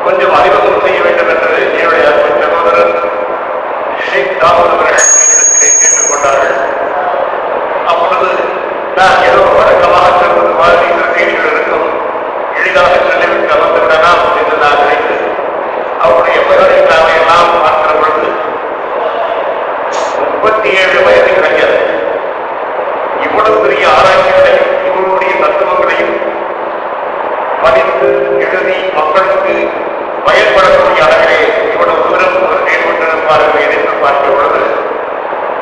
கொஞ்சம் அறிமுகம் செய்ய வேண்டும் என்று என்னுடைய சகோதரர் ஷேக் தாவூத் அவர்கள் கேட்டுக்கொண்டார்கள். அப்பொழுது நான் ஏதோ வழக்கமாக சொல்வது மாதிரி சில செய்திகள் இருக்கும், எளிதாக சொல்லிவிட்டு அமர்ந்துவிடலாம் என்று நான் நினைத்து அவருடைய பயிற்சிகளை எல்லாம் பார்க்கிற பொழுது 37 வயது கிடையாது. இவ்வளவு பெரிய ஆராய்ச்சிகளையும் இவருடைய தத்துவங்களையும் படித்து எழுதி மக்களுக்கு பயன்படக்கூடிய அளவிலே இவ்வளவு தூரம் ஈடுபட்டிருப்பார்கள் என்று பார்க்கிற பொழுது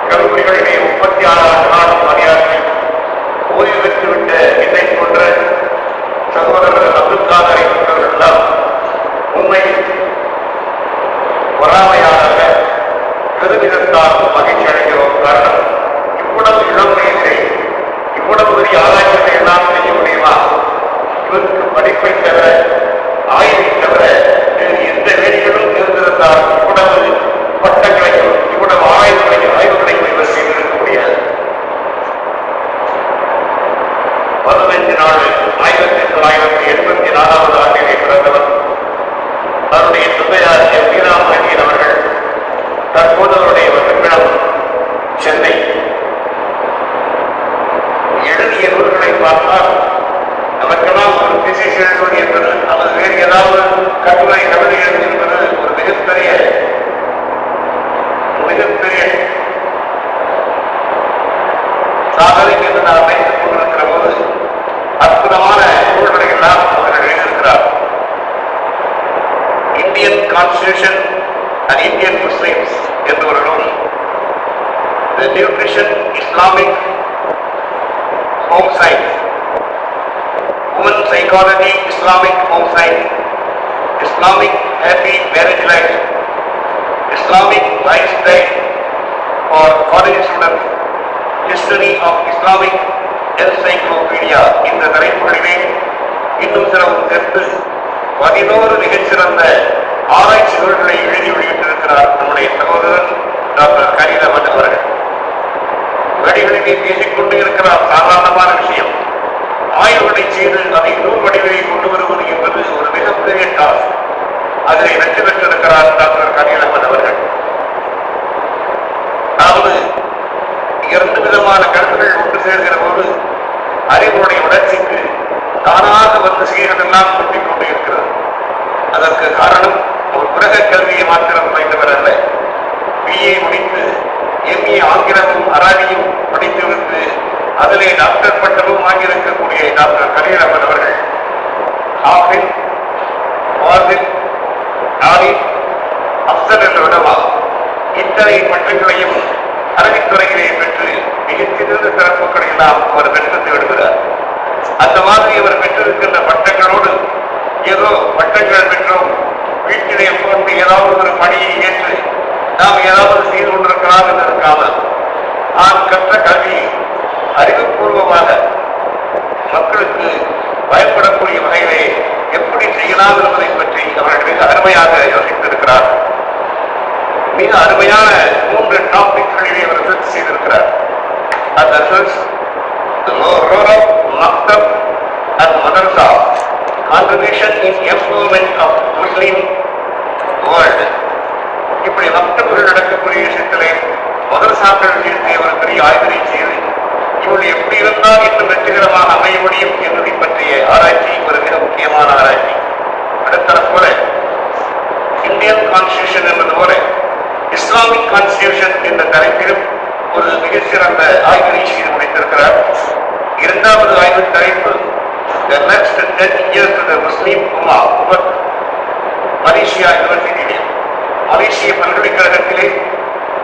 கல்லூரிகளிலே 36 ஆண்டு நாள் பணியாற்றி ஓய்வு பெற்றுவிட்ட என்னை போன்ற சகோதரர்கள் அப்துல் காதரை போன்றவர்களெல்லாம் உண்மையில் பொறாமையாக பெருமிதத்தால் மகிழ்ச்சி அடைகிறோம். காரணம், இவ்வளவு இளம் வயதிலே இவ்வளவு பெரிய ஆராய்ச்சிகளை எல்லாம் செய்ய முடியுமா? இவருக்கு படிப்பை தவிர ஆய்வை தவிர எந்த வேலைகளும் இருந்திருந்தால் இவ்வளவு பட்டங்களையும் இவ்வளவு ஆய்வுகளையும் இவர் செய்திருக்க முடியாது. 1984 ஆண்டிலே பிறந்தவர். அவருடைய தந்தையார் எம்.வி.ராம் மணியன் அவர்கள் தற்போது அவருடைய வசிப்பிடம் சென்னை. எழுதிய நூல்களை பார்த்தால் நமக்கெல்லாம் ஒரு திசை எழுதுவது என்பது அல்லது வேறு ஏதாவது கட்டுரை கவிதை எழுது என்பது ஒரு மிகப்பெரிய சாதனை என்று நாம் வைத்துக் கொண்டிருக்கிற போது அற்புதமான நூல்களை எல்லாம் அவர்கள் எழுதியிருக்கிறார். Indian constitution and Indian Muslims என்ற ஒரு நூல், the nutrition Islamic home science, woman psychology Islamic home science, Islamic happy marriage life, Islamic life style for college students, history of Islamic encyclopedia, இந்த தலைப்புகளிலே இன்னும் சிலவும் சேர்த்து 11 மிகச்சிறந்த ஆராய்ச்சி நூல்களை எழுதி வெளியிட்டிருக்கிறார் நம்முடைய சகோதரர் டாக்டர் கலீல் அஹ்மத் அவர்கள். வடிகளிலே பேசிக்கொண்டு இருக்கிறார். சாதாரணமான விஷயம். ஆய்வுகளை செய்து அதை நூல் வடிவிலே கொண்டு வருவது என்பது ஒரு மிகப்பெரிய டாஸ்க். அதிலே வெற்றி பெற்றிருக்கிறார் டாக்டர் கலீல் அஹ்மத் அவர்கள். அதாவது 2 விதமான கருத்துகள் ஒன்று சேர்கிற போது அறிவுடைய வளர்ச்சிக்கு தானாக வந்து செய்வதெல்லாம் கூட்டிக் கொண்டு இருக்கிறது. அதற்கு காரணம் ஒரு உலக கல்வியை மாத்திரம் வைத்தவர் அல்ல. பிஏ முடித்து எம்ஏ ஆங்கிலமும் அரபியும் படித்துவிட்டு அதிலே டாக்டர் பட்டமும் வாங்கியிருக்கக்கூடிய டாக்டர் கலீல் அஹ்மத் அவர்கள் ஹாஃபிஸ், வாசில், ஆலிம், அப்சல் என்ற விடமா இத்தனை பட்டங்களையும் அரபித்துறையிலே பெற்று மிகச்சிறந்த சிறப்புகளை எல்லாம் அவர் பெற்று விடுகிறார். அந்த மாதிரி அவர் பெற்றிருக்கின்ற பட்டங்களோடு ஏதோ பட்டங்கள் பெற்றோம் வீட்டிலே போட்டு ஏதாவது ஒரு பணியை ஏற்று நாம் ஏதாவது செய்து கொண்டிருக்கலாம் என்று இருக்காமல் நான் கற்ற கல்வியை அறிவுபூர்வமாக மக்களுக்கு பயன்படக்கூடிய வகையிலே எப்படி செய்யலாம் என்பதை பற்றி அவர்கள் மிக அருமையாக யோசித்திருக்கிறார். மிக அருமையான 3 டாபிக்களிலே அவர் ரிசர்ச் செய்திருக்கிறார். அந்த ரிசர்ச் மக்தப் அண்ட் மதரசா contribution in empowerment of Muslim world. இப்படி மக்தபுகள் நடக்கக்கூடிய விஷயத்திலே மதரசாக்கள் நிறுத்திய ஒரு பெரிய ஆய்வினை செய்து இவர்கள் எப்படி இருந்தால் இன்னும் வெற்றிகரமாக அமைய முடியும் என்பதை பற்றிய ஆராய்ச்சி ஒரு மிக முக்கியமான ஆராய்ச்சி. அடுத்த போல இந்தியன் கான்ஸ்டிடியூஷன் என்பது போல இஸ்லாமிக் கான்ஸ்டிடியூஷன் என்ற தலைப்பிலும் ஒரு மிகச்சிறந்த ஆய்வினை செய்து முடித்திருக்கிறார். 2வது ஆய்வு தலைப்பு The next 10 years to the Muslim Ummah, Malaysia யூனிவர்சிட்டியிலே மலேசிய பல்கலைக்கழகத்திலே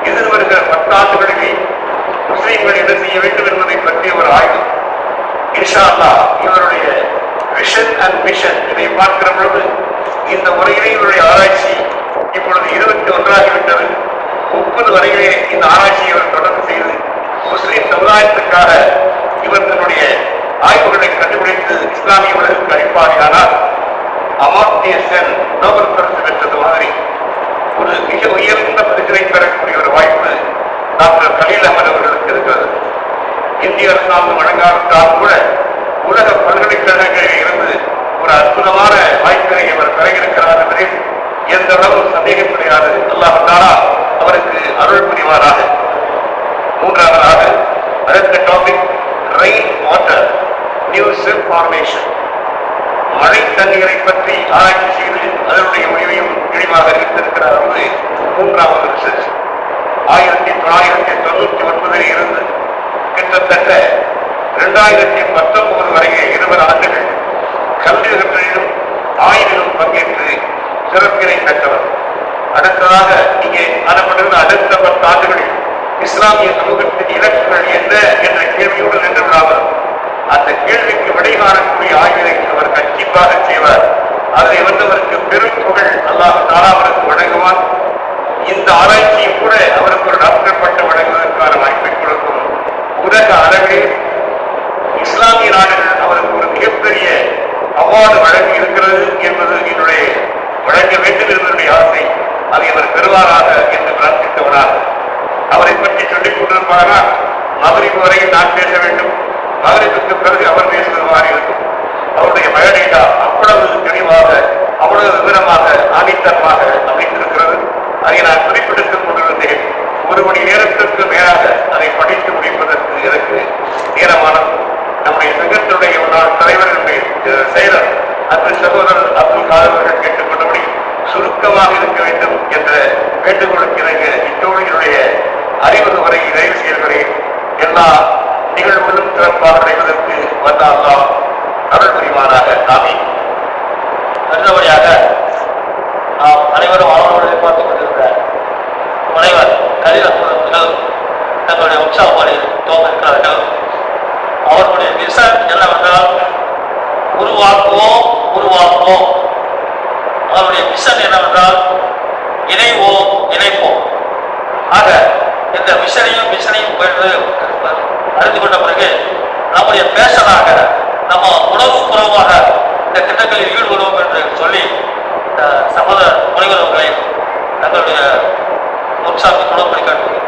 எதிர்வருகிற 10 ஆண்டுகளிலே முஸ்லிம்கள் என்ன செய்ய வேண்டும் என்பதை பற்றிய ஒரு ஆய்வு. இன்ஷா அல்லாஹ் இவருடைய விஷன் அண்ட் மிஷன் இதை பார்க்கிற பொழுது இந்த முறையிலே இவருடைய ஆராய்ச்சி இப்பொழுது 21 ஆகிவிட்டது. 30 வரையிலே இந்த ஆராய்ச்சியை அவர் தொடர்ந்து செய்து முஸ்லிம் சமுதாயத்துக்காக இவர் தன்னுடைய ஆய்வுகளை கண்டுபிடித்து இஸ்லாமிய உலகிற்கு அளிப்பார்கள். அமாத்திய சென் நோபல் பரிசு பெற்றது மாதிரி ஒரு மிக உயர்ந்த பரிசினை பெறக்கூடிய ஒரு வாய்ப்பு டாக்டர் கலீல் அஹ்மத் அவர்களுக்கு இருக்கிறது. இந்திய அரசாங்கம் வழங்காவிட்டால் கூட உலக பல்கலைக்கழகங்களில் இருந்து ஒரு அற்புதமான வாய்ப்பினை அவர் பெற இருக்கிறார் என்பதை சந்தேகம் கிடையாது. அல்லாஹ் தஆலா அவருக்கு அருள் புரிவாராக. மூன்றாவதாக அடுத்த topic rain water new self formation. மழை தண்ணீரை பற்றி ஆராய்ச்சி செய்து அதனுடைய முடிவையும் தெளிவாக அறிவித்திருக்கிறார். என்று மூன்றாவது ரிசர்ச் 1999 இருந்து கிட்டத்தட்ட 2019 வரை 20 ஆண்டுகள் கல்விகளிலும் ஆய்விலும் பங்கேற்று சிறப்பினை பெற்றவர். அடுத்ததாக இங்கே காணப்பட்டிருந்த அடுத்த 10 ஆண்டுகளில் இஸ்லாமிய சமூகத்தின் இலக்குகள் என்ன என்ற கேள்வியோடு நின்று விடாமல் அந்த கேள்விக்கு விடை காணக்கூடிய ஆய்வினை அவர் கண்டிப்பாக செய்வார். அதை வந்தவருக்கு பெரும் புகழ் அல்லாஹ் தஆலா அவருக்கு வழங்குவார். இந்த ஆராய்ச்சியும் கூட அவருக்கு ஒரு டாக்டர் பட்டம் வழங்குவதற்கான வாய்ப்பை கொடுக்கும். உலக அளவில் இஸ்லாமிய நாடுகள் அவருக்கு ஒரு மிகப்பெரிய அவார்டு வழங்கி இருக்கிறது என்பது என்னுடைய வழங்க வேண்டும் என்பதனுடைய ஆசை. அதை அவர் பெறுவாராக என்று பிரார்த்தித்தவராக அவரை பற்றி சொல்லிக் கொண்டிருப்பார்கள். மகரிப் வரையில் நான் பேச வேண்டும், மகரிப்புக்கு பிறகு அவர் பேசுவதுமாறு இருக்கும். அவருடைய பயோடேட்டா அவ்வளவு தெளிவாக அவ்வளவு விவரமாக ஆணித்தரமாக அமைந்திருக்கிறது. அதை நான் குறிப்பிட்டுக் கொண்டிருந்தேன். 1 மணி நேரத்திற்கு மேலாக அதை படித்து முடிப்பதற்கு எனக்கு நேரமானது. நம்முடைய சங்கத்தினுடைய முன்னாள் தலைவர்களுடைய செயலர் அன்பு சகோதரர் அப்துல் காதர் அவர்கள் கேட்டுக்கொண்டபடி சுருக்கமாக இருக்க வேண்டும் என்ற வேண்டுகோளுக்கு இணங்க இத்தோடு என்னுடைய அறிவது வரை நிறைவு செய்கிறேன். எல்லா நிகழ்வுகளும் சிறப்பாக நடைவதற்கு வந்த அல்லாஹ் அருள் புரிவாராக. ஆமீன். அடுத்தபடியாக நாம் அனைவரும் அவரோடு எதிர்பார்த்துக் கொண்டிருக்கிற முனைவர் கலீல் அஹ்மத் தங்களுடைய உற்சாகப்படி துவங்க இருக்கிறார்கள். அவர்களுடைய மிஷன் என்னவென்றால் உருவாக்குவோம். அவருடைய மிஷன் என்னவென்றால் இணைப்போம். ஆக இந்த மிஷனையும் அறிந்து கொண்ட பிறகு நம்முடைய பேஷனாக நம்ம உணவுபூர்வமாக இந்த திட்டங்களில் ஈடுபடுவோம் என்று சொல்லி சகோதர முனைவர் அவர்களை தங்களுடைய உற்சாகத்தோடு படிக்காட்டுகிறேன்.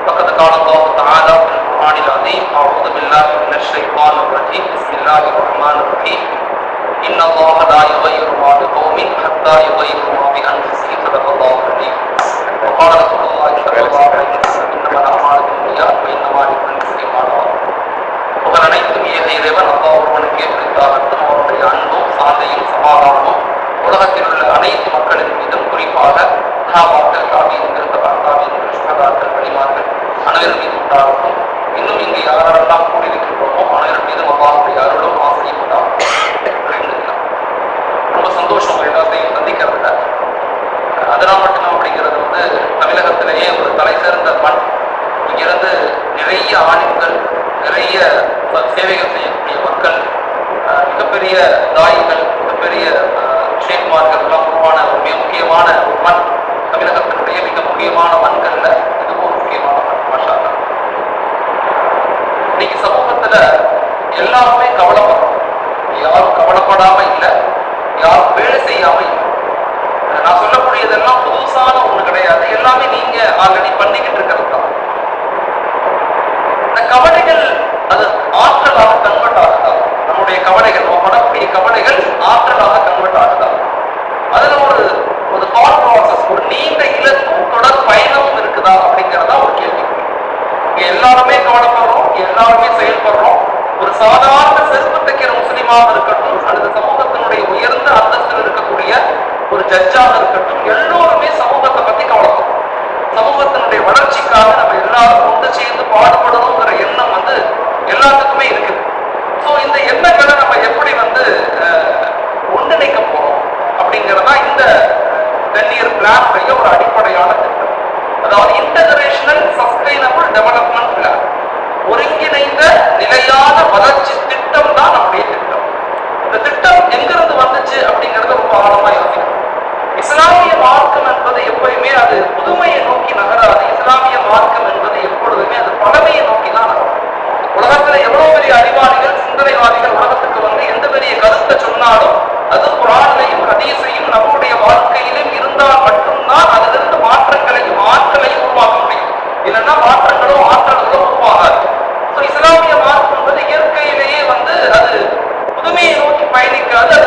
فقد قال الله تعالى في القرآن العظيم أعوذ بالله من الشيطان الرجيم بسم الله الرحمن الرحيم إن الله لا يغير ما بقوم حتى يغيروا ما بأنفسهم صدق الله العظيم وقال رسول الله صلى الله عليه وسلم إنما الأعمال بالنيات وإنما لكل امرئ ما نوى. புகழ் அனைத்தும் ஏக இறைவன் அல்லாஹ் ஒருவனுக்கே உரித்தாகட்டும். அவருடைய அன்பும் சாந்தையும் சமாதானமும் உலகத்தில் உள்ள அனைத்து மக்களின் மீதும் குறிப்பாக சஹாபாக்கள், தாபீன்கள், சுஹதாக்கள், வலிமார்கள் அனைவரும் மீது உண்டாகட்டும். இன்னும் இங்கு யாரெல்லாம் கூடியிருக்கின்றோமோ அனைவரும் மீதும் அல்லாஹ்வுடைய அருளும் ஆசையும் உண்டாகட்டும். ரொம்ப சந்தோஷம் எல்லாத்தையும் சந்திக்கிறதுல. அதிராம்பட்டினம் அப்படிங்கிறது தமிழகத்திலேயே ஒரு தலை சிறந்த மண். இங்கிருந்து நிறைய ஆணிகள், நிறைய சேவைகள் செய்யக்கூடிய மக்கள், மிகப்பெரிய தாய்கள், மிகப்பெரிய ஷேக்மார்கள் எல்லாம் உருவான ஒரு மிக முக்கியமான ஒரு மண். தமிழகத்தினுடைய மிக முக்கியமான மண்கள்ல இதுவும் ஒரு முக்கியமான மண். மாஷா அல்லாஹ். இன்னைக்கு சமூகத்துல எல்லாருமே கவலைப்படுறோம். யாரும் கவலைப்படாம இல்லை, யாரும் வேலை செய்யாம இல்லை. நான் சொல்லக்கூடியதெல்லாம் புதுசான ஒண்ணு கிடையாது. எல்லாமே நீங்க ஆல்ரெடி பண்ணிக்கிட்டு இருக்கிறது தான். இந்த கவலைகள் அது ஆற்றலாக கன்வெர்ட் ஆகுதா? நம்முடைய கவலைகள், நம்ம படக்கூடிய கவலைகள் ஆற்றலாக கன்வெர்ட் ஆகுதா? அதுல ஒரு தாட் ப்ராசஸ், ஒரு நீண்ட இலக்கும் தொடர் பயணமும் இருக்குதா அப்படிங்கிறதா ஒரு கேள்வி. இங்க எல்லாருமே கவலைப்படுறோம், எல்லாருமே செயல்படுறோம். ஒரு சாதாரண செருப்பு தைக்கிற முஸ்லிமாக இருக்கட்டும், அல்லது சமூகத்தினுடைய உயர்ந்த அந்தஸ்தில் இருக்கக்கூடிய ஒரு ஜட்ஜாக இருக்கட்டும், எல்லோருமே சமூகத்தை பத்தி கவலைப்படுறோம். சமூகத்தினுடைய வளர்ச்சிக்காக நம்ம எல்லாரும் ஒன்று சேர்ந்து பாடுபடணுங்கிற எண்ணம் எல்லாத்துக்குமே இருக்குது. ஸோ இந்த எண்ணங்களை நம்ம எப்படி ஒன்றிணைக்க போறோம் அப்படிங்கிறதா இந்த தண்ணீர் பிளான் ஒரு அடிப்படையான திட்டம். அதாவது இன்டகிரேஷனல் சஸ்டைனபிள் டெவலப்மெண்ட் பிளான், ஒருங்கிணைந்த நிலையான வளர்ச்சி திட்டம் தான் நம்முடைய திட்டம். இந்த திட்டம் எங்கிருந்து வந்துச்சு அப்படிங்கறத ரொம்ப ஆழமா யோசிக்கணும். இஸ்லாமிய மார்க்கம் என்பது எப்பயுமே அது புதுமையை நோக்கி நகராது. இஸ்லாமிய மார்க்கம் என்பது எப்பொழுதுமே அது பழமையை நோக்கி தான் நகரும். உலகத்துல எவ்வளவு பெரிய அறிவாளிகள், சிந்தனைவாதிகள் உலகத்துக்கு எந்த பெரிய கருத்தை சொன்னாலும் அது குர்ஆனையும் ஹதீஸையும் நம்முடைய வாழ்க்கையிலும் இருந்தால் மட்டும்தான் அதிலிருந்து மாற்றங்களையும் ஆற்றலையும் உருவாக்க முடியும். இல்லைன்னா மாற்றங்களும் ஆற்றல்களும் உருவாகாது. இஸ்லாமிய மார்க்கம் என்பது இயற்கையிலேயே அது புதுமையை நோக்கி பயணிக்காது,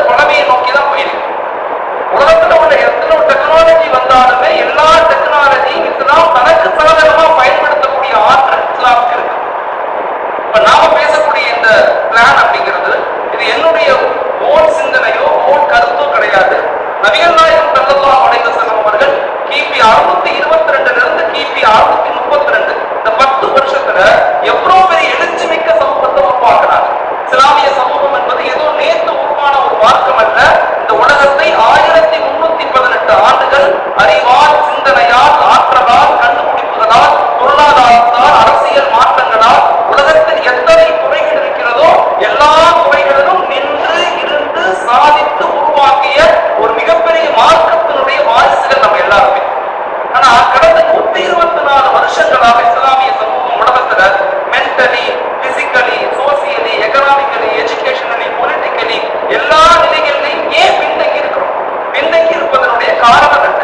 நபிகள் நாயகம் ஸல்லல்லாஹு அலைஹி வஸல்லம் அவர்கள் கிபி 622 இருந்து கிபி 632 இந்த 10 வருஷத்துல எவ்வளவு பெரிய எழுச்சி மிக்க சமூகத்தை உருவாக்குறாங்க. இஸ்லாமிய சமூகம் என்பது ஏதோ நேற்று உருவான ஒரு மார்க்கம் அல்ல. இந்த உலகத்தை 1318 ஆண்டுகள் அறிவால், சிந்தனையால், ஆற்றலால், கண்டுபிடிப்புகளால், பொருளாதாரத்தால், அரசியல் மாற்றங்களால் உலகத்தில் எத்தனை துறைகள் இருக்கிறதோ எல்லா துறைகளிலும் நின்று இருந்து சாதித்து உருவாக்கிய ஒரு மிகப்பெரிய மார்க்கத்தினுடைய வாரிசுகள் நம்ம எல்லாருமே. ஆனா கடந்த 124 வருஷங்களாக இஸ்லாமிய சமூகம் உலகத்துல mentally, physically, socially, economically, educationally, politically எல்லா நிலைகளிலும் ஏன் பின்தங்கி இருக்கிறோம்? பின்தங்கி இருப்பதனுடைய காரணம் என்ன?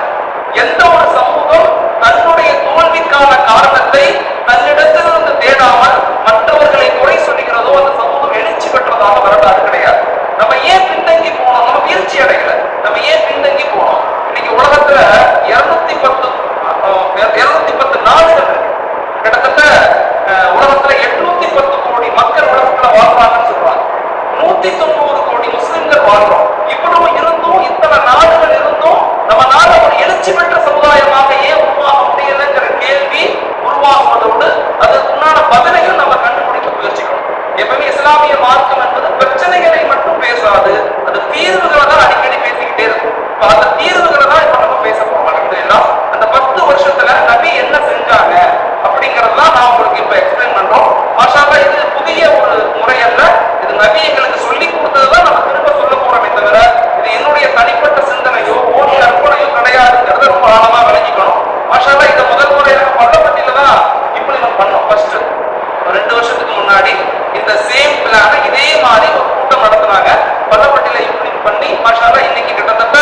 எந்த ஒரு சமூகம் தன்னுடைய தோல்விக்கான காரணத்தை தன்னிடத்திலிருந்து தேடாமல் மற்றவர்களை குறை சொல்லுகிறதோ அந்த சமூகம் எழுச்சி பெற்றதாக வரலாறு கிடையாது. நம்ம ஏன் பின்தங்கி போனோம்? நம்ம வீழ்ச்சி அடையல. நம்ம ஏன் பின்தங்கி போனோம்? இன்னைக்கு உலகத்துல 210 நாடுகள் இருக்கு. கிட்டத்தட்ட உலகத்துல 810 கோடி மக்கள் உலகத்துல வாழ்றாங்கன்னு சொல்றாங்க. 190 கோடி முஸ்லிம்கள் வாழ்றோம். இவ்வளவு இருந்தும், இத்தனை நாடுகள் இருந்தும் நம்ம நாடு ஒரு எழுச்சி பெற்ற சமுதாயமாக ஏன் உருவாக முடியலங்கிற கேள்வி உருவாகுவதோடு அதுக்குண்டான பதிலையும் நம்ம கண்டுபிடிக்க முயற்சிக்கணும். எப்பவுமே இஸ்லாமிய மார்க்கம் என்பது பிரச்சனைகளை மட்டும் பேசாது, அது தீர்வுகளை தான் அடிக்கடி பேசிக்கிட்டே இருக்கும். அந்த தீர்வுகளை தான் இப்ப நம்ம பேச போறோம். அந்த 10 வருஷத்துல நபி என்ன செஞ்சாங்க அப்படிங்கறதுதான் நான் உங்களுக்கு இப்ப எக்ஸ்பிளைன் பண்றோம். மாஷா அல்லாஹ், இது புதிய ஒரு முறை அல்ல. இது நபி எங்களுக்கு சொல்லி கொடுத்ததுதான் நம்ம திரும்ப சொல்ல போறோமே தவிர இது என்னுடைய தனிப்பட்ட சிந்தனையோ ஓடி கற்பனையோ கிடையாதுங்கிறத ரொம்ப ஆழமா விளங்கிக்கணும். மாஷா அல்லாஹ், இந்த முதல் முறையில பள்ளப்பட்டியில தான் இம்ப்ளிமெண்ட் பண்ணோம். ஃபர்ஸ்ட் 2 வருஷத்துக்கு முன்னாடி இந்த சேம் பிளான இதே மாதிரி ஒரு கூட்டம் நடத்துனாங்க. பள்ளப்பட்டியில இம்ப்ளிமெண்ட் பண்ணி மாஷா அல்லாஹ் இன்னைக்கு கிட்டத்தட்ட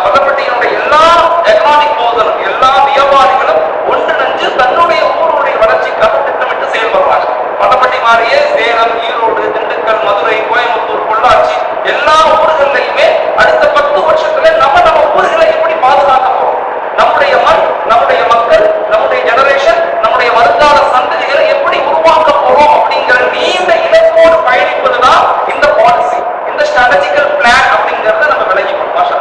பள்ளப்பட்டியினுடைய எல்லா எக்கனாமிக் பர்சனும், எல்லா வியாபாரிகளும் ஒன்றிணைஞ்சு தன்னுடைய ஊருடைய வளர்ச்சிக்காக திட்டமிட்டு செயல்படுறாங்க. பள்ளப்பட்டி மாதிரியே சேலம், ஈரோடு, திண்டுக்கல், மதுரை, கோயம்புத்தூர், பொள்ளாச்சி எல்லா ஊர்களையுமே அடுத்த 10 வருஷத்துல நம்ம ஊர்களை எப்படி பாதுகாக்க போறோம், நம்முடைய மண், நம்முடைய மக்கள், நம்முடைய ஜெனரேஷன், நம்முடைய வருங்கால சந்ததிகளை எப்படி உருவாக்க போறோம் அப்படிங்கிற நீண்ட இலக்கோடு பயணிப்பதுதான் இந்த பாலிசி, இந்த ஸ்ட்ராட்டஜிக்கல் பிளான் அப்படிங்கறத நம்ம விளங்கிக்கணும். மாஷா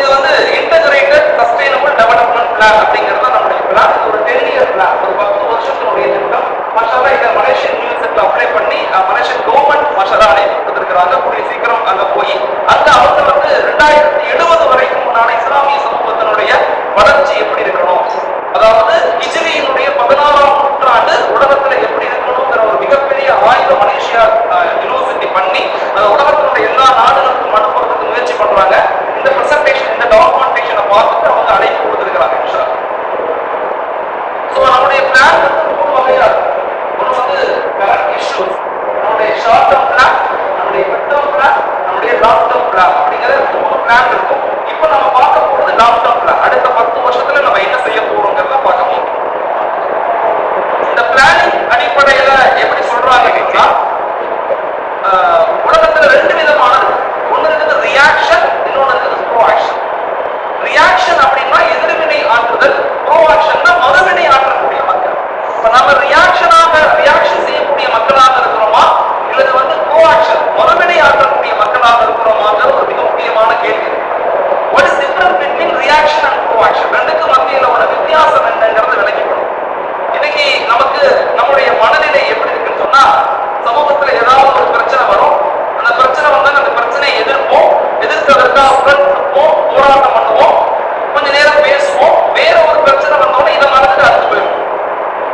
இது வந்து இன்டகிரேட்டட் சஸ்டைனபிள் டெவலப்மெண்ட் பிளான் அப்படிங்கிறது நம்முடைய பிளான். இது ஒரு 10 இயர் பிளான், ஒரு 10 வருஷத்தினுடைய திட்டம். மாஷா அல்லாஹ், இதை மலேசியன் யூனிவர்சிட்டியில் அப்ளை பண்ணி மலேசியன் கவர்மெண்ட் மாஷா அல்லாஹ் அழைப்பு கொடுத்திருக்கிறாங்க. கூடிய சீக்கிரம் அங்க போய் அங்க அவங்க வந்து 2070 வரைக்கும் முன்னாடி இஸ்லாமிய சமூகத்தினுடைய வளர்ச்சி எப்படி இருக்கணும், அதாவது ஹிஜ்ரியினுடைய 16ஆம் நூற்றாண்டு உலகத்துல எப்படி இருக்கணுங்கிற ஒரு மிகப்பெரிய ஆய்வு மலேசியா யூனிவர்சிட்டி பண்ணி அந்த உலகத்தினுடைய எல்லா நாடுகளுக்கும் அனுப்புறதுக்கு முயற்சி பண்றாங்க. இந்த பிரசன்டேஷன், இந்த டாக்குமெண்டேஷனை பார்த்துட்டு அவங்க அழைப்பு கொடுத்திருக்கிறாங்க. நம்முடைய பிளான் வந்து 3 வகையா இருக்கு. ஒன்று வந்து கரண்ட் இஷ்யூஸ், நம்முடைய ஷார்ட் டேர்ம் பிளான், நம்முடைய மிட் டேர்ம் பிளான், நம்முடைய லாங் டேர்ம் பிளான் அப்படிங்கிற 3 பிளான் இருக்கும். இப்போ நம்ம பார்க்க போறது லாங் டேர்ம் பிளான். அடுத்த 10 வருஷத்துல நம்ம என்ன செய்ய போறோங்கிறத பார்க்க போறோம். இந்த பிளானிங் அடிப்படையில எப்படி சொல்றாங்க அப்படின்னா, உலகத்துல 2 விதமான ஒன்று இருக்குது ரியாக்ஷன், இன்னொன்று இருக்குது ப்ரோஆக்ஷன். ரியாக்ஷன் அப்படின்னா எதிர்வினை ஆற்றுதல், ப்ரோஆக்ஷன்னா மறுவினை ஆற்றக்கூடிய மக்கள். இப்ப நம்ம ரியாக்ஷன் செய்யக்கூடிய மக்களாக இருக்கிறோமா இல்லது வந்து ப்ரோஆக்ஷன் மறுவினை ஆற்றக்கூடிய மக்களாக இருக்கிறோமாங்கிற ஒரு மிக முக்கியமான கேள்வி. What is difference between reaction and ப்ரோஆக்ஷன்? ரெண்டுக்கு மத்தியில உள்ள வித்தியாசம் என்னங்கிறத விளக்கிக்கணும். இன்னைக்கு நமக்கு நம்முடைய மனநிலை எப்படி இருக்குன்னு சொன்னா, சமூகத்துல ஏதாவது ஒரு பிரச்சனை வரும், அந்த பிரச்சனை வந்தா அந்த பிரச்சனையை எதிர்ப்போம், எதிர்க்கிறதுக்காக உடல் கொடுப்போம், போராட்டம் பண்ணுவோம், கொஞ்ச நேரம் பேசுவோம், வேற ஒரு பிரச்சனை வந்தோடனே இதை மறந்துட்டு அடுத்து போயிடும்.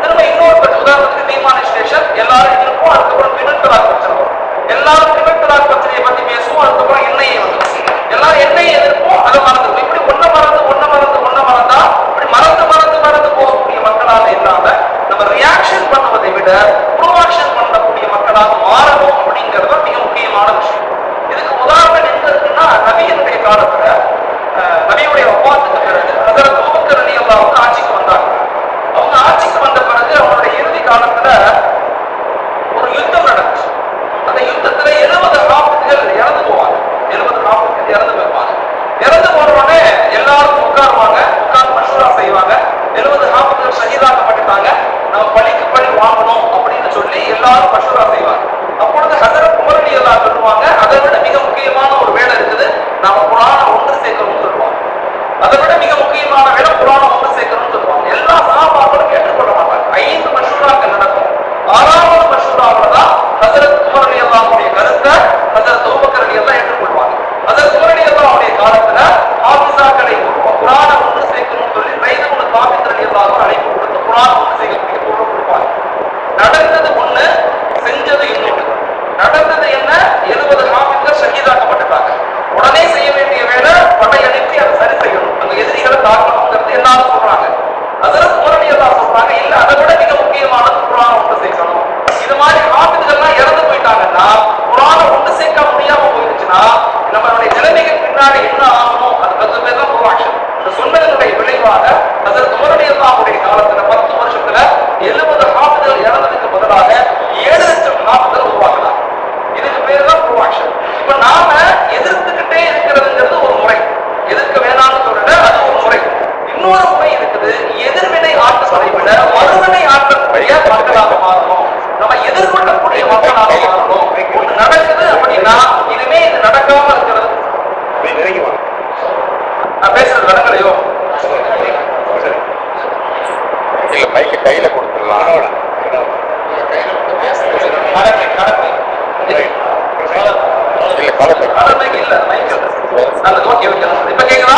திரும்ப இன்னொரு பிரச்சனை, உதாரணத்துக்கு டிமானிஸ்ட்ரேஷன் எல்லாரும் எதிர்ப்போம், அதுக்கப்புறம் லிமிட் தலாக் பிரச்சனை வரும், எல்லாரும் லிமிட் தலாக் பிரச்சனையை பத்தி பேசுவோம், அதுக்கப்புறம் எண்ணெயை வந்துடும், எல்லாரும் எண்ணெயை எதிர்ப்போம், அதை மறந்துடும். இப்படி ஒன்ன மறந்தா இப்படி மறந்து போகக்கூடிய மக்களாக இல்லாம நம்ம ரியாக்ஷன் பண்ணுவதை விட ப்ரோஆக்ஷன் பண்ணக்கூடிய மக்களாக மாறணும் அப்படிங்கிறது மிக முக்கியமான விஷயம். இதுக்கு உதாரணம் எங்க இருக்குன்னா, நபியினுடைய காலத்துல நபியுடைய வஃபாத்துக்கு பிறகு ஹஜ்ரத் அபூபக்கர் ரலியல்லாஹு அன்ஹு ஆட்சிக்கு வந்தாங்க. அவங்க ஆட்சிக்கு வந்த பிறகு அவங்களுடைய இறுதி காலத்துல ஒரு யுத்தம் நடந்துச்சு. அந்த யுத்தத்துல 70 ஹாஃபிஸ்கள் இறந்து போவாங்க. 70 ஹாஃபிஸ்கள் இறந்து போயிருப்பாங்க. இறந்து போனோடனே எல்லாரும் உட்காருவாங்க, உட்கார்ந்து மஷூரா செய்வாங்க. 70 ஹாஃபிஸ்கள் ஷஹீதாக்கப்பட்டாங்க, நம்ம பழிக்கு பழி வாங்கணும் அப்படின்னு சொல்லி எல்லா உடனே செய்ய வேண்டிய வேலை படையெடுத்து அதை சரி செய்யணும், அந்த எதிரிகளை தாக்கணுங்கிறது எல்லாரும் சொல்றாங்க. ஹஜ்ரத் உமர் ரலியல்லாஹு சொல்றாங்க, இல்ல அதை விட மிக முக்கியமானது குர்ஆனை ஒன்று சேர்க்கணும். இது மாதிரி ஹாஃபிஸ்கள்லாம் இறந்து போயிட்டாங்கன்னா, குர்ஆனை ஒன்று சேர்க்க முடியாம போயிருச்சுன்னா நம்மளுடைய நிலைமைகள் பின்னாடி என்ன ஆகணும், அது பேர் தான் ப்ரொவாக்ஷன். இந்த சொன்னதனுடைய விளைவாக ஹஜ்ரத் உமர் ரலியல்லாஹுடைய காலத்துல 10 வருஷத்துல 70 ஹாஃபிஸ்கள் இறந்ததுக்கு பதிலாக 7 லட்சம் ஹாஃபிஸ்கள் உருவாக்கலாம். இதுக்கு பேர் தான் ப்ரொவாக்ஷன். இப்ப நாம எதிர்த்துக்கிட்டே இருக்கிறதுங்கிறது ஒரு முறை, எதிர்க்க வேணாம்னு சொல்றது அது ஒரு முறை. இன்னொரு முறை இருக்குது, எதிர்வினை ஆற்றுவதை விட மறுவினை ஆற்றக்கூடிய மக்களாக மாறணும், நம்ம எதிர்கொள்ளக்கூடிய மக்களாக மாறணும். ஒன்று நடக்குது அப்படின்னா இனிமே இது நடக்காம இருக்கிறது. நான் பேசுறது நடக்கலையோ? இல்ல மைக்க கையில கொடுத்துடலாம். இப்ப கேக்குதா?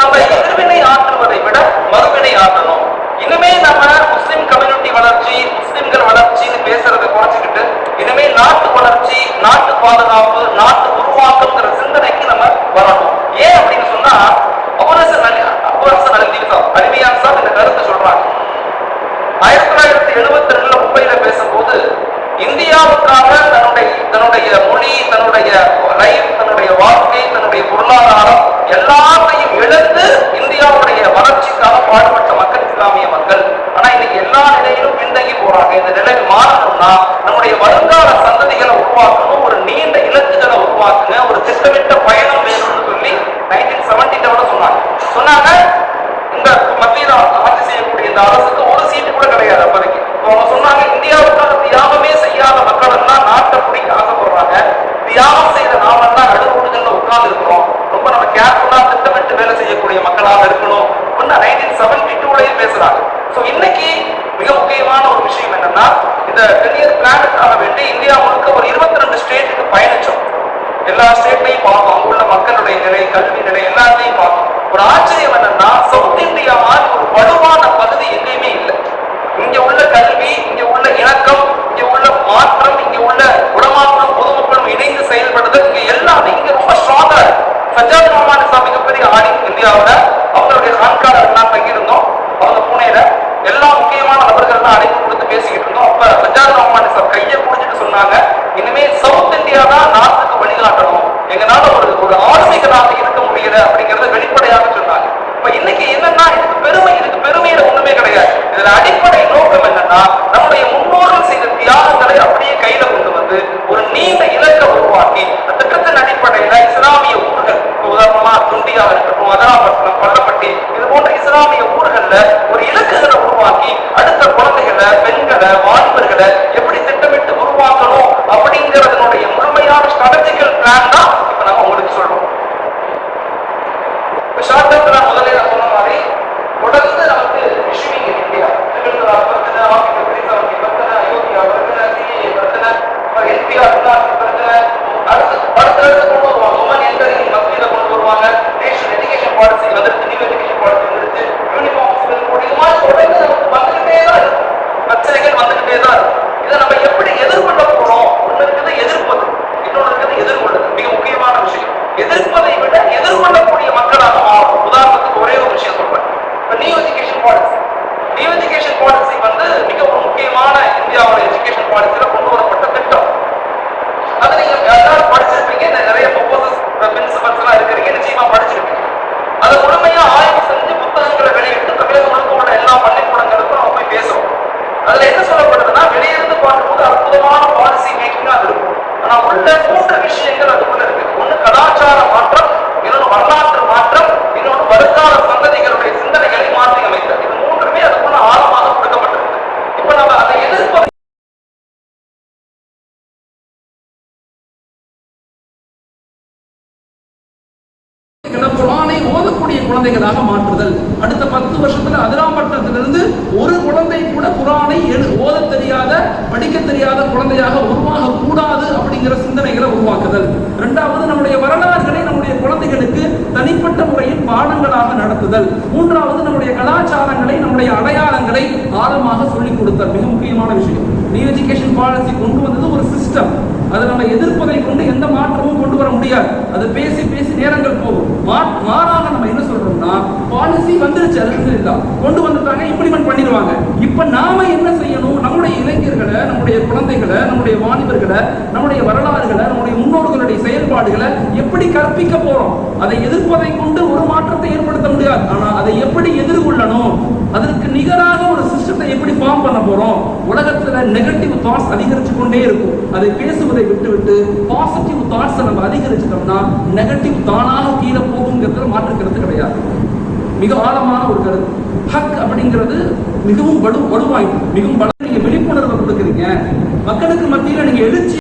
நம்ம எதிர்வினை ஆற்றுவதை விட மறுவினை ஆற்றணும். இனிமே நம்ம முஸ்லிம் கம்யூனிட்டி வளர்ச்சி, முஸ்லிம்கள் வளர்ச்சின்னு பேசுறதை குறைச்சிக்கிட்டு இனிமே நாட்டு வளர்ச்சி, நாட்டு பாதுகாப்பு, நாட்டு உருவாக்கம்ங்கிற சிந்தனைக்கு நம்ம வரணும். ஏன் அப்படின்னு சொன்னா அலிமியான் சாப் இந்த கருத்தை சொல்றாங்க. 1972 மும்பையில பேசும்போது இந்தியாவுக்காக தன்னுடைய மொழி, தன்னுடைய லைஃப், தன்னுடைய வாழ்க்கை, தன்னுடைய பொருளாதாரம் எல்லாத்தையும் இழந்து இந்தியாவுடைய வளர்ச்சிக்காக பாடுபட்ட மக்கள் இஸ்லாமிய மக்கள். ஆனா இன்னைக்கு எல்லா நிலையிலும் பின்தங்கி போறாங்க. இந்த நிலை மாறணும்னா நம்முடைய வருங்கால சந்ததிகளை உருவாக்கணும், ஒரு நீண்ட இலக்குகளை உருவாக்குங்க, ஒரு திட்டமிட்ட பயணம் வேணும்னு சொல்லி 1970 சொன்னாங்க. இந்த மத்தியில் ஆட்சி செய்யக்கூடிய இந்த அரசுக்கு ஒரு சீட்டு கூட கிடையாது அப்போதைக்கு. அவங்க சொன்னாங்க, இந்தியாவுக்காக தியாகமே செய்யாத மக்கள் எல்லாம் நாட்டை பிடிக்க ஆசைப்படுறாங்க, தியாகம் செய்த நாமெல்லாம் நடுக்கூடுகள்ல உட்கார்ந்து இருக்கிறோம், ரொம்ப நம்ம கேர்ஃபுல்லா திட்டமிட்டு வேலை செய்யக்கூடிய மக்களாக இருக்கணும். 1972 பேசுறாங்க. சோ இன்னைக்கு மிக முக்கியமான ஒரு விஷயம் என்னன்னா, இந்த 10 இயர் பிளானுக்காக வேண்டி இந்தியா முழுக்க ஒரு 22 ஸ்டேட்டுக்கு பயணிச்சோம். எல்லா ஸ்டேட்லையும் பார்ப்போம், அங்க உள்ள மக்களுடைய நிலை, கல்வி நிலை எல்லாத்தையும் பார்ப்போம். ஒரு ஆச்சரியம் என்னன்னா, சவுத் இந்தியா மாதிரி ஒரு வலுவான பகுதி எங்கேயுமே இல்லை. இங்க உள்ள கல்வி, இங்க உள்ள இணக்கம், இங்க உள்ள மாற்றம், இங்க உள்ள குடமாற்றம், பொதுமக்களும் இணைந்து செயல்படுதல், இங்க எல்லாமே இங்க ரொம்ப ஸ்ட்ராங்கா இருக்கு. சஜாத் ரஹ்மான் சாப் மிகப்பெரிய ஆடி இந்தியாவோட, அவங்களுடைய ஹான்கார் எல்லாம் தங்கியிருந்தோம். அவங்க புனேல எல்லா முக்கியமான நபர்கள்லாம் அழைப்பு கொடுத்து பேசிக்கிட்டு இருந்தோம். அப்ப சஜாத் ரஹ்மான் சாப் கையை குடிச்சிட்டு சொன்னாங்க, இனிமே சவுத் இந்தியா தான் நாட்டுக்கு வழிகாட்டணும், எங்களால ஒரு ஆர்மிகளாக இருக்க முடியல அப்படிங்கறத வெளிப்படையாக சொன்னாங்க. இப்ப இன்னைக்கு என்னன்னா, இதுக்கு பெருமையில ஒண்ணுமே கிடையாது. இதுல அடிப்படை நோக்கம் என்னன்னா, நம்முடைய முன்னோர்கள் செய்த தியாகங்களை அப்படியே கையில கொண்டு வந்து ஒரு நீண்ட இலக்கை உருவாக்கி திட்டத்தின் அடிப்படையில இஸ்லாமிய ஊர்கள், உதாரணமா துண்டியா இருக்கட்டும், அதராபட்டினம், பள்ளப்பட்டி, இது போன்ற இஸ்லாமிய ஊர்கள்ல ஒரு இலக்குகளை உருவாக்கி அடுத்த குழந்தைகளை, பெண்களை, வாலிபர்களை எப்படி திட்டமிட்டு உருவாக்கணும் அப்படிங்கறதனுடைய முழுமையான ஸ்ட்ராட்டஜிக்கல் பிளான் தான் இப்ப நம்ம உங்களுக்கு சொல்றோம். ஷார்ட் டேர்ம்ல முதல்ல நான் சொன்ன மாதிரி தொடர்ந்து நமக்கு இஷ்யூவிங் இந்தியா, பிரச்சனை, ஆஃபிகல் பிரச்சனை, பிரச்சனை, அயோத்தியா பிரச்சனை, சிஏஏ பிரச்சனை, என்பிஆர் பிரச்சனை, அடுத்து கொண்டு வருவாங்க. உமன் என்கரேஜிங் மத்தியில கொண்டு வருவாங்க. நேஷனல் எஜுகேஷன் பாலிசி வந்துருச்சு, நியூ எஜுகேஷன் பாலிசி வந்துருச்சு, யூனிஃபார்ம் ஸ்கூல் கோட், இது மாதிரி தொடர்ந்து நமக்கு வந்துகிட்டே தான் இருக்கும், பிரச்சனைகள் வந்துகிட்டே தான் இருக்கும். இதை நம்ம எப்படி எதிர்கொள்ள போறோம்? ஒண்ணு இருக்குது எதிர்ப்பது, இன்னொன்று இருக்குது எதிர்கொள்ளுது. மிக முக்கியமான விஷயம், எதிர்ப்பதை விட எதிர்கொள்ளக்கூடிய மக்களாக மாறும். உதாரணத்துக்கு ஒரே ஒரு விஷயம் சொல்றேன். இப்ப நியூ எஜுகேஷன் பாலிசி வந்து மிக ஒரு முக்கியமான இந்தியாவோட எஜுகேஷன் பாலிசியில கொண்டு வரப்பட்ட திட்டம். அது நீங்க எல்லாரும் படிச்சிருப்பீங்க, நிறைய ப்ரொபோசல்ஸ், பிரின்சிபல்ஸ் எல்லாம் இருக்கிறீங்க, நிச்சயமா படிச்சிருப்பீங்க. அதை முழுமையா ஆய்வு செஞ்சு புத்தகங்களை வெளியிட்டு தமிழக முழுக்க உள்ள எல்லா பள்ளிக்கூடங்களுக்கும் நம்ம போய் பேசுறோம். அதுல என்ன சொல்லப்படுதுன்னா, வெளியிருந்து பார்க்கும்போது அற்புதமான பாலிசி மேக்கிங் அது இருக்கும். ஆனா உள்ள 3 விஷயங்கள் அதுக்குள்ள இருக்கு. ஒண்ணு கலாச்சார மாற்றம், இன்னொன்று வரலாற்று மாற்றம், இன்னொன்று வருங்கால சந்ததிகளுடைய சிந்தனைகளை மாற்றி அமைத்தல். இது 3மே அதுக்குள்ள ஆழமாக கொடுக்கப்பட்டிருக்கு. இப்ப நம்ம அதை எதிர்ப்பது குர்ஆனை ஓதக்கூடிய குழந்தைகளாக மாற்றுதல். அடுத்த 10 வருஷத்துல அதிராம்பட்டத்திலிருந்து ஒரு குழந்தை கூட குர்ஆனை ஓத தெரியாத, படிக்க தெரியாத குழந்தையாக உருவாக கூடாது அப்படிங்கிற சிந்தனைகளை உருவாக்குதல். இரண்டாவது, நம்முடைய வரலாறுகளை நம்முடைய குழந்தைகளுக்கு தனிப்பட்ட முறையில் பாடங்களாக நடத்துதல். மூன்றாவது, நம்முடைய கலாச்சாரங்களை, நம்முடைய அடையாளங்களை ஆழமாக சொல்லிக் கொடுத்தல். மிக முக்கியமான விஷயம். நியூ எஜுகேஷன் பாலிசி கொண்டு வந்தது ஒரு சிஸ்டம். அதை நம்ம எதிர்ப்பதை கொண்டு எந்த மாற்றமும் கொண்டு வர முடியாது. அது பேசி பேசி நேரங்கள் போகும். மாறாக நம்ம என்ன சொல்றோம்னா, பாலிசி வந்துருச்சு, அல்ஹம்துலில்லாஹ் கொண்டு வந்துட்டாங்க, இம்ப்ளிமெண்ட் பண்ணிடுவாங்க. இப்ப நாம என்ன செய்யணும்? நம்முடைய இளைஞர்களை, நம்முடைய குழந்தைகளை, நம்முடைய வாலிபர்களை, நம்முடைய வரலாறுகளை, நம்முடைய முன்னோர்களுடைய செயல்பாடுகளை எப்படி கற்பிக்க போறோம்? அதை எதிர்ப்பதை கொண்டு ஒரு மாற்றத்தை ஏற்படுத்த முடியாது. ஆனா அதை எப்படி எதிர்கொள்ளணும், அதற்கு நிகராக ஒரு சிஸ்டத்தை எப்படி ஃபார்ம் பண்ண போறோம்? உலகத்துல நெகட்டிவ் தாட்ஸ் அதிகரிச்சு கொண்டே இருக்கும். அதை பேசுவதை விட்டுவிட்டு பாசிட்டிவ் தாட்ஸை நம்ம அதிகரிச்சிட்டோம்னா நெகட்டிவ் தானாக கீழே போகுங்கிறதுல மாற்றுக்கிறது கிடையாது. மிக ஆழமான ஒரு கருத்து. ஹக் அப்படிங்கிறது மிகவும் வலுவாய்ப்பு, மிகவும் நீங்க விழிப்புணர்வை கொடுக்குறீங்க மக்களுக்கு மத்தியில. நீங்க எழுச்சி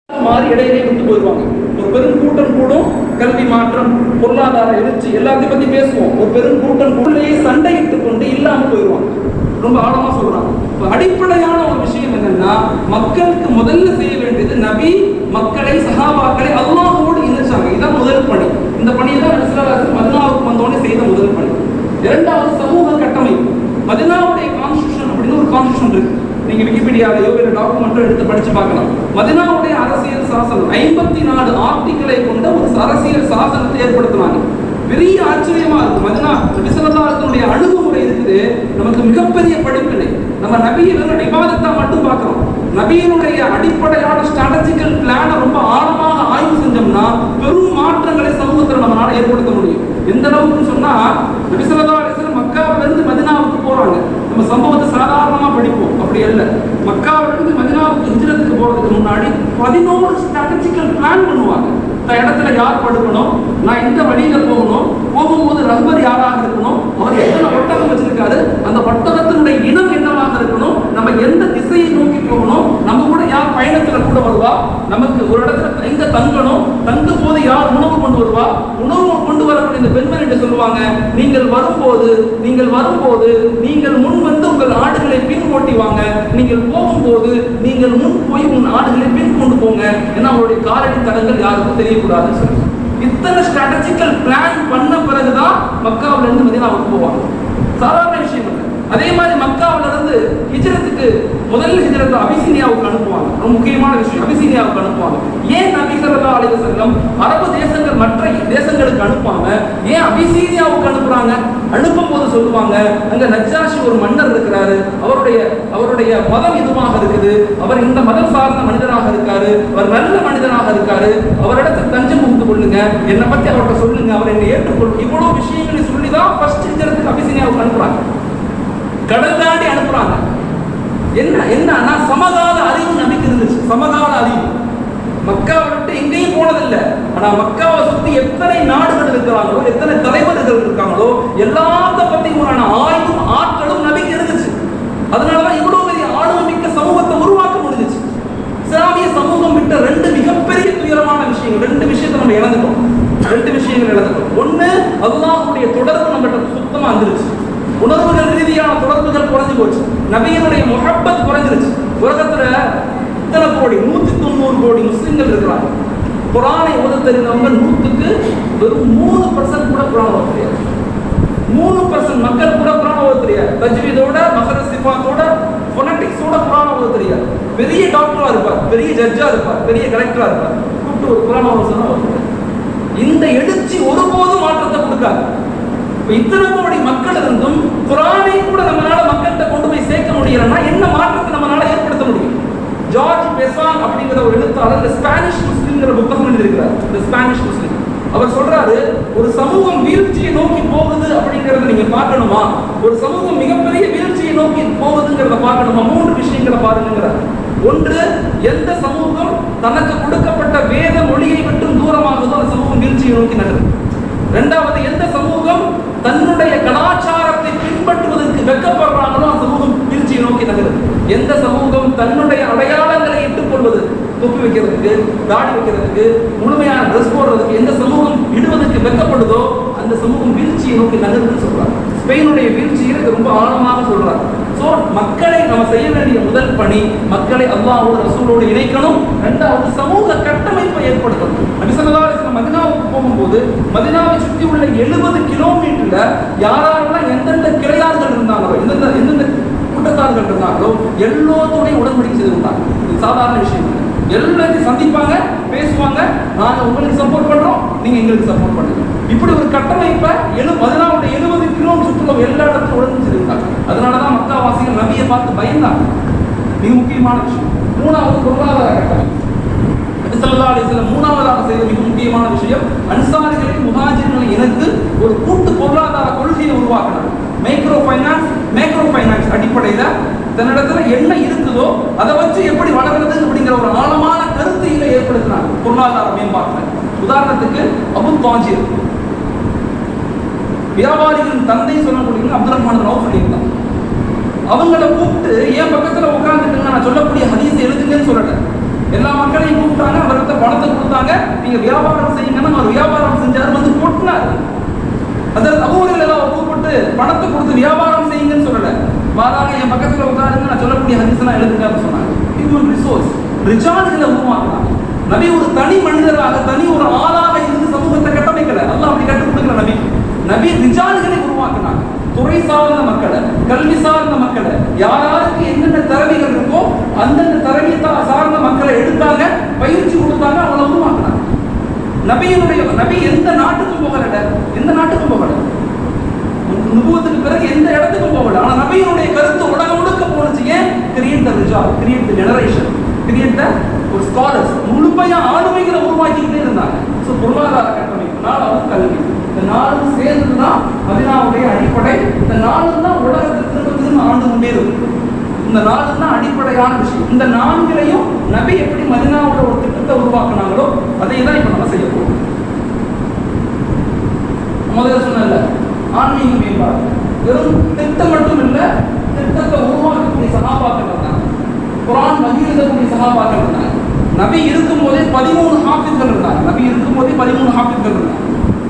மாறி இடையிலே விட்டு போயிடுவாங்க. ஒரு பெரும் கூட்டம் கூடும், கல்வி மாற்றம், பொருளாதார எழுச்சி எல்லாத்தையும் பத்தி பேசுவோம். ஒரு பெரும் கூட்டம் உள்ளேயே சண்டையிட்டுக் கொண்டு இல்லாம போயிடுவாங்க. ரொம்ப ஆழமா சொல்றாங்க. அடிப்படையான ஒரு விஷயம் என்னன்னா, மக்களுக்கு முதல்ல செய்ய வேண்டியது நபி மக்களை, சஹாபாக்களை அல்லாஹ்வோடு இணைச்சாங்க. இதான் முதல் பணி. இந்த பணியை தான் ரசூலுல்லாஹி மதீனாவுக்கு வந்தோடனே செய்த முதல் பணி. இரண்டாவது சமூக கட்டமைப்பு. மதீனாவுடைய கான்ஸ்டிடியூஷன் அப்படின்னு ஒரு கான்ஸ்டிடியூஷன் இருக்கு. நீங்க விக்கிபீடியாவையோ வேற டாக்குமெண்ட்டோ எடுத்து படிச்சு பார்க்கலாம். மதீனாவுடைய அரசியல் சாசனம் 54 ஆர்டிகிளை கொண்ட ஒரு அரசியல் சாசனத்தை ஏற்படுத்தினாங்க. பெரிய ஆச்சரியமா இருக்கு. மதீனா நபி ஸல்லல்லாஹு அலைஹி வஸல்லம் அணுகுமுறை இருக்குது, நமக்கு மிகப்பெரிய படிப்பினை. நம்ம நபியை வெறும் இபாதத்தா மட்டும் பார்க்கிறோம். நபியினுடைய அடிப்படையான ஸ்ட்ராட்டஜிக்கல் பிளானை ரொம்ப ஆழமாக ஆய்வு செஞ்சோம்னா பெரும் மாற்றங்களை சமூகத்தில் நம்மளால ஏற்படுத்த முடியும். எந்த அளவுக்கு சொன்னா, நபி ஸல்லல்லாஹு அலைஹி வஸல்லம் மக்காவிலிருந்து மதீனாவுக்கு போறாங்க. நம்ம சம்பவத்தை சாதாரணமா படிப்போம், அப்படி அல்ல. மக்காவிலிருந்து மதீனாவுக்கு ஹிஜ்ரத்துக்கு போறதுக்கு முன்னாடி 11 ஸ்ட்ராட்டஜிக்கல் பிளான் பண்ணுவாங்க. இந்த இடத்துல யார் படுக்கணும், நான் எந்த வழியில போகணும், போகும்போது ரஹ்பர் யாராக இருக்கணும், அவர் எத்தனை ஒட்டகம் வச்சிருக்காரு, அந்த ஒட்டகத்தினுடைய இனம் என்னவாக இருக்கணும், நம்ம எந்த திசையை நோக்கி போகணும், நம்ம கூட யார் பயணத்துல கூட வருவா, நமக்கு ஒரு இடத்துல எங்க தங்கணும், தங்கும் போது யார் உணவு கொண்டு வருவா, உணவு கொண்டு வரக்கூடிய இந்த பெண்மணி என்று சொல்லுவாங்க, நீங்கள் வரும்போது நீங்கள் முன் வந்து உங்கள் ஆடுகளை பின் ஓட்டி வாங்க, நீங்கள் போகும்போது நீங்கள் முன் போய் உன் ஆடுகளை பின் கொண்டு போங்க, ஏன்னா அவருடைய காலடி தடங்கள் யாருக்கும் தெரியக்கூடாதுன்னு சொல்லி இத்தனை ஸ்ட்ராட்டஜிக்கல் பிளான் பண்ண பிறகுதான் மக்காவில இருந்து மதீனாவுக்கு போவாங்க. சாதாரண விஷயம் இல்லை. அதே மாதிரி மக்காவில இருந்து ஹிஜ்ரத்துக்கு முதல் ஹிஜ்ரத்தை அபிசீனியாவுக்கு அனுப்புவாங்க. ரொம்ப முக்கியமான விஷயம், அபிசீனியாவுக்கு அனுப்புவாங்க. ஏன் நபி ஸல்லல்லாஹு அலைஹி வஸல்லம் அரபு தேசங்கள் மற்ற தேசங்களுக்கு அனுப்பாம ஏன் அபிசீனியாவுக்கு அனுப்புறாங்க? அனுப்பும் போது சொல்லுவாங்க, அங்க நஜ்ஜாஷி ஒரு மன்னர் இருக்கிறாரு, அவருடைய மதம் இதுவாக இருக்குது, அவர் இந்த மதம் சார்ந்த மனிதராக இருக்காரு, அவர் நல்ல மனிதனாக இருக்காரு, அவரிடத்தில் தஞ்சம் புகுந்து கொள்ளுங்க, என்னை பத்தி அவர்கிட்ட சொல்லுங்க, அவர் என்னை ஏற்றுக்கொள்ளும், இவ்வளவு விஷயங்களை சொல்லிதான் ஃபர்ஸ்ட் ஹிஜ்ரத்துக்கு அபிசீனியாவுக்கு அனுப்புறாங்க. கடல் தாண்டி அனுப்புறாங்க. என்ன சமகால அறிவு நபிக்கு இருந்துச்சு. சமகால அறிவு. மக்காவை விட்டு எங்கேயும் போனதில்லை. ஆனா மக்காவை சுத்தி எத்தனை நாடுகள் இருக்கிறாங்களோ, எத்தனை தலைவர்கள் இருக்காங்களோ, எல்லாத்த பத்தியுமான ஆய்வும் ஆற்றலும் நபிக்கு இருந்துச்சு. அதனாலதான் இவ்வளவு பெரிய ஆளுமை மிக்க சமூகத்தை உருவாக்க முடிஞ்சிச்சு. இஸ்லாமிய சமூகம் விட்ட 2 மிகப்பெரிய துயரமான விஷயங்கள், 2 விஷயத்தை நம்ம இழந்துட்டோம். 2 விஷயங்கள் இழந்துட்டோம். ஒண்ணு, அல்லாஹ்வுடைய தொடர்பு நம்மகிட்ட சுத்தமா வந்துருச்சு. உணர்வுகள் ரீதியான தொடர்புகள் குறைஞ்சு போச்சு. நபியினுடைய முஹப்பத் குறைஞ்சிருச்சு. உலகத்துல இத்தனை கோடி 190 கோடி முஸ்லிம்கள் இருக்கிறாங்க. குர்ஆனை ஓத தெரிந்தவங்க 100க்கு வெறும் 3% கூட குர்ஆன் ஓத தெரியாது. 3% மக்கள் கூட குர்ஆன் ஓத தெரியாது. தஜ்வீதோட மகர பெரிய ஜட்ஜா இருப்பார், பெரிய கலெக்டரா இருப்பார், கூப்பிட்டு ஒரு குரான் சொன்னா இந்த எழுச்சி ஒருபோதும் மாற்றத்தை கொடுக்காது. இத்தனை கோடி மக்கள் இருந்தும் குரானை கூட நம்மளால மக்கள்கிட்ட கொண்டு போய் சேர்க்க முடியலன்னா என்ன மாற்றத்தை நம்மளால ஏற்படுத்த முடியும்? ஜார்ஜ் பெசான் அப்படிங்கிற ஒரு எழுத்தாளர் இந்த ஸ்பானிஷ் முஸ்லிம்ங்கிற புத்தகம் எழுதியிருக்கிறார். இந்த ஸ்பானிஷ் முஸ்லிம் அவர் சொல்றாரு, ஒரு சமூகம் வீழ்ச்சியை நோக்கி போகுது அப்படிங்கறத நீங்க பார்க்கணுமா, ஒரு சமூகம் மிகப்பெரிய வீழ்ச்சியை நோக்கி போகுதுங்கிறத பார்க்கணுமா, 3 விஷயங்களை பாருங்கிறார். ஒன்று, எந்த சமூகம் தனக்கு கொடுக்கப்பட்ட வேத மொழியை மட்டும் தூரமாகுதோ அந்த சமூகம் வீழ்ச்சியை நோக்கி நகரும். இரண்டாவது, எந்த சமூகம் தன்னுடைய கலாச்சாரத்தை பின்பற்றுவதற்கு வெட்கப்படுறாங்களோ அந்த சமூகம் வீழ்ச்சியை நோக்கி நகரும். எந்த சமூகம் தன்னுடைய அடையாளங்களை இட்டுக் கொள்வது, தொப்பி வைக்கிறதுக்கு, தாடி வைக்கிறதுக்கு, முழுமையான ட்ரெஸ் போடுறதுக்கு எந்த சமூகம் இடுவதற்கு வெட்கப்படுதோ அந்த சமூகம் வீழ்ச்சியை நோக்கி நகருன்னு சொல்றாங்க. ஸ்பெயினுடைய வீழ்ச்சியில் இது ரொம்ப ஆழமாக சொல்றாங்க. ஸோ மக்களை நம்ம செய்ய வேண்டிய முதல் பணி, மக்களை அல்லாஹ்வோடு ரசூலோடு இணைக்கணும். இரண்டாவது, சமூக கட்டமைப்பை ஏற்படுத்தணும். நபி ஸல்லல்லாஹு அலைஹி வஸல்லம் மதீனாவுக்கு போகும்போது மதீனாவை சுற்றி உள்ள 70 கிலோமீட்டர்ல யாரெல்லாம் எந்தெந்த கிளையார்கள் இருந்தாங்களோ, எந்தெந்த கூட்டத்தார்கள் இருந்தாங்களோ எல்லோருடைய உடன்படிக்கை செய்து கொண்டாங்க. இது சாதாரண விஷயம் இல்லை. எல்லாத்தையும் சந்திப்பாங்க, பேசுவாங்க, நாங்க உங்களுக்கு சப்போர்ட் பண்றோம், நீங்க எங்களுக்கு சப்போர்ட் பண்ணுங்க. இப்படி ஒரு கட்டமைப்பை மதீனாவுடைய 70 கிலோமீட்டர் சுற்றுலா எல்லா இடத்துல உடன்படிக்கை செய்திருந்தாங்க. அதனாலதான் மக்கா வாசிகள் நபியை பார்த்து பயந்தாங்க. மிக முக்கியமான விஷயம். மூணாவது, பொருளாதார கட்டமைப்பு. நபி ஸல்லல்லாஹு அலைஹி வஸல்லம் மூணாவதாக செய்த மிக முக்கியமான விஷயம், அன்சாரிகளை முஹாஜிர்களை இணைத்து ஒரு கூட்டு பொருளாதார கொள்கையை உருவாக்கினார். மேக்ரோ ஃபைனான்ஸ் அடிப்படையில் தன்னிடத்துல என்ன இருக்குதோ அதை வச்சு எப்படி வளர்கிறது அப்படிங்கிற ஒரு ஆழமான கருத்தையில ஏற்படுத்தினார் பொருளாதார மேம்பாட்டில். உதாரணத்துக்கு அபு தாஜிர், வியாபாரிகளின் தந்தை சொல்லக்கூடிய அப்துல் ரஹ்மான் ரவுஃப் இருந்தாங்க. அவங்கள கூப்பிட்டு என் பக்கத்துல உட்கார்ந்துட்டு நான் சொல்லக்கூடிய ஹதீஸ் எழுதுங்கன்னு சொல்லல, எல்லா மக்களையும் கூப்பிட்டாங்க, அவர்கிட்ட பணத்தை கொடுத்தாங்க, நீங்க வியாபாரம் செய்யுங்கன்னா அவர் வியாபாரம் செஞ்சாரு, வந்து கொட்டினார். அதாவது அபூஹுரைரா எல்லாம் கூப்பிட்டு பணத்தை கொடுத்து வியாபாரம் செய்யுங்கன்னு சொல்லல, மாறாக என் பக்கத்துல உட்காருங்க நான் சொல்லக்கூடிய ஹதீஸ் எல்லாம் எழுதுங்கன்னு சொன்னாங்க. ஹியூமன் ரிசோர்ஸ், ரிஜால்களை உருவாக்குனாங்க. நபி ஒரு தனி மனிதராக, தனி ஒரு ஆளாக இருந்து சமூகத்தை கட்டமைக்கல, அல்லாஹ் அப்படி கற்றுக் கொடுக்கல. நபி ரிஜால்களை உருவாக்குனாங்க. துறை சார்ந்த மக்களை, கல்வி சார்ந்த மக்களை, யாருக்கு என்னென்ன திறமைகள் இருக்கோ அந்தந்த திறமை சார்ந்த மக்களை எடுத்தாங்க, பயிற்சி கொடுத்தாங்க, அவங்களை உருவாக்குனாங்க. நபி எந்த நாட்டுக்கும் போகல, நுபுவத்துக்கு பிறகு எந்த இடத்துக்கும் போகல. ஆனா நபியினுடைய கருத்து உலகம் முழுக்க போனுச்சு. ஏன்? கிரியேட் தி ரிஜால், create the generation, create the ஒரு ஸ்காலர்ஸ், முழுமையா ஆளுமைகளை உருவாக்கிக்கிட்டே இருந்தாங்க. ஸோ பொருளாதார கட்டமைப்பு, நாலாவது கல்வி. இந்த நாலும் சேர்ந்துதான் மதீனாவுடைய அடிப்படை. இந்த நாலும் தான் உலகத்தை திரும்ப ஆண்டு கொண்டே இருக்கும். இந்த நாலும் தான் அடிப்படையான விஷயம். இந்த நான்கிலையும் நபி எப்படி மதீனாவோட ஒரு திட்டத்தை உருவாக்குனாங்களோ அதை தான் இப்ப நம்ம செய்ய போறோம். முதல்ல சொன்னல ஆன்மீக மேம்பாடு, வெறும் திட்டம் மட்டும் இல்ல, திட்டத்தை உருவாக்கக்கூடிய சகாபாக்கள் இருந்தாங்க, குர்ஆன் மகிழ்ந்தக்கூடிய சகாபாக்கள் இருந்தாங்க. நபி இருக்கும் போதே 13 ஹாஃபிஸ்கள் இருந்தாங்க.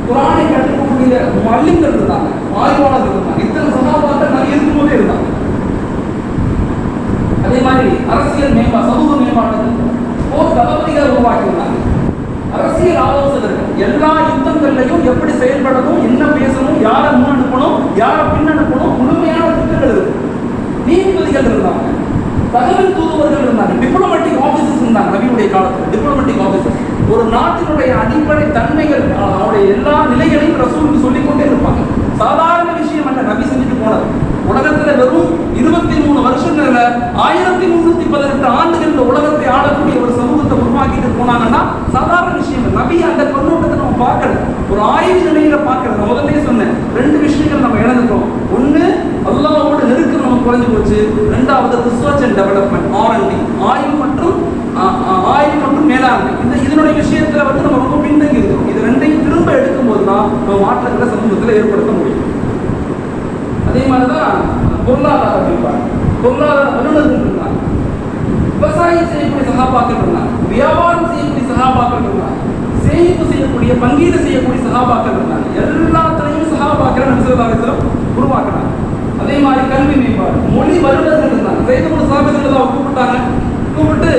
குர்ஆனை கற்றுக்கக்கூடிய முஅல்லிம்கள் இருந்தாங்க, ஆய்வாளர்கள் இருந்தாங்க. இத்தனை சகாபாக்கள் நபி இருக்கும் போதே இருந்தாங்க. அதே மாதிரி அரசியல் மேம்பாடு, சமூக மேம்பாடு, போர் தளபதிகளை உருவாக்கியிருந்தாங்க. அரசியல் ஆலோசகர்கள் எல்லா யுத்தங்கள்லையும் எப்படி செயல்படணும், என்ன பேசணும், யாரை முன் அனுப்பணும், யாரை பின் அனுப்பணும், முழுமையான திட்டங்கள் இருக்கு. நீதிபதிகள் இருந்தாங்க, தகவல் தூதுவர்கள் இருந்தாங்க, டிப்ளமேட்டிக் ஆபீசர்ஸ் இருந்தாங்க. நபியுடைய காலத்தில் டிப்ளமேட்டிக் ஆபீசர்ஸ் ஒரு நாட்டினுடைய அடிப்படை தன்மைகள், அவருடைய எல்லா நிலைகளையும் ரசூலுக்கு சொல்லிக்கொண்டே இருப்பாங்க. சாதாரண விஷயம் அல்ல நபி செஞ்சுட்டு போனது. உலகத்துல வெறும் 23 வருஷங்கள்ல 1318 ஆண்டுகள் இந்த உலகத்தை ஆளக்கூடிய ஒரு சமூகத்தை உருவாக்கிட்டு போனாங்கன்னா சாதாரண விஷயம். நபி அந்த கண்ணோட்டத்தை நம்ம பார்க்கல, ஒரு ஆய்வு நிலையில பார்க்கறது. முதல்ல சொன்னேன், 2 விஷயங்கள் நம்ம இழந்துட்டோம். ஒண்ணு, அல்லாஹ்வோட நெருக்கம் நமக்கு குறைஞ்சு போச்சு. ரெண்டாவது, ரிசர்ச் அண்ட் டெவலப்மெண்ட், R&D, ஆய்வு மற்றும் மேலாண்மை. இதனுடைய விஷயத்துல நம்ம ரொம்ப பின்தங்கி இருக்கோம். இது ரெண்டையும் திரும்ப எடுக்கும் போதுதான் நம்ம மாற்றங்களை சமூகத்தில் ஏற்படுத்த முடியும். அதே மாதிரிதான் பொருளாதார மேம்பாடு, பொருளாதார வல்லுநர்கள் இருந்தாங்க, விவசாயம் செய்யக்கூடிய சகாபாக்கள் இருந்தாங்க, வியாபாரம் செய்யக்கூடிய சகாபாக்கள் இருந்தாங்க, சேமிப்பு செய்யக்கூடிய, பங்கீடு செய்யக்கூடிய சகாபாக்கள் இருந்தாங்க. எல்லாத்திலையும் சகாபாக்களை நபி ஸல்லல்லாஹு அலைஹி வஸல்லம் உருவாக்கினாங்க. அதே மாதிரி கல்வி மேம்பாடு, மொழி வல்லுநர்கள் இருந்தாங்க. செய்து சாபிகள் கூப்பிட்டு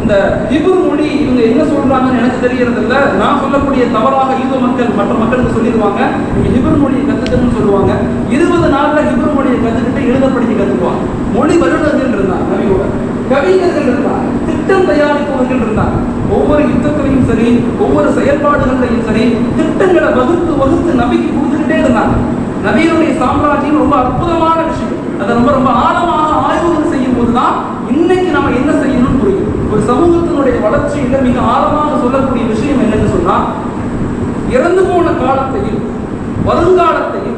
இந்த ஹிப்ரு மொழி இவங்க என்ன சொல்றாங்கன்னு எனக்கு தெரியறது இல்லை, நான் சொல்லக்கூடிய தவறாக யூத மக்கள் மற்ற மக்களுக்கு சொல்லிடுவாங்க, நீங்க ஹிப்ரு மொழியை கத்துக்கணும்னு சொல்லுவாங்க. 20 நாள்ல ஹிப்ரு மொழியை கத்துக்கிட்டு எழுத படிக்க கத்துக்குவாங்க. மொழி வல்லுநர்கள் இருந்தாங்க நபியோட, கவிஞர்கள் இருந்தாங்க, திட்டம் தயாரிக்க சரி, ஒவ்வொரு செயல்பாடுகளையும் சரி, திட்டங்களை வகுத்து வகுத்து நபிக்கு கொடுத்துக்கிட்டே இருந்தாங்க. நபியினுடைய சாம்ராஜ்யம் ரொம்ப அற்புதமான விஷயம். அதை ரொம்ப ரொம்ப ஆழமாக ஆய்வுகள் செய்யும் போதுதான் இன்னைக்கு நம்ம என்ன செய்யணும்னு புரியும். ஒரு சமூகத்தினுடைய வளர்ச்சியில மிக ஆழமாக சொல்லக்கூடிய விஷயம் என்னன்னு சொன்னா, இறந்து போன காலத்தையும் வருங்காலத்தையும்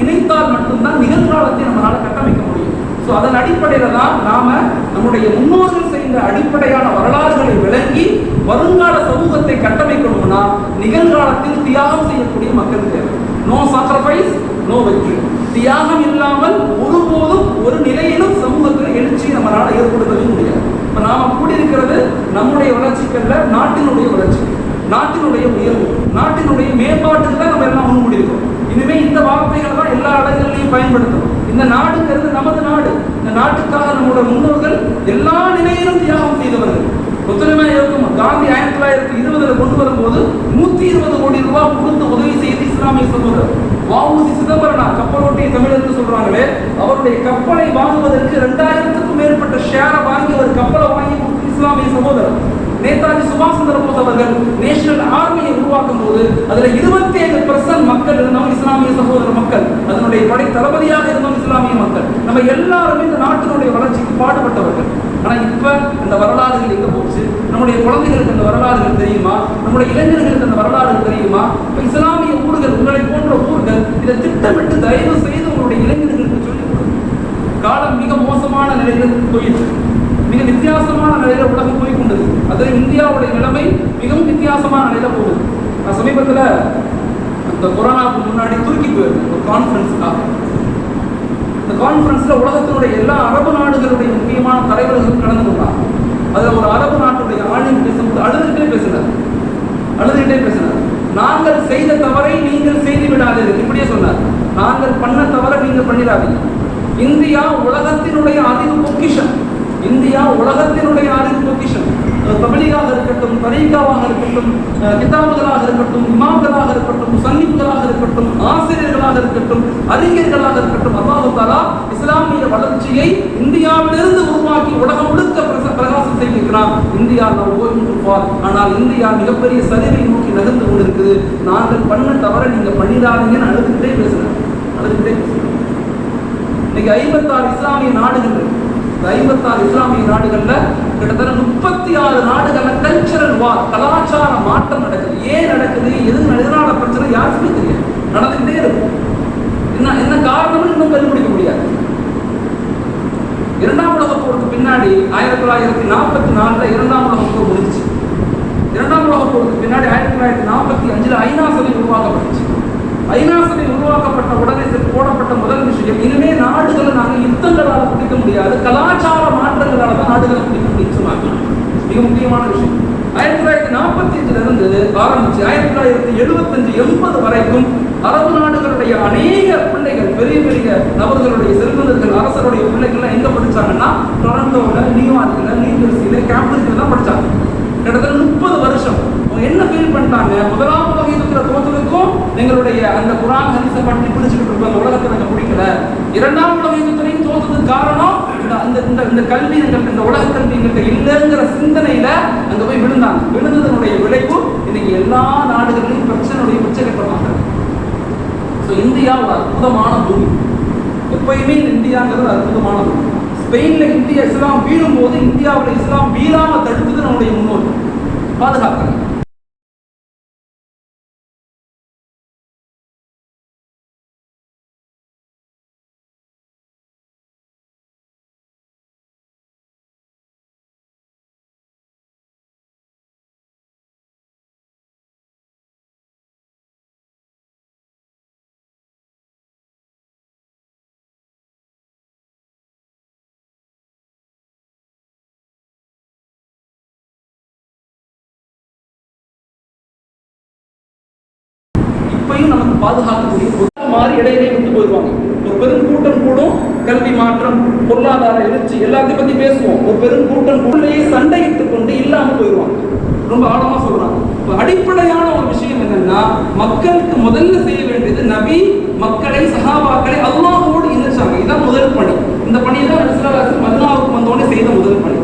இணைத்தால் மட்டும்தான் நிகழ்காலத்தை நம்மளால கட்டமைக்க முடியும். ஸோ அதன் அடிப்படையில தான் நாம நம்முடைய முன்னோர்கள் செய்த அடிப்படையான வரலாறுகளை விளங்கி வருங்கால சமூகத்தை கட்டமைக்கணும்னா நிகழ்காலத்தில் தியாகம் செய்யக்கூடிய மக்கள் தேவை. நோ சாக்ரிஃபைஸ் நோ வெற்றி. தியாகம் இல்லாமல் ஒருபோதும் ஒரு நிலையிலும் சமூகத்தில் எழுச்சி நம்மளால ஏற்படுத்தவே முடியாது. இப்ப நாம கூடியிருக்கிறது நம்முடைய வளர்ச்சிக்கல்ல, நாட்டினுடைய வளர்ச்சி, நாட்டினுடைய உயர்வு, நாட்டினுடைய மேம்பாட்டுக்கு தான் நம்ம எல்லாம் ஒன்று கூடியிருக்கோம். இனிமே இந்த வார்த்தைகளை தான் எல்லா இடங்கள்லையும் பயன்படுத்தணும். இந்த நாடுங்கிறது நமது நாடு. இந்த நாட்டுக்காக நம்முடைய முன்னோர்கள் எல்லா நிலையிலும் தியாகம் செய்தவர்கள். ஒத்துழைமை இருக்கும். காந்தி 1920 கொண்டு வரும்போது 120 கோடி ரூபாய் கொடுத்து உதவி செய்து இஸ்லாமிய சகோதரர் வ.உ.சி. சிதம்பரனார், கப்பலோட்டிய தமிழர் சொல்றாங்களே, அவருடைய கப்பலை வாங்குவதற்கு 2000க்கும் மேற்பட்ட ஷேரை வாங்கி ஒரு கப்பலை வாங்கி கொடுத்து இஸ்லாமிய சகோதரர். நேதாஜி சுபாஷ் சந்திர போஸ் அவர்கள் நேஷனல் ஆர்மியை உருவாக்கும் போது அதுல 27% மக்கள் இருந்தோம் இஸ்லாமிய சகோதர மக்கள். அதனுடைய படை தளபதியாக இருந்தோம் இஸ்லாமிய மக்கள். நம்ம எல்லாருமே இந்த நாட்டினுடைய வளர்ச்சிக்கு பாடுபட்டவர்கள். ஆனா இப்ப இந்த வரலாறுகள் எங்க போச்சு? நம்முடைய குழந்தைகளுக்கு அந்த வரலாறுகள் தெரியுமா? நம்முடைய இளைஞர்களுக்கு அந்த வரலாறுகள் தெரியுமா? இப்ப இஸ்லாமிய ஊர்கள், உங்களை போன்ற ஊர்கள் இதை திட்டமிட்டு தயவு செய்து உங்களுடைய இளைஞர்களுக்கு சொல்லிக் கொடுங்க. காலம் மிக மோசமான நிலையில் போயிடுச்சு. மிக வித்தியாசமான நிலையில உலகம் போய் கொண்டது. அதில் இந்தியாவுடைய நிலைமை மிகவும் வித்தியாசமான நிலையில போகுது. நான் சமீபத்தில் இந்த கொரோனாவுக்கு முன்னாடி துருக்கி போயிருந்தேன் ஒரு கான்ஃபரன்ஸுக்காக. இந்த கான்ஃபரன்ஸ்ல உலகத்தினுடைய எல்லா அரபு நாடுகளுடைய முக்கியமான தலைவர்களும் கலந்து கொண்டாங்க. அதுல ஒரு அரபு நாட்டுடைய ஆளுநர் பேசும்போது அழுதுகிட்டே பேசினார். நாங்கள் செய்த தவறை நீங்கள் செய்து விடாதீர்கள், இப்படியே சொன்னார். நாங்கள் பண்ண தவறை நீங்க பண்ணிடாதீங்க. இந்தியா உலகத்தினுடைய அறிவு பொக்கிஷம். இந்தியா உலகத்தினுடைய அறிவு பொக்கிஷம். தபலீகாக இருக்கட்டும், தரீகாவாக இருக்கட்டும், கிதாபுகளாக இருக்கட்டும், இமாம்களாக இருக்கட்டும், சன்னிப்புகளாக இருக்கட்டும், ஆசிரியர்களாக இருக்கட்டும், அறிஞர்களாக இருக்கட்டும், அல்லாஹ் தஆலா இஸ்லாமிய வளர்ச்சியை இந்தியாவிலிருந்து உருவாக்கி உலகம் முழுக்க பிரகாசம் செய்திருக்கிறார். இந்தியா ஆனால் இந்தியா மிகப்பெரிய சரிவை நோக்கி நகர்ந்து கொண்டிருக்குது. நாங்கள் பண்ண தவற நீங்க பண்ணிடாதீங்கன்னு அழுதுகிட்டே பேசுறேன். இன்னைக்கு 56 இஸ்லாமிய நாடுகள், 56 இஸ்லாமிய நாடுகள்ல கிட்டத்தட்ட 36 நாடுகள்ல கல்ச்சரல் வார், கலாச்சார மாற்றம் நடக்குது. ஏன் நடக்குது, எதனால பிரச்சனை யாருக்குமே தெரியாது, நடந்துகிட்டே இருக்கும். என்ன காரணம்னு இன்னும் கண்டுபிடிக்க முடியாது. இரண்டாம் உலக போருக்கு பின்னாடி 1944 இரண்டாம் உலக போர் முடிஞ்சிச்சு. இரண்டாம் உலக போருக்கு பின்னாடி 1945 ஐநா சபை உருவாக்கப்பட்டுச்சு. ஐநா சபை உருவாக்கப்பட்ட உடனே போடப்பட்ட முதல் விஷயம், இனிமே நாடுகளை நாங்கள் யுத்தங்களால் பிடிக்க முடியாது, கலாச்சார மாற்றங்களால தான் நாடுகளை பிடிக்க முடியும் சொன்னாங்க. மிக முக்கியமான விஷயம். 1945 இருந்து ஆரம்பிச்சு 1975-80 வரைக்கும் அரபு நாடுகளுடைய அநேக பிள்ளைகள், பெரிய பெரிய நபர்களுடைய செல்வந்தர்கள், அரசருடைய பிள்ளைகள்லாம் எங்க படிச்சாங்கன்னா டொரண்டோல, நியூயார்க்ல, நியூஜெர்சியில, கேம்பிரிட்ஜில் தான் படிச்சாங்க. கிட்டத்தட்ட 30 வருஷம். என்ன ஃபீல் பண்ணிட்டாங்க, முதலாம் உலக யுத்தத்துல தோற்றதுக்கும் எங்களுடைய அந்த குர்ஆன் ஹதீஸை பற்றி பிடிச்சிட்டு இருக்க உலகத்தை நாங்கள் பிடிக்கல. இரண்டாம் உலக யுத்தத்திலையும் தோற்றதுக்கு காரணம் இந்த கல்வி, இந்த உலக கல்வி எங்கள்கிட்ட இல்லைங்கிற சிந்தனையில அங்க போய் விழுந்தாங்க. விழுந்ததனுடைய விளைவு இன்னைக்கு எல்லா நாடுகளிலும் பிரச்சனையுடைய உச்சகட்டமாக. இந்தியா ஒரு அற்புதமான பூமி. எப்பயுமே இந்தியாங்கிறது அற்புதமான பூமி. ஸ்பெயின்ல இந்தியா இஸ்லாம் வீழும் போது இந்தியாவில் இஸ்லாம் வீழாம தடுத்தது நம்முடைய முன்னோர்கள் பாதுகாக்கிறாங்க. இப்பயும் நமக்கு பாதுகாக்கக்கூடிய மாறி இடையிலே விட்டு போயிடுவாங்க. ஒரு பெரும் கூட்டம் கூடும், கல்வி மாற்றம், பொருளாதார எழுச்சி எல்லாத்தையும் பத்தி பேசுவோம். ஒரு பெரும் கூட்டம் உள்ளேயே சண்டையிட்டுக் கொண்டு இல்லாம போயிடுவாங்க. ரொம்ப ஆழமா சொல்றாங்க. அடிப்படையான ஒரு விஷயம் என்னன்னா, மக்களுக்கு முதல்ல செய்ய வேண்டியது நபி மக்களை, சஹாபாக்களை அல்லாஹ்வோடு இணைச்சாங்க. இதான் முதல் பணி. இந்த பணியை தான் ரசூலுல்லாஹி மதீனாவுக்கு வந்தோடனே செய்த முதல் பணி.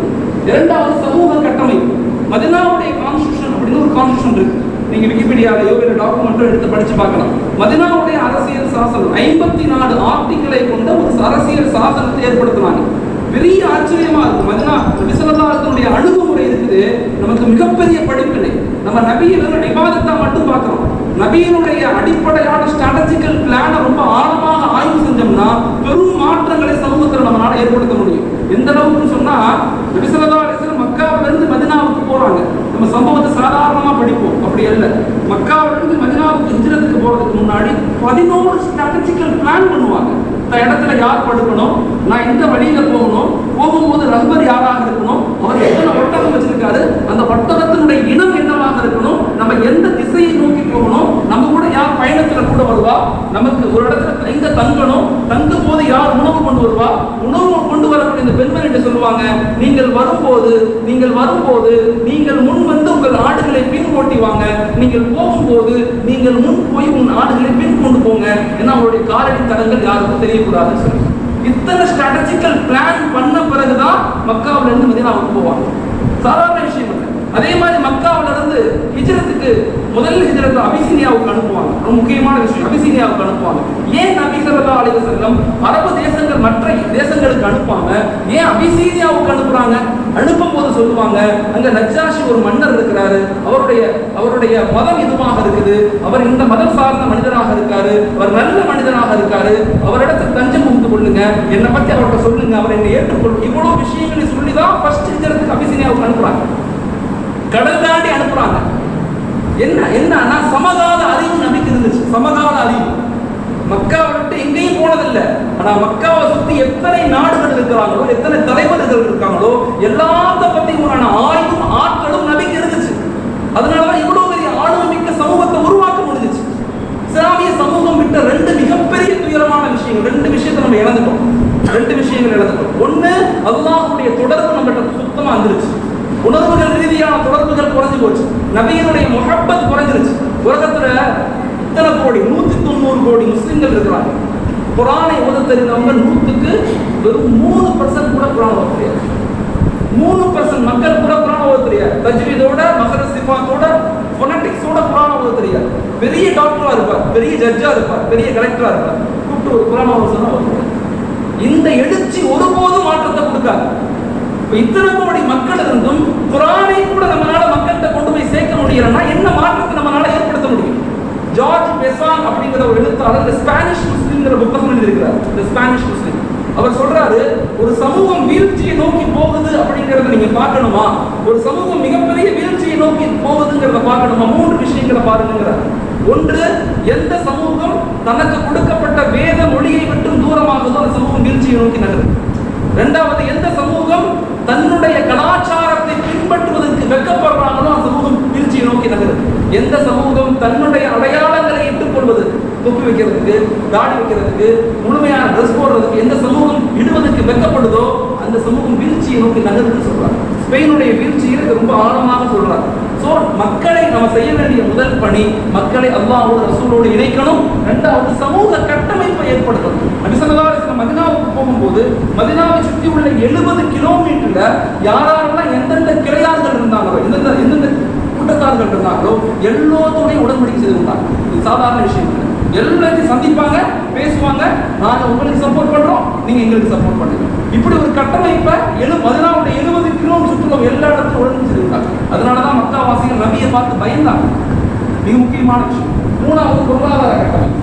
இரண்டாவது சமூக கட்டமைப்பு. மதீனாவுடைய கான்ஸ்டிடியூஷன் அப்படின்னு ஒரு கான்ஸ்டிடியூஷன் கூட எடுத்து படிச்சு பார்க்கலாம். மதீனாவுடைய அரசியல் சாசனம் 54 ஆர்டிகளை கொண்ட ஒரு அரசியல் சாசனத்தை ஏற்படுத்தினாங்க. பெரிய ஆச்சரியமா இருக்கு. மதீனா நபி ஸல்லல்லாஹு அலைஹி வஸல்லம் அணுகுமுறை இருக்குது நமக்கு மிகப்பெரிய படிப்பினை. நம்ம நபியை வெறும் இபாதத்தா மட்டும் பார்க்கிறோம். நபியினுடைய அடிப்படையான ஸ்ட்ராட்டஜிக்கல் பிளானை ரொம்ப ஆழமாக ஆய்வு செஞ்சோம்னா பெரும் மாற்றங்களை சமூகத்தில் நம்மளால ஏற்படுத்த முடியும். எந்த அளவுக்கு சொன்னா நபி ஸல்லல்லாஹு அலைஹி வஸல்லம் மக்காவிலிருந்து மதீனாவுக்கு போறாங்க. நம்ம சம்பவத்தை சாதாரணமா படிப்போம், அப்படி அல்ல. மக்காவிலிருந்து மதீனாவுக்கு ஹிஜ்ரத்துக்கு போறதுக்கு முன்னாடி 11 ஸ்ட்ராட்டஜிக்கல் பிளான் பண்ணுவாங்க. இந்த இடத்துல யார் படுக்கணும், நான் எந்த வழியில போகணும், போகும்போது ரஹ்பர் யாராக இருக்கணும், அவர் எத்தனை ஒட்டகம் வச்சிருக்காரு, அந்த ஒட்டகத்தினுடைய இனம் என்னவாக இருக்கணும், நம்ம எந்த திசையை நோக்கி போகணும், நம்ம கூட யார் பயணத்துல கூட வருவா, நமக்கு ஒரு இடத்துல எங்க தங்கணும், தங்கும் போது யார் உணவு கொண்டு வருவா, உணவு கொண்டு வரக்கூடிய இந்த பெண்மணி சொல்லுவாங்க, நீங்கள் வரும்போது நீங்கள் முன் வந்து உங்கள் ஆடுகளை பின் ஓட்டி வாங்க, நீங்கள் போகும்போது நீங்கள் முன் போய் உன் ஆடுகளை பின் கொண்டு போங்க, ஏன்னா அவருடைய காலடி தடங்கள் யாருக்கும் தெரியக்கூடாதுன்னு சொல்லி இத்தனை ஸ்ட்ராட்டஜிக்கல் பிளான் பண்ண பிறகுதான் மக்காவில இருந்து மதீனாவுக்கு போவாங்க. சாதாரண விஷயம் இல்லை. அதே மாதிரி மக்காவில இருந்து ஹிஜ்ரத்துக்கு முதல் ஹிஜ்ரத் அபிசீனியாவுக்கு அனுப்புவாங்க. ரொம்ப முக்கியமான விஷயம், அபிசீனியாவுக்கு அனுப்புவாங்க. ஏன் நபி ஸல்லல்லாஹு அலைஹி வஸல்லம் அரபு தேசங்கள் மற்ற தேசங்களுக்கு அனுப்பாம ஏன் அபிசீனியாவுக்கு அனுப்புறாங்க? அனுப்பும் போது சொல்லுவாங்க, அங்க நஜ்ஜாஷி ஒரு மன்னர் இருக்கிறாரு, அவருடைய மதம் இதுவாக இருக்குது, அவர் இந்த மதம் சார்ந்த மனிதராக இருக்காரு, அவர் நல்ல மனிதராக இருக்காரு, அவரிடத்தில் தஞ்சம் புகுந்து கொள்ளுங்க, என்னை பத்தி அவர்கிட்ட சொல்லுங்க, அவர் என்னை ஏற்றுக்கொள்ளும், இவ்வளவு விஷயங்களை சொல்லிதான் ஃபர்ஸ்ட் ஹிஜ்ரத்துக்கு அபிசீனியாவுக்கு அனுப்புறாங்க. கடல் தாண்டி அனுப்புறாங்க. என்ன சமகால அறிவு நபிக்கு இருந்துச்சு. சமகால அறிவு. மக்காவை விட்டு எங்கேயும் போனதில்லை. ஆனா மக்காவை சுத்தி எத்தனை நாடுகள் இருக்கிறாங்களோ, எத்தனை தலைவர்கள் இருக்காங்களோ, எல்லாத்த பத்தி உண்டான ஆய்வும் ஆட்களும் நபிக்கு இருந்துச்சு. அதனாலதான் இவ்வளவு பெரிய ஆளுமை மிக்க சமூகத்தை உருவாக்க முடிஞ்சிச்சு. இஸ்லாமிய சமூகம் விட்ட 2 மிகப்பெரிய துயரமான விஷயங்கள், 2 விஷயத்தை நம்ம இழந்துட்டோம். 2 விஷயங்கள் இழந்துட்டோம். ஒண்ணு, அல்லாஹ்வுடைய தொடர்பு நம்மகிட்ட சுத்தமா வந்துருச்சு. உணர்வுகள் ரீதியான தொடர்புகள் குறைஞ்சு போச்சு. நபியினுடைய முஹப்பத் குறைஞ்சிருச்சு. உலகத்துல இத்தனை கோடி 190 கோடி முஸ்லிம்கள் இருக்கிறாங்க. குர்ஆனை ஓத தெரிந்தவங்க 100க்கு வெறும் 3% கூட குர்ஆன் ஓத தெரியாது. 3% மக்கள் கூட குர்ஆன் ஓத தெரியாது. தஜ்வீதோட, மஹ்ரஜ் சிஃபாத்தோட, ஃபோனடிக்ஸோட குர்ஆன் ஓத தெரியாது. பெரிய டாக்டரா இருப்பார், பெரிய ஜட்ஜா இருப்பார், பெரிய கலெக்டரா இருப்பார், கூப்பிட்டு ஒரு குர்ஆன் ஓத சொன்னா ஓத தெரியாது. இந்த எழுச்சி ஒருபோதும் மாற்றத்தை கொடுக்காது. இத்தனை கோடி மக்கள் இருந்தும் குர்ஆனை கூட நம்மளால மக்கள்கிட்ட கொண்டு போய் சேர்க்க முடியலன்னா என்ன மாற்றத்தை நம்மளால ஏற்படுத்த முடியும்? ஜார்ஜ் பெசான் அப்படிங்கிற ஒரு எழுத்தாளர் ஸ்பானிஷ் முஸ்லிம்ங்கிற புத்தகம் எழுதியிருக்கிறார். ஸ்பானிஷ் முஸ்லிம் அவர் சொல்றாரு, ஒரு சமூகம் வீழ்ச்சியை நோக்கி போகுது அப்படிங்கறத நீங்க பார்க்கணுமா, ஒரு சமூகம் மிகப்பெரிய வீழ்ச்சியை நோக்கி போகுதுங்கிறத பார்க்கணுமா, 3 விஷயங்களை பாருங்கிறார். ஒன்று, எந்த சமூகம் தனக்கு கொடுக்கப்பட்ட வேத மொழியை விட்டு தூரமாகுதோ அந்த சமூகம் வீழ்ச்சியை நோக்கி நகரும். இரண்டாவது, எந்த சமூகம் தன்னுடைய கலாச்சாரத்தை பின்பற்றுவதற்கு வெட்கப்படுறாங்களோ அந்த சமூகம் வீழ்ச்சியை நோக்கி நகரும். எந்த சமூகம் தன்னுடைய அடையாளங்களை இட்டுக் கொள்வதற்கு, தொப்பி வைக்கிறதுக்கு, தாடி வைக்கிறதுக்கு, முழுமையான ட்ரெஸ் போடுறதுக்கு எந்த சமூகம் இடுவதற்கு வெட்கப்படுதோ அந்த சமூகம் வீழ்ச்சியை நோக்கி நகருன்னு சொல்றாங்க. ஸ்பெயினுடைய வீழ்ச்சியை ரொம்ப ஆழமாக சொல்றாங்க. சோ மக்களை நம்ம செய்ய வேண்டிய முதல் பணி, மக்களை அல்லாஹ்வோட ரசூலோடு இணைக்கணும். இரண்டாவது, சமூக கட்டமைப்பை ஏற்படுத்தணும். நபி ஸல்லல்லாஹு அலைஹி வஸல்லம் மதீனாவுக்கு போகும்போது மதீனாவை சுற்றி உள்ள 70 கிலோமீட்டர்ல யாரெல்லாம் எந்தெந்த கிளையார்கள் இருந்தாங்களோ, எந்தெந்த கூட்டத்தார்கள் இருந்தாங்களோ எல்லோருடைய உடன்படிக்கை செய்து கொண்டாங்க. இது சாதாரண விஷயம் இல்லை. எல்லாத்தையும் சந்திப்பாங்க, பேசுவாங்க, நாங்க உங்களுக்கு சப்போர்ட் பண்றோம், நீங்க எங்களுக்கு சப்போர்ட் பண்ணுங்க. இப்படி ஒரு கட்டமைப்பை மதீனாவுடைய 70 கிலோமீட்டர் சுற்றுலா எல்லா இடத்துலையும் உடன்படிக்கை செய்து கொண்டாங்க. அதனாலதான் மக்காவாசிகள் நபியை பார்த்து பயந்தாங்க. மிக முக்கியமான விஷயம். மூணாவது, பொருளாதார கட்டமைப்பு.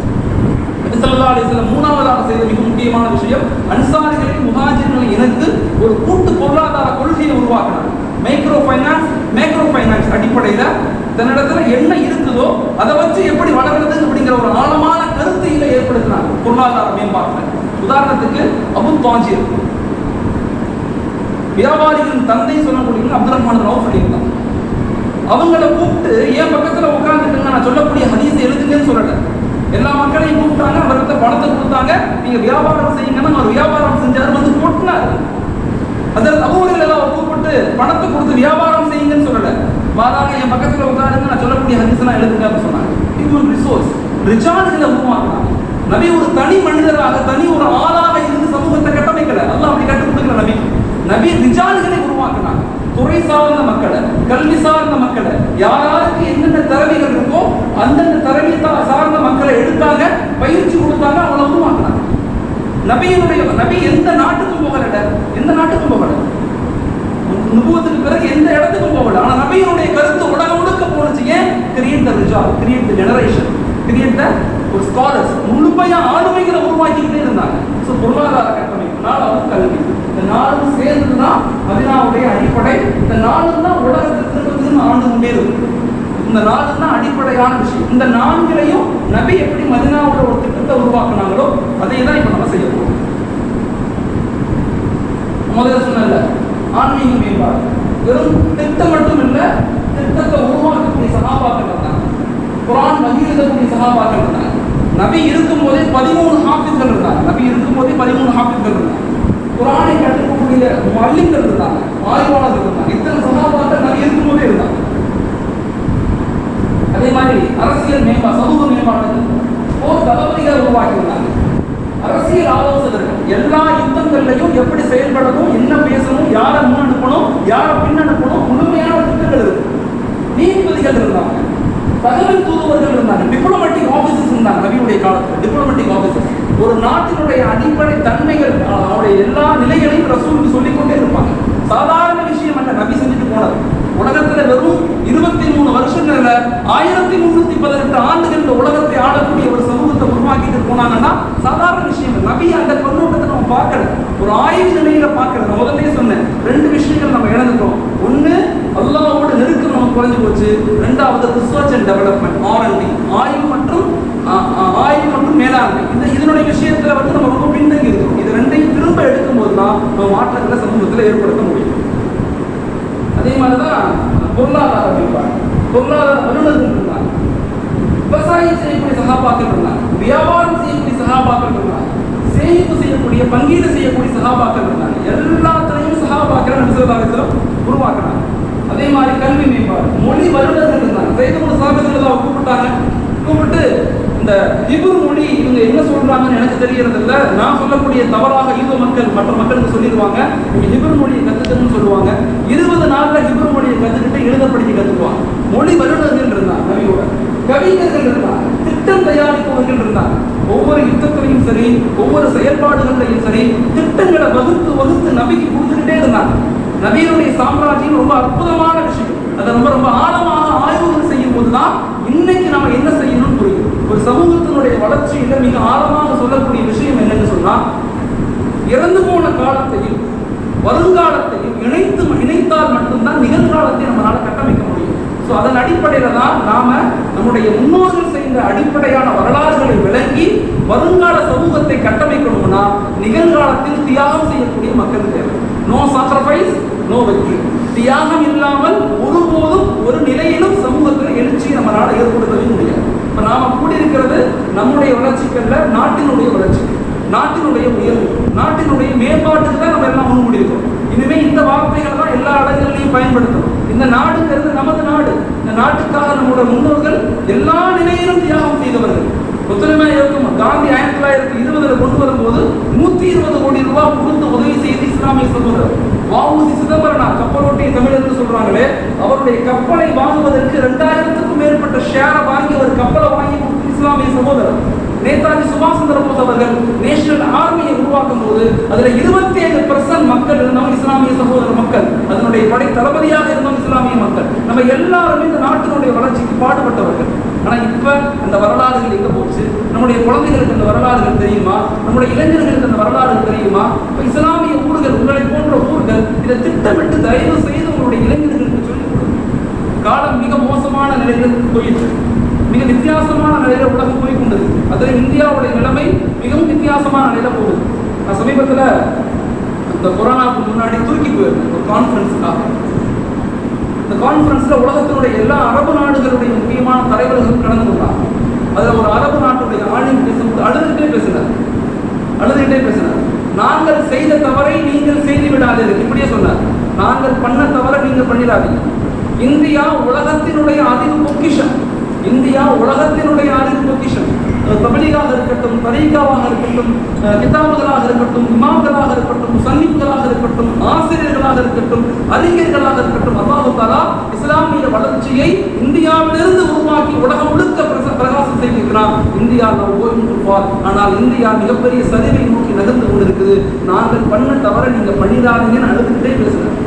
நபி ஸல்லல்லாஹு அலைஹி வஸல்லம் மூணாவதாக செய்த மிக முக்கியமான விஷயம், அன்சாரிகளையும் முஹாஜிர்களையும் இணைத்து ஒரு கூட்டு பொருளாதார கொள்கையை உருவாக்கினார். மைக்ரோ ஃபைனான்ஸ் அடிப்படையில் தன்னிடத்துல என்ன இருக்குதோ அதை வச்சு எப்படி வளர்றது அப்படிங்கிற ஒரு ஆழமான கருத்தையில ஏற்படுத்தினார் பொருளாதார மேம்பாட்டில். உதாரணத்துக்கு அபு தாஜிர், வியாபாரிகளின் தந்தை சொல்லக்கூடிய அப்துல் ரஹ்மான் ரவுஃப் இருந்தாங்க. அவங்கள கூப்பிட்டு என் பக்கத்துல உட்கார்ந்துட்டுங்க, நான் சொல்லக்கூடிய ஹதீஸை எழுதுங்கன்னு சொல்லல. எல்லா மக்களையும் கூப்பிட்டாங்க, அவர்கிட்ட பணத்தை கொடுத்தாங்க, நீங்க வியாபாரம் செய்யுங்கன்னா அவர் வியாபாரம் செஞ்சாரு, வந்து போட்டுனாரு. அதில் அபூஹுரைரா எல்லாம் கூப்பிட்டு பணத்தை கொடுத்து வியாபாரம் செய்யுங்கன்னு சொல்லல. மாறாக என் பக்கத்துல உட்காருங்க, நான் சொல்லக்கூடிய ஹதீஸ்லாம் எழுதுங்க அப்படின்னு சொன்னாங்க. ஹியூமன் ரிசோர்ஸ், ரிஜால்களை உருவாக்குனாங்க. நபி ஒரு தனி மனிதராக, தனி ஒரு ஆளாக இருந்து சமூகத்தை கட்டமைக்கல. அல்லாஹ் அப்படி கற்றுக் கொடுக்கல. நபி ரிஜால்களை உருவாக்குனாங்க. துறை சார்ந்த மக்களை, கல்வி சார்ந்த மக்களை, யாருக்கு என்னென்ன திறமைகள் இருக்கோ அந்தந்த திறமையை நபி எந்த நாட்டுக்கும் போகல, எந்த நாட்டுக்கும் போகல, நுபுவத்துக்கு பிறகு எந்த இடத்துக்கும் போகல. ஆனா நபியினுடைய கருத்து உலகம் முழுக்க போனுச்சு. ஏன்? Create the result, create the generation, create the ஒரு ஸ்காலர்ஸ், முழுமையா ஆளுமைகளை உருவாக்கிக்கிட்டே இருந்தாங்க. ஸோ பொருளாதார கட்டமைப்பு, நாலாவது கல்வி, இந்த நாலும் சேர்ந்துதான் மதீனாவுடைய அடிப்படை. இந்த நாலும் தான் உலகத்தை திரும்ப ஆண்டு கொண்டே இருக்கும். இந்த நாலு தான் அடிப்படையான விஷயம். இந்த நான்கிலையும் நபி எப்படி மதீனாவோட ஒரு திட்டத்தை உருவாக்குனாங்களோ அதை தான் இப்ப நம்ம செய்ய போறோம். முதல்ல சொன்னல ஆன்மீக மேம்பாடு, வெறும் திட்டம் மட்டும் இல்ல, திட்டத்தை உருவாக்கக்கூடிய சகாபாக்கள் இருந்தாங்க, குர்ஆன் வஹீதக்கூடிய சகாபாக்கள் இருந்தாங்க. நபி இருக்கும் போதே 13 ஹாஃபிஸ்கள் இருந்தாங்க. நபி இருக்கும் போதே 13 ஹாஃபிஸ்கள் இருந்தாங்க. குர்ஆனை கற்றுக்கக்கூடிய முஅல்லிம்கள் இருந்தாங்க, ஆய்வாளர்கள் இருந்தாங்க. இத்தனை சகாபாக்கள் நபி இருக்கும் போதே இருந்தாங்க. அதே மாதிரி அரசியல் மேம்பாடு, சமூக மேம்பாடு, போர் தளபதிகளை உருவாக்கியிருந்தாங்க. அரசியல் ஆலோசகர்கள் எல்லா யுத்தங்கள்லையும் எப்படி செயல்படணும், என்ன பேசணும், யாரை முன்னனுப்பணும், யாரை பின்னனுப்பணும், முழுமையான திட்டங்கள் இருக்கு. நீதிபதிகள் இருந்தாங்க, தகவல் தூதுவர்கள் இருந்தாங்க, டிப்ளமேட்டிக் ஆபீசர்ஸ் இருந்தாங்க. நபியுடைய காலத்தில் டிப்ளமேட்டிக் ஆபீசர்ஸ் ஒரு நாட்டினுடைய அடிப்படை தன்மைகள், அவருடைய எல்லா நிலைகளையும் ரசூலுக்கு சொல்லிக்கொண்டே இருப்பாங்க. சாதாரண விஷயம் அல்ல நபி செஞ்சுட்டு போனது. உலகத்துல வெறும் 23 வருஷங்கள்ல 1318 ஆண்டுகள் இந்த உலகத்தை ஆளக்கூடிய ஒரு சமூகத்தை உருவாக்கிட்டு போனாங்கன்னா சாதாரண விஷயம். நபி அந்த கண்ணோட்டத்தை நம்ம பார்க்கல, ஒரு ஆய்வு நிலையில பார்க்கல. நான் முதல்ல சொன்னேன், 2 விஷயங்கள் நம்ம இழந்துட்டோம். ஒண்ணு, அல்லாஹ்வோட நெருக்கம் நமக்கு குறைஞ்சு போச்சு. ரெண்டாவது ரிசர்ச் அண்ட் டெவலப்மெண்ட், R&D, ஆய்வு மற்றும் மேலாண்மை. இதனுடைய விஷயத்துல நம்ம ரொம்ப பின்தங்கி இருக்கோம். இது ரெண்டையும் திரும்ப எடுக்கும் போது தான் நம்ம மாற்றங்களை சமூகத்தில் ஏற்படுத்த முடியும். அதே மாதிரிதான் பொருளாதார மேம்பாடு, பொருளாதார வல்லுநர்கள் இருந்தாங்க, விவசாயம் செய்யக்கூடிய சகாபாக்கள் இருந்தாங்க, வியாபாரம் செய்யக்கூடிய சகாபாக்கள் இருந்தாங்க, சேமிப்பு செய்யக்கூடிய, பங்கீடு செய்யக்கூடிய சகாபாக்கள் இருந்தாங்க. எல்லாத்திலையும் சகாபாக்கள் நபிசல்லாஹு உருவாக்குறாங்க. அதே மாதிரி கல்வி மேம்பாடு, மொழி வல்லுநர்கள் இருந்தாங்க. செய்து சாபித்துல்லாஹ் கூப்பிட்டு இந்த ஹிப்ரு மொழி இவங்க என்ன சொல்றாங்கன்னு எனக்கு தெரியறது இல்லை, நான் சொல்லக்கூடிய தவறாக யூத மக்கள் மற்ற மக்களுக்கு சொல்லிடுவாங்க, நீங்க ஹிப்ரு மொழியை கத்துக்கணும்னு சொல்லுவாங்க. 20 நாள்ல ஹிப்ரு மொழியை கத்துக்கிட்டு எழுத படிக்க கத்துக்குவாங்க. மொழி வல்லுநர்கள் இருந்தாங்க, நபியோட கவிஞர்கள் இருந்தாங்க, திட்டம் தயாரிப்பவர்கள் இருந்தாங்க. ஒவ்வொரு யுத்தத்திலையும் சரி, ஒவ்வொரு செயல்பாடுகளையும் சரி, திட்டங்களை வகுத்து நபிக்கு கொடுத்துக்கிட்டே இருந்தாங்க. நபியினுடைய சாம்ராஜ்யம் ரொம்ப அற்புதமான விஷயம். அதை ரொம்ப ஆழமாக ஆய்வுகள் செய்யும் போதுதான் இன்னைக்கு நம்ம என்ன செய்யணும்னு புரியும். ஒரு சமூகத்தினுடைய வளர்ச்சியில மிக ஆழமாக சொல்லக்கூடிய விஷயம் என்னன்னு சொன்னா, இறந்து போன காலத்தையும் வருங்காலத்தையும் இணைத்தால் மட்டும்தான் நிகழ்காலத்தை நம்மளால கட்டமைக்க முடியும். ஸோ அதன் அடிப்படையில தான் நாம நம்முடைய முன்னோர்கள் செய்த அடிப்படையான வரலாறுகளை விளங்கி வருங்கால சமூகத்தை கட்டமைக்கணும்னா நிகழ்காலத்தில் தியாகம் செய்யக்கூடிய மக்கள் தேவை. நோ சாக்ரிஃபைஸ், நோ வெற்றி. தியாகம் இல்லாமல் ஒருபோதும் ஒரு நிலையிலும் சமூகத்தில் எழுச்சியை நம்மளால ஏற்படுத்தவே முடியாது. இப்ப நாம கூடியிருக்கிறது நம்முடைய வளர்ச்சிக்கல்ல, நாட்டினுடைய வளர்ச்சி, நாட்டினுடைய உயர்வு, நாட்டினுடைய மேம்பாட்டுக்கு தான் நம்ம எல்லாம் முன்கூடியிருக்கோம். இனிமே இந்த வார்த்தைகள் தான் எல்லா இடங்களிலையும் பயன்படுத்தணும். இந்த நாடுங்கிறது நமது நாடு. இந்த நாட்டுக்காக நம்முடைய முன்னோர்கள் எல்லா நிலையிலும் தியாகம் செய்தவர்கள். ஒத்துழைமை இயக்கம் காந்தி 1920 கொண்டு வரும்போது 120 கோடி ரூபாய் கொடுத்து உதவி செய்து இஸ்லாமிய சகோதரர் வ.உ.சி. சிதம்பரனார், கப்பலோட்டிய தமிழர் சொல்றாங்களே, அவருடைய கப்பலை வாங்குவதற்கு 2000க்கும் மேற்பட்ட ஷேரை வாங்கி ஒரு கப்பலை வாங்கி கொடுத்து இஸ்லாமிய சகோதரர். நேதாஜி சுபாஷ் சந்திர போஸ் அவர்கள் நேஷனல் ஆர்மியை உருவாக்கும் போது அதுல 27% மக்கள் இருந்தவங்க இஸ்லாமிய சகோதர மக்கள், அதனுடைய படை தளபதியாக இருந்தவங்க இஸ்லாமிய மக்கள். நம்ம எல்லாருமே இந்த நாட்டினுடைய வளர்ச்சிக்கு பாடுபட்டவர்கள். ஆனா இப்ப அந்த வரலாறுகள் எங்க போச்சு? நம்முடைய குழந்தைகளுக்கு அந்த வரலாறுகள் தெரியுமா? நம்முடைய இளைஞர்களுக்கு அந்த வரலாறுகள் தெரியுமா? இப்ப இஸ்லாமிய ஊர்கள், உங்களை போன்ற ஊர்கள் இதை திட்டமிட்டு தயவு செய்து உங்களுடைய இளைஞர்களுக்கு சொல்லிக் கொடுங்க. காலம் மிக மோசமான நிலையில் போயிட்டு, மிக வித்தியாசமான நிலையில உலகம் போய் கொண்டது. அதில் இந்தியாவுடைய நிலைமை மிகவும் வித்தியாசமான நிலையில போகுது. நான் சமீபத்தில் இந்த கொரோனாவுக்கு முன்னாடி துருக்கி போயிருந்தேன் ஒரு கான்ஃபரன்ஸுக்காக. இந்த கான்ஃபரன்ஸ்ல உலகத்தினுடைய எல்லா அரபு நாடுகளுடைய முக்கியமான தலைவர்களும் கலந்து கொண்டாங்க. அதுல ஒரு அரபு நாட்டுடைய ஆளுநர் பேசும்போது அழுதுகிட்டே பேசினார். நாங்கள் செய்த தவறை நீங்கள் செய்து விடாதீர்கள், இப்படியே சொன்னார். நாங்கள் பண்ண தவறை நீங்கள் பண்ணிடாதீங்க. இந்தியா உலகத்தினுடைய அறிவு பொக்கிஷம். இந்தியா உலகத்தினுடைய அறிவு பொக்கிஷம். தபலீகாக இருக்கட்டும், தரீகாவாக இருக்கட்டும், கிதாபுகளாக இருக்கட்டும், இமாம்களாக இருக்கட்டும், சன்னிப்புகளாக இருக்கட்டும், ஆசிரியர்களாக இருக்கட்டும், அறிஞர்களாக இருக்கட்டும், அல்லாஹ் தஆலா இஸ்லாமிய வளர்ச்சியை இந்தியாவிலிருந்து உருவாக்கி உலகம் முழுக்க பிரகாசம் செய்கிறான். India now going to fall. ஆனால் இந்தியா மிகப்பெரிய சரிவை நோக்கி நகர்ந்து கொண்டிருக்குது. நாங்கள் பண்ண தவற நீங்க பண்ணிடாதீங்கன்னு அழுதுகிட்டே பேசுறேன்.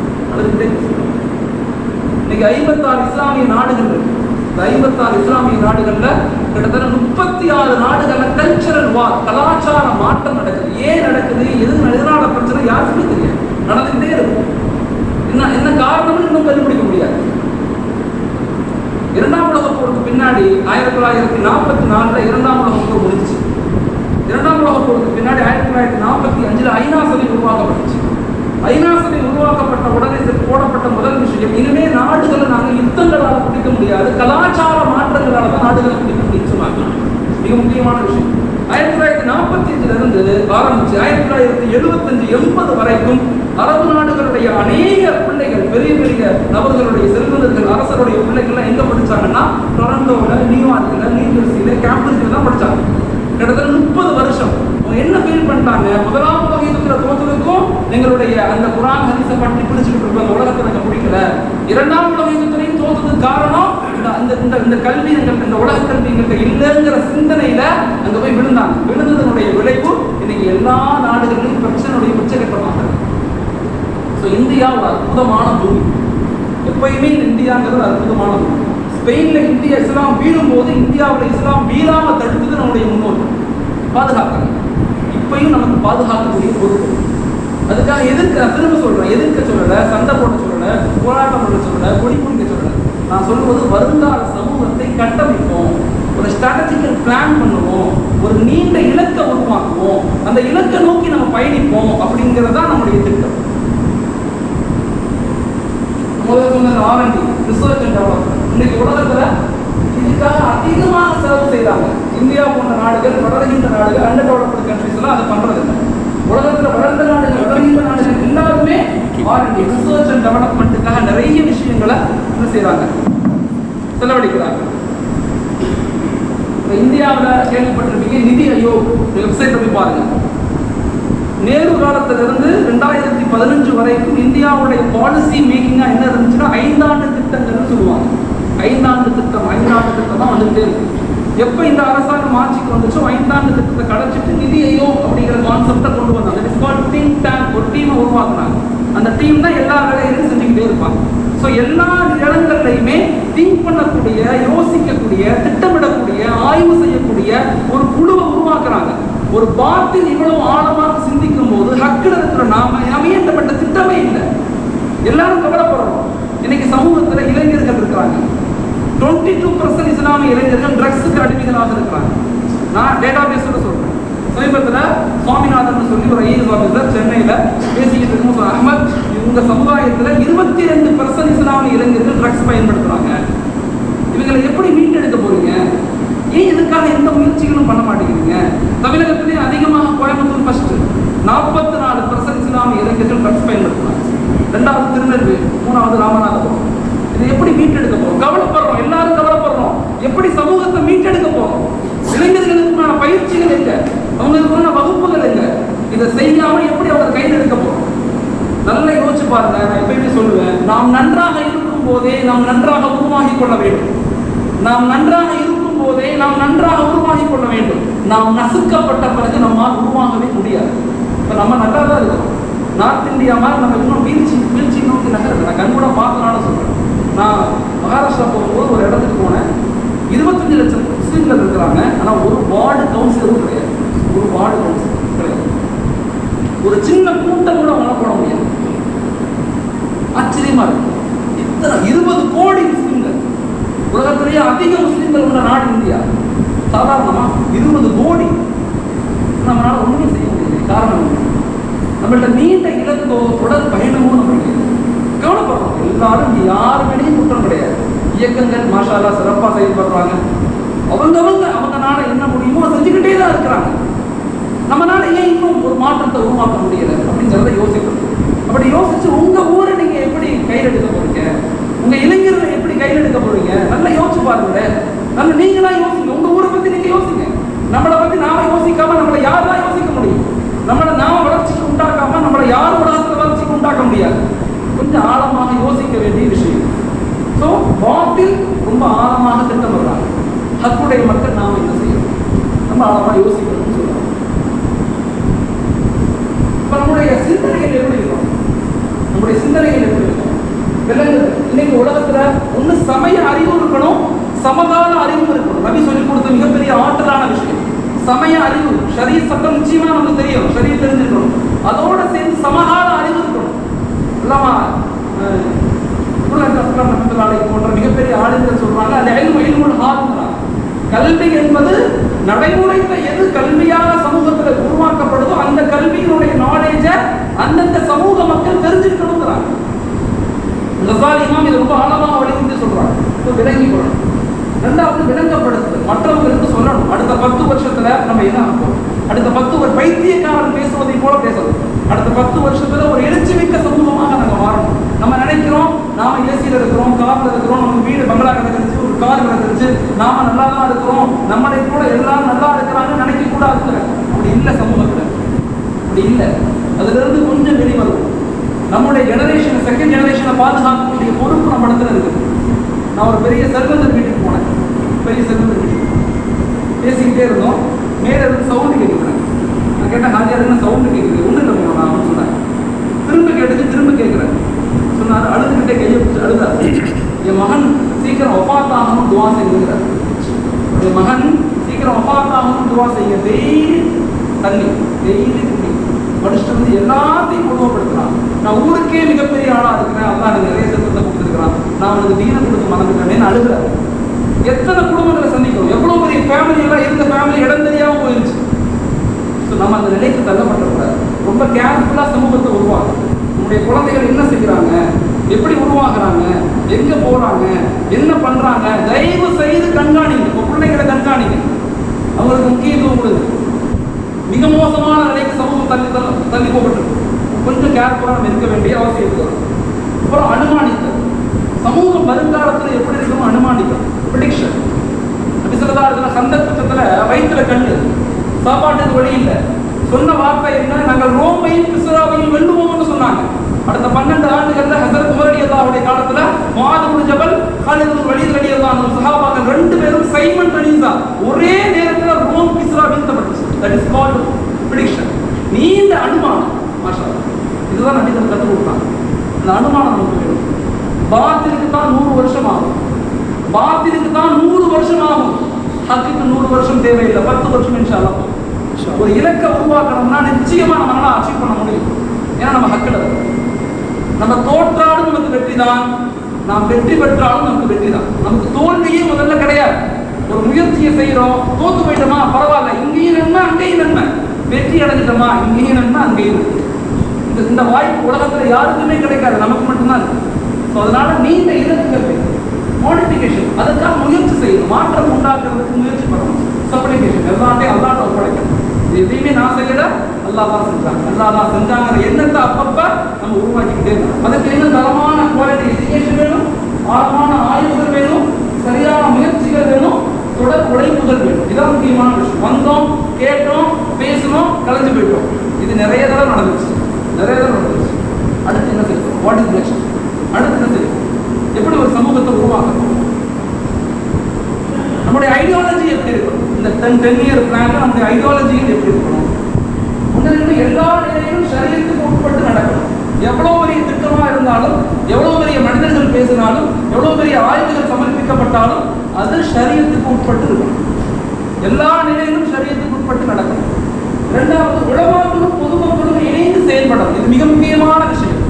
இன்னைக்கு 56 இஸ்லாமிய நாடுகள் இருக்கு. இந்த 56 இஸ்லாமிய நாடுகள்ல கிட்டத்தட்ட 36 நாடுகள்ல கல்ச்சரல் வார், கலாச்சார மாற்றம் நடக்குது. ஏன் நடக்குது, எதனால பிரச்சனை யாருக்குமே தெரியாது, நடந்துகிட்டே இருக்கும். என்ன காரணம்னு இன்னும் கண்டுபிடிக்க முடியாது. இரண்டாம் உலக போருக்கு பின்னாடி 1944 இரண்டாம் உலக போர் முடிஞ்சிச்சு. இரண்டாம் உலக போருக்கு பின்னாடி 1945 ஐநா சபை உருவாக்கப்பட்டுச்சு. ஐநா சபை உருவாக்கப்பட்ட உடனே போடப்பட்ட முதல் விஷயம், இனிமே நாடுகளை நாங்கள் யுத்தங்களால் பிடிக்க முடியாது, கலாச்சார மாற்றங்களால தான் நாடுகளை பிடிக்க முடியும் சொன்னாங்க. மிக முக்கியமான விஷயம். 1945 இருந்து ஆரம்பிச்சு 1975-80 வரைக்கும் அரபு நாடுகளுடைய அநேக பிள்ளைகள், பெரிய பெரிய நபர்களுடைய செல்வந்தர்கள், அரசருடைய பிள்ளைகள்லாம் எங்க படிச்சாங்கன்னா டொரண்டோல, நியூயார்க்ல, நியூஜெர்சியில, கேம்பிரிட்ஜில் தான் படிச்சாங்க. கிட்டத்தட்ட 30 வருஷம். என்ன ஃபீல் பண்ணிட்டாங்க, முதலாம் உலக யுத்தத்துல தோற்றதுக்கும் எங்களுடைய அந்த குர்ஆன் ஹதீஸை பற்றி பிடிச்சிட்டு இருக்க உலகத்தை எனக்கு பிடிக்கல. இரண்டாம் உலக யுத்தத்திலையும் தோற்றதுக்கு காரணம் இந்த கல்வி, இந்த உலக கல்வி எங்கள்கிட்ட இல்லைங்கிற சிந்தனையில அங்க போய் விழுந்தாங்க. விழுந்ததனுடைய விளைவு இன்னைக்கு எல்லா நாடுகளிலும் பிரச்சனையுடைய உச்சகட்டமாக. இந்தியா ஒரு அற்புதமான பூமி. எப்பயுமே இந்தியாங்கிறது அற்புதமான பூமி. ஸ்பெயின்ல இந்தியா இஸ்லாம் வீழும் போது இந்தியாவில் இஸ்லாம் வீழாம தடுத்தது நம்முடைய முன்னோர்கள் பாதுகாக்கிறாங்க. இப்பயும் நமக்கு பாதுகாக்கக்கூடிய பொறுப்பு. அதுக்காக எதிர்க்க, திரும்ப சொல்றேன், எதிர்க்க சொல்லல, சண்டை போட சொல்லல, போராட்டம் பண்ண சொல்லல, கொடி பிடிக்க சொல்லல. நான் சொல்லுவது வருங்கால சமூகத்தை கட்டமைப்போம், ஒரு ஸ்ட்ராட்டஜிக்கல் பிளான் பண்ணுவோம், ஒரு நீண்ட இலக்கை உருவாக்குவோம், அந்த இலக்கை நோக்கி நம்ம பயணிப்போம் அப்படிங்கிறதா நம்முடைய திட்டம். முதல்ல சொன்ன R&D, ரிசர்ச் அண்ட் டெவலப்மெண்ட். இன்னைக்கு உலகத்துல இதுக்காக அதிகமாக செலவு செய்யறாங்க. இந்தியா போன்ற நாடுகள், வளர்கின்ற நாடுகள், அண்டர் டெவலப்டு கண்ட்ரிஸ் எல்லாம் அதை பண்றது இல்லை. உலகத்துல வளர்ந்த நாடுகள், வளர்கின்ற நாடுகள் எல்லாருமே R&D, ரிசர்ச் அண்ட் டெவலப்மெண்ட்டுக்காக நிறைய விஷயங்களை என்ன செய்யறாங்க, செலவழிக்கிறாங்க. இந்தியாவில் கேள்விப்பட்டிருப்பீங்க, நிதி ஆயோக் வெப்சைட் போய் பாருங்க. நேரு காலத்திலிருந்து 2015 வரைக்கும் இந்தியாவுடைய பாலிசி மேக்கிங்கா என்ன இருந்துச்சுன்னா 5 ஆண்டு திட்டங்கள்னு சொல்லுவாங்க. 5 ஆண்டு திட்டம் தான் வந்துகிட்டே இருக்கு. எப்ப இந்த அரசாங்கம் ஆட்சிக்கு வந்துச்சோ 5 ஆண்டு திட்டத்தை கடைச்சிட்டு நிதி ஆயோக் அப்படிங்கிற கான்செப்டை கொண்டு வந்தாங்க. It is called think tank. ஒரு டீமை உருவாக்குனாங்க. அந்த டீம் தான் எல்லா வேலைகளையும் செஞ்சுக்கிட்டே இருப்பாங்க. ஸோ எல்லா இடங்கள்லையுமே திங்க் பண்ணக்கூடிய, யோசிக்கக்கூடிய, திட்டமிடக்கூடிய, ஆய்வு செய்யக்கூடிய ஒரு குழுவை உருவாக்குறாங்க. ஒரு பாட்டில் இவ்வளவு ஆழமாக சிந்திக்கும் போது ஹக்கில் இருக்கிற நாம அமையப்பட்ட திட்டமே இல்லை. எல்லாரும் கவலைப்படுறோம். இன்னைக்கு சமூகத்தில் இளைஞர்கள் இருக்கிறாங்க. 22% இஸ்லாமிய இளைஞர்கள் ட்ரக்ஸுக்கு அடிமைகளாக இருக்கிறாங்க. நான் டேட்டா பேஸோட சொல்றேன். சமீபத்தில் சுவாமிநாதன் சொல்லி ஒரு ஐஏஎஸ் ஆஃபீஸர் சென்னையில் பேசிக்கிட்டு இருக்கும், அஹ்மத், உங்க சமுதாயத்தில் 22% இஸ்லாமிய இளைஞர்கள் ட்ரக்ஸ் பயன்படுத்துறாங்க. இவங்களை எப்படி மீட்டெடுக்க போறீங்க? ஏன் இதுக்காக எந்த முயற்சிகளும் பண்ண மாட்டேங்கிறீங்க? தமிழகத்திலே அதிகமாக கோயம்புத்தூர் ஃபர்ஸ்ட், 44% இஸ்லாமிய இளைஞர்கள் ட்ரக்ஸ் பயன்படுத்துறாங்க. 2வது திருநெல்வேலி, 3வது ராமநாதபுரம். இதை எப்படி மீட்டெடுக்க போறோம்? கவலைப்படுறோம், எல்லாரும் கவலைப்படுறோம். எப்படி சமூகத்தை மீட்டெடுக்க போறோம்? இளைஞர்களுக்குமான பயிற்சிகள் எங்க? அவங்களுக்குமான வகுப்புகள் எங்க? இதை செய்யாம எப்படி அவங்க கையில் எடுக்க போறோம்? நல்லா யோசிச்சு பாருங்க. நான் எப்பயுமே சொல்லுவேன், நாம் நன்றாக இருக்கும் போதே நாம் நன்றாக உருவாகி கொள்ள வேண்டும். நாம் நன்றாக இருக்கும் போதே நாம் நன்றாக உருவாகி கொள்ள வேண்டும். நாம் நசுக்கப்பட்ட பிறகு நம்மால் உருவாகவே முடியாது. இப்போ நம்ம நல்லா தான் இருக்கோம். நார்த் இந்தியா மாதிரி நம்ம இன்னும் வீழ்ச்சி நோக்கி நகருது. நான் கண் கூட பார்த்தனால சொல்றேன். நான் மகாராஷ்டிரா போகும்போது ஒரு இடத்துக்கு போனேன். 25 லட்சம் முஸ்லீம்கள் இருக்கிறாங்க. ஆனால் ஒரு வார்டு கவுன்சிலரும் கிடையாது. ஒரு வார்டு கவுன்சிலர் கிடையாது. ஒரு சின்ன கூட்டம் கூட அவங்க போட முடியாது. ஆச்சரியமா இருக்கு. இத்தனை 20 கோடி முஸ்லீம்கள், உலகத்திலேயே அதிக முஸ்லீம்கள் உள்ள நாடு இந்தியா. சாதாரணமா 20 கோடி நம்மளால ஒண்ணுமே செய்ய முடியல. காரணம் நம்மள்ட்ட நீண்ட இலக்கோ தொடர் பயணமோ நம்மளுக்கு கவலைப்படுறோம். எல்லாரும் யாரு மேலேயும் குற்றம் கிடையாது. இயக்கங்கள் மாஷால்லா சிறப்பாக செயல்படுறாங்க. அவங்கனால என்ன முடியுமோ செஞ்சுக்கிட்டே தான் இருக்கிறாங்க. நம்மளால ஏன் இன்னும் ஒரு மாற்றத்தை உருவாக்க முடியல அப்படிங்கிறத யோசிக்கணும். அப்படி யோசிச்சு உங்க ஊரை நீங்க எப்படி கையில் எடுக்க போறீங்க, உங்க இளைஞர்களை எப்படி கையில் எடுக்க போறீங்க, நல்லா யோசிச்சு பாருங்க. நல்ல நீங்களா யோசிங்க. உங்க ஊரை பத்தி நீங்க யோசிங்க. நம்மளை பத்தி நாம யோசிக்காம நம்மளை யாரெல்லாம் யோசிக்க முடியும்? நம்மளை நாம வளர்ச்சிக்கு உண்டாக்காம நம்மளை யார் உலகத்துல வளர்ச்சிக்கு உண்டாக்க முடியாது. கொஞ்சம் ஆழமாக யோசிக்க வேண்டிய விஷயம். ஸோ பாட்டில் ரொம்ப ஆழமாக திட்டமிடுறாங்க. ஹக்குடைய மக்கள் நாம் என்ன செய்யணும், நம்ம ஆழமாக யோசிக்கணும்னு சொல்லுவாங்க. இப்போ நம்முடைய சிந்தனைகள் எப்படி இருக்கும், நம்முடைய சிந்தனைகள் எப்படி இருக்கும் விலங்குது. இன்னைக்கு உலகத்துல ஒண்ணு சமய அறிவு இருக்கணும், சமகால அறிவு இருக்கணும். நபி சொல்லிக் கொடுத்த மிகப்பெரிய ஆற்றலான விஷயம் சமய அறிவு. ஷரீ சட்டம் நிச்சயமா நமக்கு தெரியும், ஷரீ தெரிஞ்சிருக்கணும். அதோட சேர்ந்து சமகால அறிவு இருக்கணும். இல்லாமா போன்ற மிகப்பெரிய ஆளுநர்கள் சொல்றாங்க, அது இல்முல் ஹால்ங்கிறாங்க. கல்வி என்பது நடைமுறைக்கு எது கல்வியாக சமூகத்தில் உருவாக்கப்படுதோ அந்த கல்வியினுடைய நாலேஜ அந்தந்த சமூக மக்கள் தெரிஞ்சுக்கணுங்கிறாங்க. இமாம் இது ரொம்ப ஆழமாக வலியுறுத்தி சொல்றாங்க. விளங்கி கொள்ளணும். ரெண்டாவது விளங்கப்படுத்து, மற்றவங்களுக்கு சொல்லணும். அடுத்த 10 வருஷத்துல நம்ம என்ன ஆகும், அடுத்த 10 பைத்தியக்காரன் பேசுவதை போல பேசணும். அடுத்த 10 வருஷத்துல ஒரு எழுச்சி மிக்க சமூகமாக நாங்கள் மாறணும். நம்ம நினைக்கிறோம் நாம ஏசியில் இருக்கிறோம், கார்ல இருக்கிறோம், நம்ம வீடு பங்களா கிடந்துருச்சு, ஒரு கார் கிடந்துருச்சு, நாம நல்லா தான் இருக்கிறோம், நம்மளை கூட எல்லாரும் நல்லா இருக்கிறாங்கன்னு நினைக்க கூடாது. அப்படி இல்லை சமூகத்துல, அப்படி இல்லை. அதுல இருந்து கொஞ்சம் வெளிவரும். நம்முடைய ஜெனரேஷன், செகண்ட் ஜெனரேஷனை பாதுகாக்கக்கூடிய பொறுப்பு நம்ம இடத்துல இருக்குது. நான் ஒரு பெரிய செல்வந்தர் வீட்டுக்கு போனேன். பெரிய செல்வந்தர் வீட்டுக்கு பேசிக்கிட்டே இருந்தோம். மேலே இருந்து சவுண்டு கேட்குறேன். நான் கேட்டேன், ஹாஜியார் என்ன சவுண்டு கேட்குது? ஒன்றும் இல்லை போனோம் நான் சொன்னேன். திரும்ப கேட்டுச்சு, திரும்ப கேட்குறேன் சொன்னார். அழுதுகிட்டே கையை பிடிச்சி அழுதார். என் மகன் சீக்கிரம் ஒஃபாத்தாகணும் துவா செய்யுங்கிறார். என் மகன் சீக்கிரம் ஒஃபாத்தாகணும் துவா செய்ய. டெய்லி தண்ணி, டெய்லி தண்ணி படிச்சுட்டு வந்து எல்லாத்தையும் குடும்பப்படுத்துறான். நான் ஊருக்கே மிகப்பெரிய ஆளா இருக்கிறேன், அல்லா எனக்கு நிறைய செல்வத்தை கொடுத்துருக்கிறான், நான் அவனுக்கு தீன கொடுத்து மறந்துட்டேன்னு அழுகிறார். எத்தனை குடும்பங்களை சந்திக்கிறோம், எவ்வளவு பெரிய ஃபேமிலி எல்லாம் இருந்த ஃபேமிலி இடம் தெரியாம போயிருச்சு. ஸோ நம்ம அந்த நிலைக்கு தள்ளப்பட்டக்கூடாது. ரொம்ப கேர்ஃபுல்லா சமூகத்தை உருவாக்கும். நம்முடைய குழந்தைகள் என்ன செய்கிறாங்க, எப்படி உருவாக்குறாங்க, எங்க போறாங்க, என்ன பண்றாங்க, தயவு செய்து கண்காணிங்க. உங்க பிள்ளைகளை கண்காணிங்க, அவங்களுக்கு முக்கியத்துவம் கொடுங்க. மிக மோசமான நிலைக்கு சமூகம் தள்ளி போகப்பட்டிருக்கு. கொஞ்சம் கேர்ஃபுல்லாக நம்ம இருக்க வேண்டிய அவசியம் இருக்குது. அப்புறம் அனுமானித்தல். சமூகம் வருங்காலத்தில் எப்படி இருக்கணும் அனுமானித்தல், ப்ரிடிக்ஷன். அப்படி சொல்லதா இருக்கிற சந்தர்ப்பத்தில் வயிற்றுல கண்ணு, சாப்பாட்டுக்கு வழி இல்லை. சொன்ன வார்த்தை என்ன, நாங்கள் ரோமையும் கிஸ்ராவையும் வெல்லுவோம்னு சொன்னாங்க. அடுத்த 12 ஆண்டுகள்ல ஹஸரத் உமர் ரலியல்லாஹுடைய காலத்துல முஆத் இப்னு ஜபல், காலித் இப்னு வலீத் ரலியல்லாஹு சஹாபாக்கள் 2 பேரும் சைமன் கனிசா ஒரே நேரத்துல ரோம் கிஸ்ரா வீழ்த்தப்பட்டுச்சு. That is called prediction. நீண்ட அனுமானம். மாஷாஅல்லாஹ், இதுதான் நபி நமக்கு கற்றுக் கொடுத்தாங்க. அந்த அனுமானம் நமக்கு வேணும். பாத்திலுக்கு தான் 100 வருஷம் ஆகும், பாத்திலுக்கு தான் 100 வருஷம் ஆகும். ஹக்குக்கு 100 வருஷம் தேவையில்லை, 10 வருஷம் இன்ஷா அல்லாஹ். ஒரு இலக்கை உருவாக்கணும்னா நிச்சயமா நம்மளால அச்சீவ் பண்ண முடியும். ஏன்னா நம்ம ஹக்கில் இருக்கோம். நம்ம தோற்றாலும் நமக்கு வெற்றி தான், நாம் வெற்றி பெற்றாலும் நமக்கு வெற்றி தான். நமக்கு தோல்வியே முதல்ல கிடையாது. ஒரு முயற்சியை செய்யறோம், தோத்து போயிட்டோமா பரவாயில்ல, இங்கேயும் நன்மை அங்கேயும் நன்மை. வெற்றி அடைஞ்சிட்டோமா இங்கேயும் நன்மை அங்கேயும். இந்த வாய்ப்பு உலகத்துல யாருக்குமே கிடைக்காது, நமக்கு மட்டும்தான் இருக்கு. ஸோ அதனால நீண்ட இலக்குகள், மாடிஃபிகேஷன், அதுக்காக முயற்சி செய்யணும். மாற்றம் உண்டாக்குறதுக்கு முயற்சி பண்ணணும். சப்ளிகேஷன் எல்லாத்தையும் அல்லாஹ் ஒப்படைக்கணும். இது எதையுமே நான் செய்யல, அல்லாஹ் தான் செஞ்சாங்க, அல்லாஹ் தான் செஞ்சாங்கிற எண்ணத்தை அப்பப்ப நம்ம உருவாக்கிக்கிட்டே இருக்கணும். அதுக்கு இன்னும் தரமான குவாலிட்டி எஜுகேஷன் வேணும், ஆழமான ஆய்வுகள் வேணும், சரியான முயற்சிகள் வேணும், தொடர் உழைப்புகள் வேணும். இதுதான் முக்கியமான விஷயம். வந்தோம், கேட்டோம், பேசணும், கலைஞ்சு போயிட்டோம். இது நிறைய தடவை நடந்துச்சு, நிறைய தடவை நடந்துச்சு. அடுத்து என்ன செய்யணும், வாட் இஸ் நெக்ஸ்ட், அடுத்து என்ன செய்யணும், எப்படி ஒரு சமூகத்தை உருவாக்கணும், நம்முடைய ஐடியாலஜி எப்படி இருக்கணும், இந்த 10 இயர் பிளான்ல நம்முடைய ஐடியாலஜியில் எப்படி இருக்கணும். ஒன்று எல்லா நிலையிலும் ஷரியத்துக்கு உட்பட்டு நடக்கணும். எவ்வளவு பெரிய திட்டமா இருந்தாலும், எவ்வளவு பெரிய மனிதர்கள் பேசினாலும், எவ்வளவு பெரிய ஆய்வுகள் சமர்ப்பிக்கப்பட்டாலும் அது ஷரியத்துக்கு உட்பட்டு இருக்கணும். எல்லா நிலையிலும் ஷரியத்துக்கு உட்பட்டு நடக்கணும். இரண்டாவது, உலமாக்களும் பொதுமக்களும் இணைந்து செயல்படணும். இது மிக முக்கியமான விஷயம்.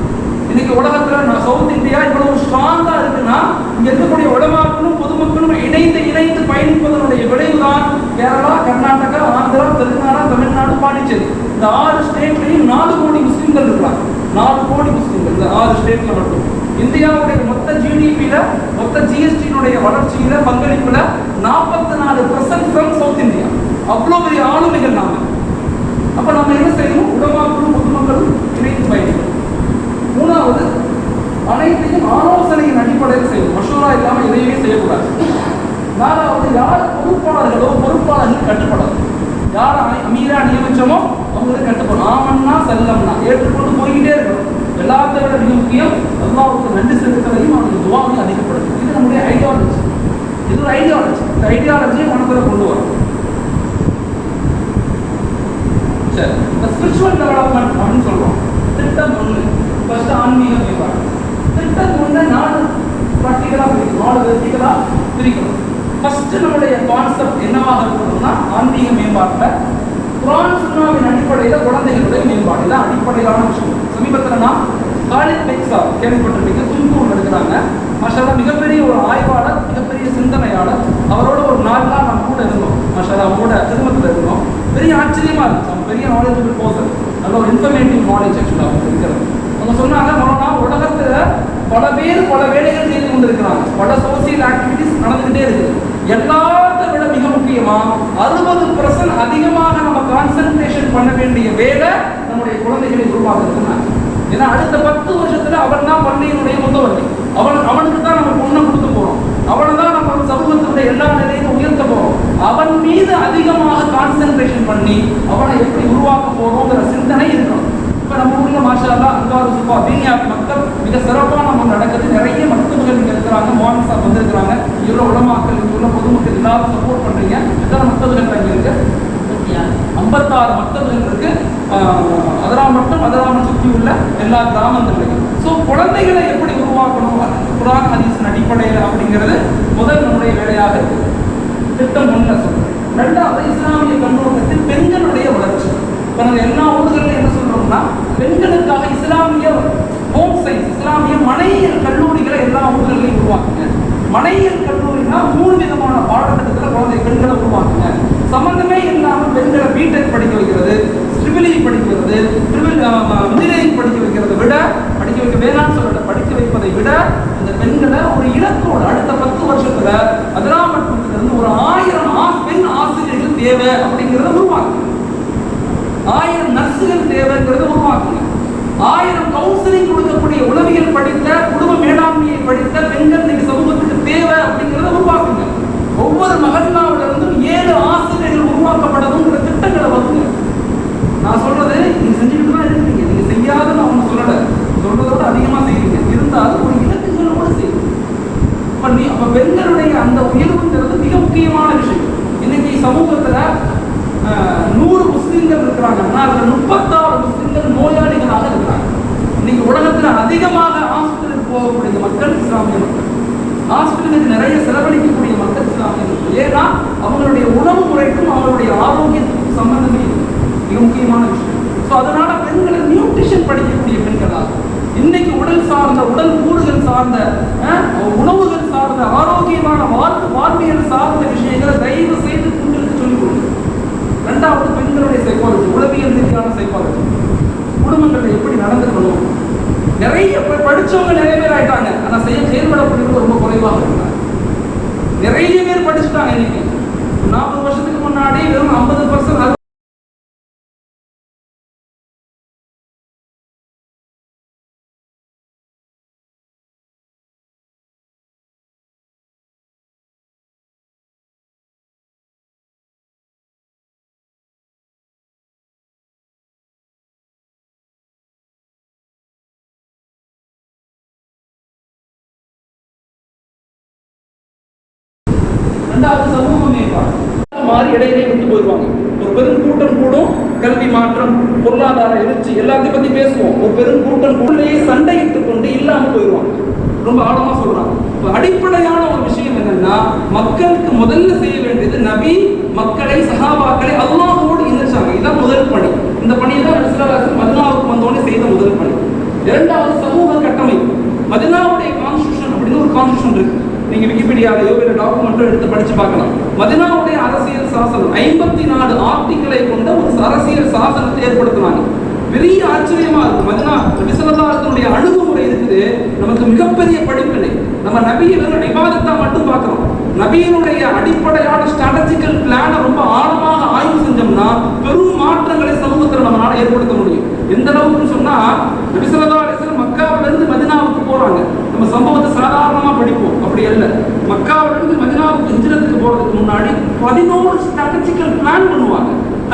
இன்னைக்கு உலகத்துல நான் சவுத் இந்தியா இவ்வளவு ஸ்ட்ராங்கா இருக்குன்னா இங்க இருக்கக்கூடிய உலமாக்களும் பொதுமக்களும் இணைந்து பயணிப்பதனுடைய விளைவுதான் கேரளா, கர்நாடகா, ஆந்திரா, தெலுங்கானா, தமிழ்நாடு, பாண்டிச்சேரி. இந்த 6 ஸ்டேட்லையும் 4 கோடி முஸ்லிம்கள் இருக்கிறாங்க. 4 கோடி முஸ்லிம்கள் இந்த 6 ஸ்டேட்ல மட்டும். இந்தியாவுடைய மொத்த ஜிடிபியில, மொத்த ஜிஎஸ்டியினுடைய வளர்ச்சியில, பங்களிப்புல 44% ஃப்ரம் சவுத் இந்தியா. அவ்வளோ பெரிய ஆளுமைகள் நாம. அப்ப நம்ம என்ன செய்யணும், உலமாக்களும் பொதுமக்களும் இணைந்து பயணிக்கணும். மூணாவது, அனைத்தையும் ஆலோசனையின் அடிப்படையில் செய்யணும். மஷூரா இல்லாம எதையுமே செய்யக்கூடாது. நாலாவது, யார் பொறுப்பாளர்கள் கட்டுப்படணும். யார் அமீரா நியமிச்சோமோ அவங்களுக்கு கட்டுப்படும். ஆமன்னா செல்லம்னா ஏற்றுக்கொண்டு போய்கிட்டே இருக்கணும். எல்லாத்தை விட மிக முக்கியம் அல்லாஹ்வுக்கு நன்றி செலுத்துவதையும் அவனுக்கு துவாவையும் அதிகப்படுத்தும். இது நம்முடைய ஐடியாலஜி. இது ஒரு ஐடியாலஜி. இந்த ஐடியாலஜியை கான்செப்ட் கொண்டு வரும். சரி, இந்த ஸ்பிரிச்சுவல் டெவலப்மெண்ட் அப்படின்னு சொல்றோம். திட்டம் 1 ஃபர்ஸ்ட் ஆன்மீக மேம்பாடு. திட்டம் 1 4 ப்ராக்டிகலா பிரிக்கணும், 4 வெர்டிகலா பிரிக்கணும். ஃபர்ஸ்ட் நம்மளுடைய கான்செப்ட் என்னவாக இருக்கணும்னா ஆன்மீக மேம்பாட்டில் குர்ஆன் சுன்னாவின் அடிப்படையில் குழந்தைகளுடைய மேம்பாடு தான் அடிப்படையிலான விஷயம். சமீபத்தில் நான் காலித் பெக்ஸா கேள்விப்பட்டிருப்பீங்க, தும்கூர் இருக்கிறாங்க. மாஷால்லா மிகப்பெரிய ஒரு ஆய்வாளர், மிகப்பெரிய சிந்தனையாளர். அவரோட ஒரு 4 நாள் நம்ம கூட இருந்தோம். மாஷால்லா அவங்களோட திருமணத்தில் இருந்தோம். பெரிய ஆச்சரியமா இருந்துச்சு. அவங்க பெரிய நாலேஜபிள் பர்சன், நல்ல ஒரு இன்ஃபர்மேட்டிவ் நாலேஜ் ஆக்சுவலாக அவங்க இருக்கிறது. அவங்க சொன்னாங்க, மௌலானா உலகத்தில் பல பேர் பல வேலைகள் செய்து கொண்டிருக்கிறாங்க, பல சோசியல் ஆக்டிவிட்டிஸ் நடந்துகிட்டே இருக்குது. எல்லாத்தை விட மிக முக்கியமா 60% அதிகமாக நம்ம கான்சென்ட்ரேஷன் பண்ண வேண்டிய வேலை நம்முடைய குழந்தைகளை உருவாக்குறதுன்னா. ஏன்னா அடுத்த 10 வருஷத்துல அவன் தான் பள்ளியினுடைய முதல்வன். அவனுக்கு தான் நம்ம பொண்ணை கொடுக்க போறோம். அவனை தான் நம்ம சமூகத்தினுடைய எல்லா நிலையிலும் உயர்த்த போறோம். அவன் மீது அதிகமாக கான்சென்ட்ரேஷன் பண்ணி அவனை எப்படி உருவாக்க போறோங்கிற சிந்தனை இருக்கணும். இப்போ நம்ம ஊர்ல மாஷால்லா அன்வார் சுபா தீனியாத் மக்கள் மிக சிறப்பான நம்ம நடக்குது. நிறைய மக்தபுகள் இங்கே இருக்கிறாங்க, மோகன் சார் வந்திருக்கிறாங்க. இவ்வளோ உலமாக்கள், இவ்வளோ பொதுமக்கள் எல்லாரும் சப்போர்ட் பண்றீங்க. எத்தனை மக்தபுகள் இங்கே இருக்கு? 56 மக்தபுகள் இருக்கு. அதராமட்டும் சுற்றி உள்ள எல்லா கிராமங்கள்லையும். ஸோ குழந்தைகளை எப்படி உருவாக்கணும் குர்ஆன் ஹதீஸின் அடிப்படையில் அப்படிங்கிறது முதல் நம்முடைய வேலையாக இருக்கு. திட்டம் 1 சொல்றேன். 2வது இஸ்லாமிய கண்ணோட்டத்தில் பெண்களுடைய வளர்ச்சி. இப்போ நாங்கள் எல்லா ஊர்களிலும் என்ன சொல்றோம்னா பெண்களுக்காக இஸ்லாமிய ஹோம் சயின்ஸ், இஸ்லாமிய மனையியல் கல்லூரிகளை எல்லா ஊர்களிலையும் உருவாக்குங்க. மனையியல் கல்லூரினா 3 விதமான பாடத்திட்டத்தில் குழந்தை பெண்களை உருவாக்குங்க. சம்பந்தமே இல்லாமல் பெண்களை பிடெக் படிக்க வைக்கிறது, ட்ரிபிள் இ படிக்க வைக்கிறது, இன்ஜினியரிங் படிக்க வைக்கிறதை விட, படிக்க வைக்க வேணாம்னு சொல்லல, படிக்க வைப்பதை விட இந்த பெண்களை ஒரு இலக்கோடு அடுத்த 10 வருஷத்துல அதிராமட்டத்திலிருந்து ஒரு 1000 பெண் ஆசிரியர்கள் தேவை அப்படிங்கிறத உருவாக்குங்க. 1000 நர்ஸுகள் தேவைங்கிறத உருவாக்குங்க. 1000 கவுன்சிலிங் கொடுக்கக்கூடிய உளவியல் படித்த, குடும்ப மேலாண்மையை படித்த பெண்கள் இன்னைக்கு சமூகத்துக்கு தேவை அப்படிங்கிறத உருவாக்குங்க. ஒவ்வொரு மகல்லாவிலிருந்தும் 7 ஆசிரியர்கள் உருவாக்கப்படணுங்கிற திட்டங்களை வகுங்க. நான் சொல்றது நீங்க செஞ்சுக்கிட்டு தான் இருக்கீங்க, நீங்க செய்யாதுன்னு அவங்க சொல்லல, சொல்றதோட அதிகமா செய்வீங்க. இருந்தாலும் ஒரு இலக்குகளோடு செய்யுங்க. அப்ப பெண்களுடைய அந்த உயர்வுங்கிறது மிக முக்கியமான விஷயம். இன்னைக்கு சமூகத்துல 100 முஸ்லிம்கள் இருக்கிறாங்கன்னா அதுல 36 முஸ்லிம்கள் நோயாளிகளாக இருக்கிறாங்க. இன்னைக்கு உலகத்துல அதிகமாக ஹாஸ்பிட்டலுக்கு போகக்கூடிய மக்கள் இஸ்லாமிய மக்கள், ஹாஸ்பிட்டலுக்கு நிறைய செலவழிக்கக்கூடிய மக்கள் இஸ்லாமிய மக்கள். ஏன்னா அவங்களுடைய உணவு முறைக்கும் அவங்களுடைய ஆரோக்கியத்துக்கும் சம்பந்தமே மிக முக்கியமான விஷயம். ஸோ அதனால பெண்களை நியூட்ரிஷன் படிக்கக்கூடிய பெண்களாக இன்னைக்கு உடல் சார்ந்த, உடல் கூறுகள் சார்ந்த, உணவுகள் சார்ந்த, ஆரோக்கியமான வாழ்வியல் சார்ந்த விஷயங்களை தயவு செய்து பெண்களுக்கு சொல்லிக் கொடுங்க. 2வது பெண்களுடைய சைக்காலஜி, உளவியல் ரீதியான சைக்காலஜி, குடும்பங்களில் எப்படி நடந்துக்கணும். நிறைய படிச்சவங்க நிறைய பேர் ஆயிட்டாங்க, ஆனா செயல்படக்கூடியது ரொம்ப குறைவாக இருக்கிறாங்க. நிறைய பேர் படிச்சுட்டாங்க. இன்னைக்கு 40 வருஷத்துக்கு முன்னாடி வெறும் 50% சமூக மேம்பாடு மாறி இடையிலே விட்டு போயிடுவாங்க. ஒரு பெரும் கூட்டம் கூடும், கல்வி மாற்றம், பொருளாதார எழுச்சி எல்லாத்தையும் பத்தி பேசுவோம். ஒரு பெரும் கூட்டம் உள்ளேயே சண்டையிட்டுக் கொண்டு இல்லாம போயிடுவாங்க. ரொம்ப ஆழமா சொல்றாங்க. அடிப்படையான ஒரு விஷயம் என்னன்னா, மக்களுக்கு முதல்ல செய்ய வேண்டியது நபி மக்களை, சஹாபாக்களை அல்லாஹ்வோடு இணைச்சாங்க. இதான் முதல் பணி. இந்த பணியை தான் ரசூலுல்லாஹ் மதீனாவுக்கு வந்தோடனே செய்த முதல் பணி. 2வது சமூக கட்டமைப்பு. மதீனாவுடைய கான்ஸ்டிடியூஷன் அப்படின்னு ஒரு கான்ஸ்டிடியூஷன் இருக்கு. நீங்க விக்கிபீடியாவையோ இல்ல டாக்குமெண்ட்டோ எடுத்து படிச்சு பார்க்கலாம். மதீனாவுடைய அரசியல் சாசனம் 54 ஆர்டிகிளை கொண்ட ஒரு அரசியல் சாசனத்தை ஏற்படுத்தினாங்க. பெரிய ஆச்சரியமா இருக்கு. மதீனா நபி ஸல்லல்லாஹு அலைஹி வஸல்லம் அணுகுமுறை இருக்குது, நமக்கு மிகப்பெரிய படிப்பினை. நம்ம நபியை வெறும் இபாதத்தா மட்டும் பார்க்கிறோம். நபியினுடைய அடிப்படையான ஸ்ட்ராட்டஜிக்கல் பிளானை ரொம்ப ஆழமாக ஆய்வு செஞ்சோம்னா பெரும் மாற்றங்களை சமூகத்தில் நம்மளால ஏற்படுத்த முடியும். எந்த அளவுக்கு சொன்னா, நபி ஸல்லல்லாஹு அலைஹி வஸல்லம் மக்காவிலிருந்து மதீனாவுக்கு போறாங்க. நம்ம சம்பவத்தை சாதாரணமா படிப்போம், அப்படி அல்ல. மக்காவிலிருந்து மதீனாவுக்கு ஹிஜ்ரத்துக்கு போறதுக்கு முன்னாடி 11 ஸ்ட்ராட்டஜிக்கல் பிளான் பண்ணுவாங்க.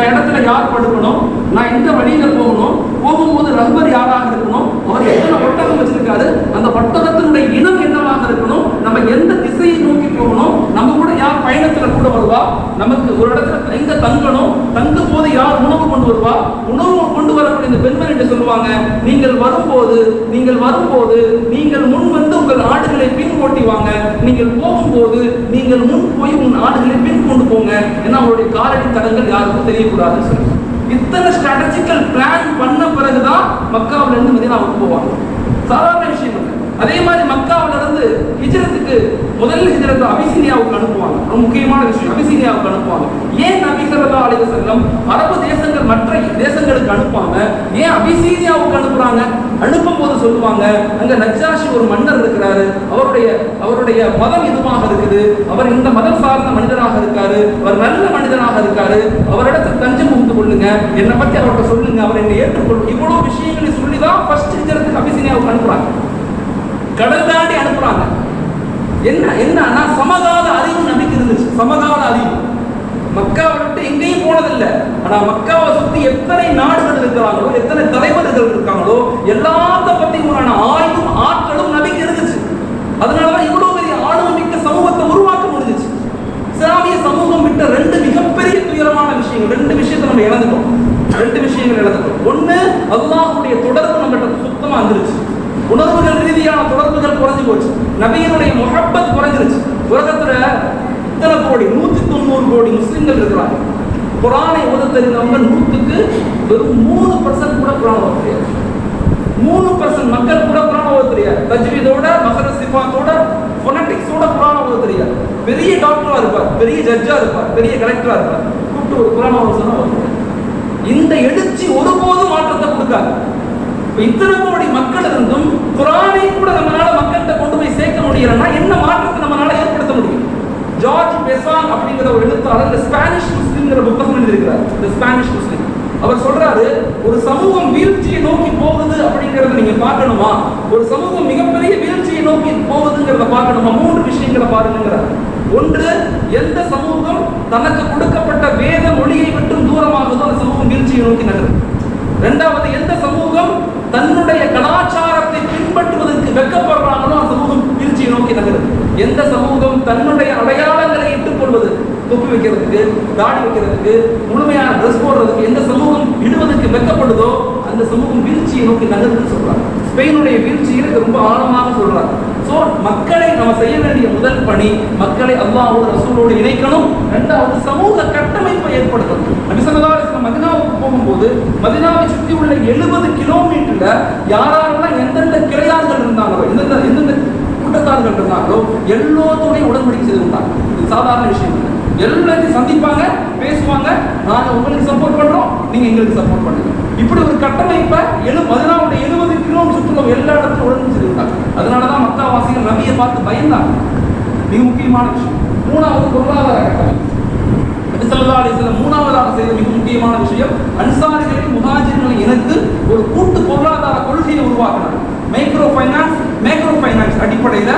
இடத்துல யார் படுக்கணும், நான் எந்த வழியில போகணும், போகும்போது ரஹ்பர் யாராக இருக்கணும், அவர் எத்தனை ஒட்டகம் வச்சிருக்காரு, அந்த ஒட்டகத்தினுடைய இனம் என்னவாக இருக்கணும், நம்ம எந்த திசையை நோக்கி போகணும், நம்ம கூட யார் பயணத்துல கூட வருவாங்க. வருவா, நமக்கு ஒரு இடத்துல எங்க தங்கணும், தங்கும் போது யார் உணவு கொண்டு வருவா, உணவு கொண்டு வரக்கூடிய இந்த பெண்மணி சொல்லுவாங்க, நீங்கள் வரும்போது நீங்கள் முன் வந்து உங்கள் ஆடுகளை பின் ஓட்டி வாங்க, நீங்கள் போகும்போது நீங்கள் முன் போய் உங்கள் ஆடுகளை பின் கொண்டு போங்க, ஏன்னா அவருடைய காலடி தடங்கள் யாருக்கும் தெரியக்கூடாதுன்னு சொல்லி இத்தனை ஸ்ட்ராட்டஜிக்கல் பிளான் பண்ண பிறகுதான் மக்காவில இருந்து மதீனாவுக்கு போவாங்க. சாதாரண விஷயம் இல்லை. அதே மாதிரி மக்காவில இருந்து ஹிஜ்ரத்துக்கு முதல் ஹிஜ்ரத் அபிசீனியாவுக்கு அனுப்புவாங்க. ரொம்ப முக்கியமான விஷயம், அபிசீனியாவுக்கு அனுப்புவாங்க. ஏன் நபி ஸல்லல்லாஹு அலைஹி வஸல்லம் அரபு தேசங்கள் மற்ற தேசங்களுக்கு அனுப்பாம ஏன் அபிசீனியாவுக்கு அனுப்புறாங்க? அனுப்பும் போது சொல்லுவாங்க, அங்க நஜ்ஜாஷி ஒரு மன்னர் இருக்கிறாரு, அவருடைய மதம் இதுவாக இருக்குது, அவர் இந்த மதம் சார்ந்த மனிதராக இருக்காரு, அவர் நல்ல மனிதனாக இருக்காரு, அவரிடத்தில் தஞ்சம் புகுந்து கொள்ளுங்க, என்னை பத்தி அவர்கிட்ட சொல்லுங்க, அவர் என்னை ஏற்றுக்கொள்ளும், இவ்வளவு விஷயங்களை சொல்லிதான் ஃபர்ஸ்ட் ஹிஜ்ரத்துக்கு அபிசீனியாவுக்கு அனுப்புறாங்க. கடல் தாண்டி அனுப்புறாங்க. என்ன சமகால அறிவு நபிக்கு இருந்துச்சு. சமகால அறிவு மக்காவை விட்டு எங்கேயும் போனதில்லை. ஆனா மக்காவை சுத்தி எத்தனை நாடுகள் இருக்கிறாங்களோ, எத்தனை தலைவர்கள் இருக்காங்களோ, எல்லாத்த பத்தியுமான ஆய்வும் ஆற்றலும் நபிக்கு இருந்துச்சு. அதனாலதான் இவ்வளவு பெரிய ஆளுமை மிக்க சமூகத்தை உருவாக்க முடிஞ்சிச்சு. இஸ்லாமிய சமூகம் விட்ட ரெண்டு மிகப்பெரிய துயரமான விஷயங்கள், ரெண்டு விஷயத்தை நம்ம இழந்துட்டோம். ஒண்ணு, அல்லாஹ்வுடைய தொடர்பு நம்மகிட்ட சுத்தமா வந்துருச்சு. உணர்வுகள் ரீதியான தொடர்புகள் குறைஞ்சு போச்சு. நபியினுடைய முஹப்பத் குறைஞ்சிருச்சு. உலகத்துல இத்தனை கோடி 190 கோடி முஸ்லிம்கள் இருக்கிறாங்க. குர்ஆனை ஓத தெரிந்தவங்க 100க்கு வெறும் 3% கூட குர்ஆன் ஓத தெரியாது. 3% மக்கள் கூட குர்ஆன் ஓத தெரியாது. தஜ்வீதோட, மஹரஜ் சிஃபாத்தோட, ஃபோனடிக்ஸோட குர்ஆன் ஓத தெரியாது. பெரிய டாக்டரா இருப்பார், பெரிய ஜட்ஜா இருப்பார், பெரிய கலெக்டரா இருப்பார், கூப்பிட்டு ஒரு குர்ஆன் ஓத சொன்னா இந்த எழுச்சி ஒருபோதும் மாற்றத்தை கொடுக்காது. இத்தனை கோடி மக்கள் இருந்தும் குர்ஆனை கூட நம்மளால மக்கள்கிட்ட கொண்டு போய் சேர்க்க முடியலன்னா என்ன மாற்றத்தை நம்மளால ஏற்படுத்த முடியும்? ஜார்ஜ் பெசான் அப்படிங்கிற ஒரு எழுத்தாளர் ஸ்பானிஷ் முஸ்லிம்ங்கிற புத்தகம் எழுதியிருக்கிறார். ஸ்பானிஷ் முஸ்லிம் அவர் சொல்றாரு, ஒரு சமூகம் வீழ்ச்சியை நோக்கி போகுது அப்படிங்கறத நீங்க பார்க்கணுமா, ஒரு சமூகம் மிகப்பெரிய வீழ்ச்சியை நோக்கி போகுதுங்கிறத பார்க்கணுமா, 3 விஷயங்களை பாருங்கிறார். ஒன்று, எந்த சமூகம் தனக்கு கொடுக்கப்பட்ட வேத மொழியை விட்டு தூரமாகுதோ அந்த சமூகம் வீழ்ச்சியை நோக்கி நகரும். இரண்டாவது, எந்த சமூகம் தன்னுடைய கலாச்சாரத்தை பின்பற்றுவதற்கு வெட்கப்படுறாங்களோ அந்த சமூகம் வீழ்ச்சியை நோக்கி நகரும். எந்த சமூகம் தன்னுடைய அடையாளங்களை இட்டுக் கொள்வது, தொப்பி வைக்கிறதுக்கு, தாடி வைக்கிறதுக்கு, முழுமையான ட்ரெஸ் போடுறதுக்கு எந்த சமூகம் விடுவதற்கு வெட்கப்படுதோ அந்த சமூகம் வீழ்ச்சியை நோக்கி நகருன்னு சொல்றாங்க. ஸ்பெயினுடைய வீழ்ச்சியில் ரொம்ப ஆழமாக சொல்றாங்க. சோ மக்களை நம்ம செய்ய வேண்டிய முதல் பணி, மக்களை அல்லாஹ்வோடு ரசூலோடு இணைக்கணும். இரண்டாவது, சமூக கட்டமைப்பை ஏற்படுத்தணும். நபி ஸல்லல்லாஹு அலைஹி வஸல்லம் மதீனாவுக்கு போகும்போது மதீனாவை சுற்றி உள்ள 70 கிலோமீட்டர்ல யாரெல்லாம் எந்தெந்த கிளையார்கள் இருந்தாங்களோ, எந்தெந்த கூட்டத்தார்கள் இருந்தாங்களோ எல்லோருடைய உடன்படிக்கை செய்திருந்தாங்க. இது சாதாரண விஷயம் இல்லை. எல்லாத்தையும் சந்திப்பாங்க, பேசுவாங்க, நாங்க உங்களுக்கு சப்போர்ட் பண்றோம், நீங்க எங்களுக்கு சப்போர்ட் பண்ணுங்க. இப்படி ஒரு கட்டமைப்பை மதீனாவுடைய 70 கிலோமீட்டர் சுற்றுலா எல்லா இடத்துலையும் உடன்படிக்கை செய்திருந்தாங்க. அதனாலதான் மக்காவாசிகள் நபியை பார்த்து பயந்தாங்க. மிக முக்கியமான விஷயம். மூணாவது, பொருளாதார கட்டமைப்பு. நபி ஸல்லல்லாஹு அலைஹி வஸல்லம் மூணாவதாக செய்த மிக முக்கியமான விஷயம், அன்சாரிகளை முஹாஜிர்களை இணைத்து ஒரு கூட்டு பொருளாதார கொள்கையை உருவாக்கினார். மைக்ரோ ஃபைனான்ஸ் அடிப்படையில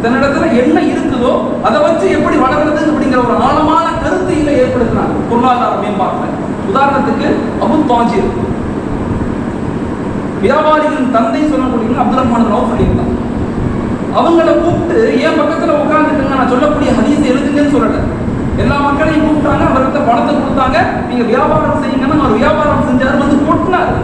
தன்னிடத்துல என்ன இருக்குதோ அதை வச்சு எப்படி வளர்றது அப்படிங்கிற ஒரு ஆழமான கருத்தை ஏற்படுத்தினார் பொருளாதார மேம்பாட்டில். உதாரணத்துக்கு அபு தாஜிர், வியாபாரிகளின் தந்தை சொல்லக்கூடிய அப்துல் ரஹ்மான் ரவுஃப் இருந்தாங்க. அவங்கள கூப்பிட்டு என் பக்கத்துல உட்கார்ந்துட்டுங்க, நான் சொல்லக்கூடிய ஹதீஸ் எழுதுங்கன்னு சொல்லல. எல்லா மக்களையும் கூப்பிட்டாங்க, அவர்கிட்ட பணத்தை கொடுத்தாங்க, நீங்க வியாபாரம் செய்யுங்கன்னா அவர் வியாபாரம் செஞ்சாரு, வந்து கொட்டினாரு.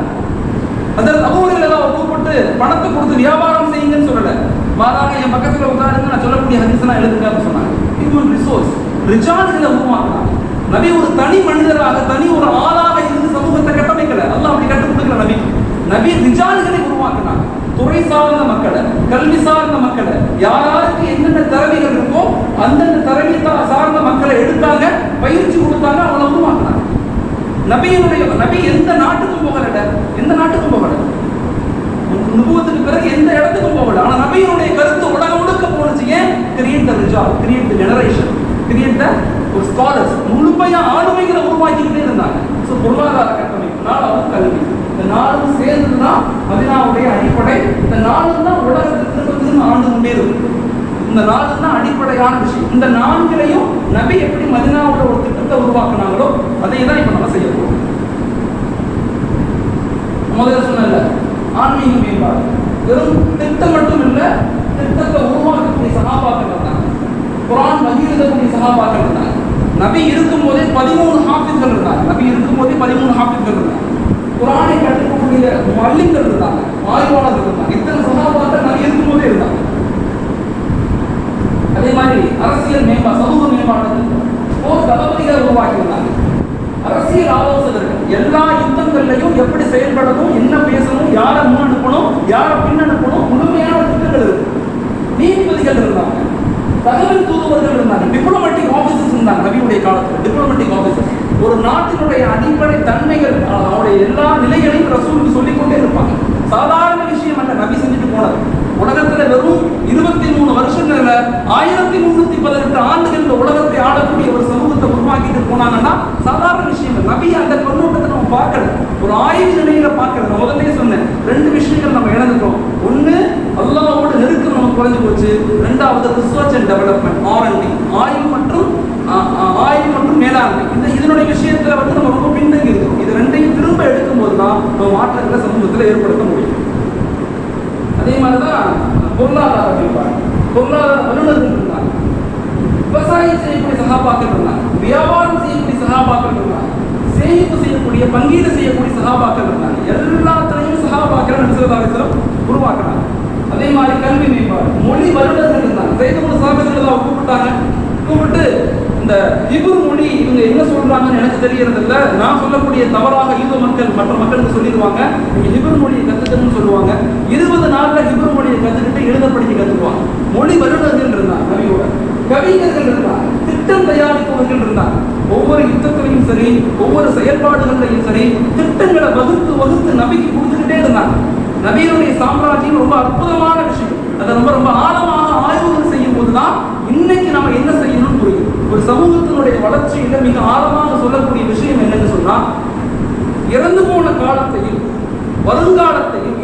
அதில் அபூஹுரைரா கூப்பிட்டு பணத்தை கொடுத்து வியாபாரம் செய்யுங்கன்னு சொல்லல. மாறாக என் பக்கத்துல உட்காருங்க, நான் சொல்லக்கூடிய ஹதீஸ்லாம் எழுதுங்க அப்படின்னு சொன்னாங்க. ஹியூமன் ரிசோர்ஸ், ரிஜால்களை உருவாக்குறாங்க. நபி ஒரு தனி மனிதராக, தனி ஒரு ஆளாக இருந்து சமூகத்தை கட்டமைக்கல. அல்லாஹ் அப்படி கற்றுக் கொடுக்கல. நபி ரிஜால்களை உருவாக்குனாங்க. துறை சார்ந்த மக்களை, கல்வி சார்ந்த மக்களை, யாருக்கு என்னென்ன திறமைகள் இருக்கோ அந்தந்த திறமை சார்ந்த மக்களை எடுத்தாங்க, பயிற்சி கொடுத்தாங்க, அவங்களை உருவாக்குனாங்க. நபி எந்த நாட்டுக்கும் போகல, நுபுவத்துக்கு பிறகு எந்த இடத்துக்கும் போகல. ஆனா நபியினுடைய கருத்து உலகம் முழுக்க போனுச்சு. ஏன்? கிரியேட் தி ரிஜால், create the generation, create the ஒரு ஸ்காலர்ஸ், முழுமையா ஆளுமைகளை உருவாக்கிக்கிட்டே இருந்தாங்க. ஸோ பொருளாதார கட்டமைப்பு, நாலாவது கல்வி. இந்த நாலும் சேர்ந்துதான் மதீனாவுடைய அடிப்படை. இந்த நாலும் தான் உலகத்தை திரும்ப ஆண்டு கொண்டே இருக்கு. இந்த நாலு தான் அடிப்படையான விஷயம். இந்த நான்கிலையும் நபி எப்படி மதீனாவோட ஒரு திட்டத்தை உருவாக்குனாங்களோ அதை தான் இப்ப நம்ம செய்ய போறோம். முதல்ல சொன்னல ஆன்மீக மேம்பாடு, வெறும் திட்டம் மட்டும் இல்ல, திட்டத்தை உருவாக்கக்கூடிய சகாபாக்கள் இருந்தாங்க, குர்ஆன் வஹி எழுதக்கூடிய சகாபாக்கள் இருந்தாங்க. நபி இருக்கும்போதே 13 ஹாஃபிஸ்கள் இருந்தாங்க. நபி இருக்கும்போதே 13 ஹாஃபிஸ்கள் இருந்தாங்க. குர்ஆனை கற்றுக்கக்கூடிய முஅல்லிம்கள் இருந்தாங்க, ஆய்வாளர்கள் இருந்தாங்க. இத்தனை சஹாபாக்கள் நபி இருக்கும்போதே இருந்தாங்க. அதே மாதிரி அரசியல் மேம்பாடு, சமூக மேம்பாடு போர் தளபதிகளை உருவாக்கி இருந்தாங்க. அரசியல் ஆலோசகர்கள் எல்லா யுத்தங்கள்லையும் எப்படி செயல்படணும், என்ன பேசணும், யாரை முன் அனுப்பணும், யாரை பின் அனுப்பணும், முழுமையான திட்டங்கள் இருக்கு. நீதிபதிகள் இருந்தாங்க, தகவல் தூதுவர்கள் இருந்தாங்க, டிப்ளமேட்டிக் ஆபீசர்ஸ் இருந்தாங்க. நபியுடைய காலத்தில் டிப்ளமேட்டிக் ஆபீசர்ஸ் ஒரு நாட்டினுடைய அடிப்படை தன்மைகள், அவருடைய எல்லா நிலைகளையும் ரசூலுக்கு சொல்லிக்கொண்டே இருப்பாங்க. சாதாரண விஷயம் அல்ல நபி செஞ்சுட்டு போனது. உலகத்துல வெறும் 23 வருஷங்கள்ல 1318 ஆண்டுகள் இந்த உலகத்தை ஆளக்கூடிய ஒரு சமூகத்தை உருவாக்கிட்டு போனாங்கன்னா சாதாரண விஷயம். நபி அந்த கண்ணோட்டத்தை நம்ம பார்க்கல, ஒரு ஆய்வு நிலையில பார்க்கல. நான் முதல்ல சொன்னேன், 2 விஷயங்கள் நம்ம இழந்துட்டோம். ஒண்ணு, அல்லாஹ்வோட நெருக்கம் நமக்கு குறைஞ்சு போச்சு. ரெண்டாவது ரிசர்ச் அண்ட் டெவலப்மெண்ட், R&D, ஆய்வு மற்றும் மேலாண்மை. இதனுடைய விஷயத்துல நம்ம ரொம்ப பின்தங்கி இருக்கோம். இது ரெண்டையும் திரும்ப எடுக்கும்போது தான் நம்ம மாற்றங்களை சமூகத்தில் ஏற்படுத்த முடியும். அதே மாதிரிதான் பொருளாதார மேம்பாடு, பொருளாதார வல்லுநர்கள் இருந்தாங்க, விவசாயம் செய்யக்கூடிய சகாபாக்கள் இருந்தாங்க, வியாபாரம் செய்யக்கூடிய சகாபாக்கள் இருந்தாங்க, சேமிப்பு செய்யக்கூடிய, பங்கீடு செய்யக்கூடிய சகாபாக்கள் இருந்தாங்க. எல்லாத்திலையும் சகாபாக்கள் நபிஸல்லல்லாஹு உருவாக்கினாங்க. அதே மாதிரி கல்வி மேம்பாடு, மொழி வல்லுநர்கள் இருந்தாங்க. செய்து சாபித்துல்லாஹ் கூப்பிட்டு இந்த ஹிப்ரு மொழி இவங்க என்ன சொல்றாங்கன்னு எனக்கு தெரியறது இல்லை, நான் சொல்லக்கூடிய தவறாக யூத மக்கள் மற்ற மக்களுக்கு சொல்லிடுவாங்க, நீங்க ஹிப்ரு மொழியை கத்துக்கணும்னு சொல்லுவாங்க. 20 நாள்ல ஹிப்ரு மொழியை கத்துக்கிட்டு எழுத படிக்க கத்துக்குவாங்க. மொழி வல்லுநர்கள் இருந்தாங்க, நபியோட கவிஞர்கள் இருந்தாங்க, திட்டம் தயாரிப்பவர்கள் இருந்தாங்க. ஒவ்வொரு யுத்தத்திலையும் சரி, ஒவ்வொரு செயல்பாடுகளையும் சரி, திட்டங்களை வகுத்து நபிக்கு கொடுத்துக்கிட்டே இருந்தாங்க. நபியினுடைய சாம்ராஜ்யம் ரொம்ப அற்புதமான விஷயம். அதை ரொம்ப ஆழமாக ஆய்வுகள் செய்யும் போதுதான் இன்னைக்கு நம்ம என்ன செய்யணும்னு புரியும். ஒரு சமூகத்தினுடைய வளர்ச்சியில மிக ஆழமாக சொல்லக்கூடிய விஷயம் என்னன்னு சொன்னா, இறந்து போன காலத்தையும் வருங்காலத்தையும்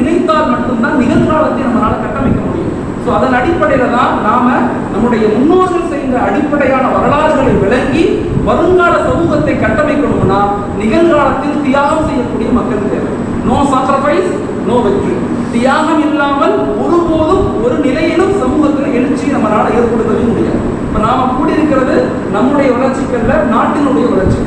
இணைத்தால் மட்டும்தான் நிகழ்காலத்தை நம்மளால கட்டமைக்க முடியும். ஸோ அதன் அடிப்படையில தான் நாம நம்முடைய முன்னோர்கள் செய்த அடிப்படையான வரலாறுகளை விளங்கி வருங்கால சமூகத்தை கட்டமைக்கணும்னா நிகழ்காலத்தில் தியாகம் செய்யக்கூடிய மக்கள் தேவை. நோ சாக்ரிஃபைஸ், நோ வெற்றி. தியாகம் இல்லாமல் ஒருபோதும் ஒரு நிலையிலும் சமூகத்தில் எழுச்சி நம்மளால ஏற்படுத்தவே முடியாது. இப்ப நாம கூடியிருக்கிறது நம்முடைய வளர்ச்சிக்கல்ல, நாட்டினுடைய வளர்ச்சி,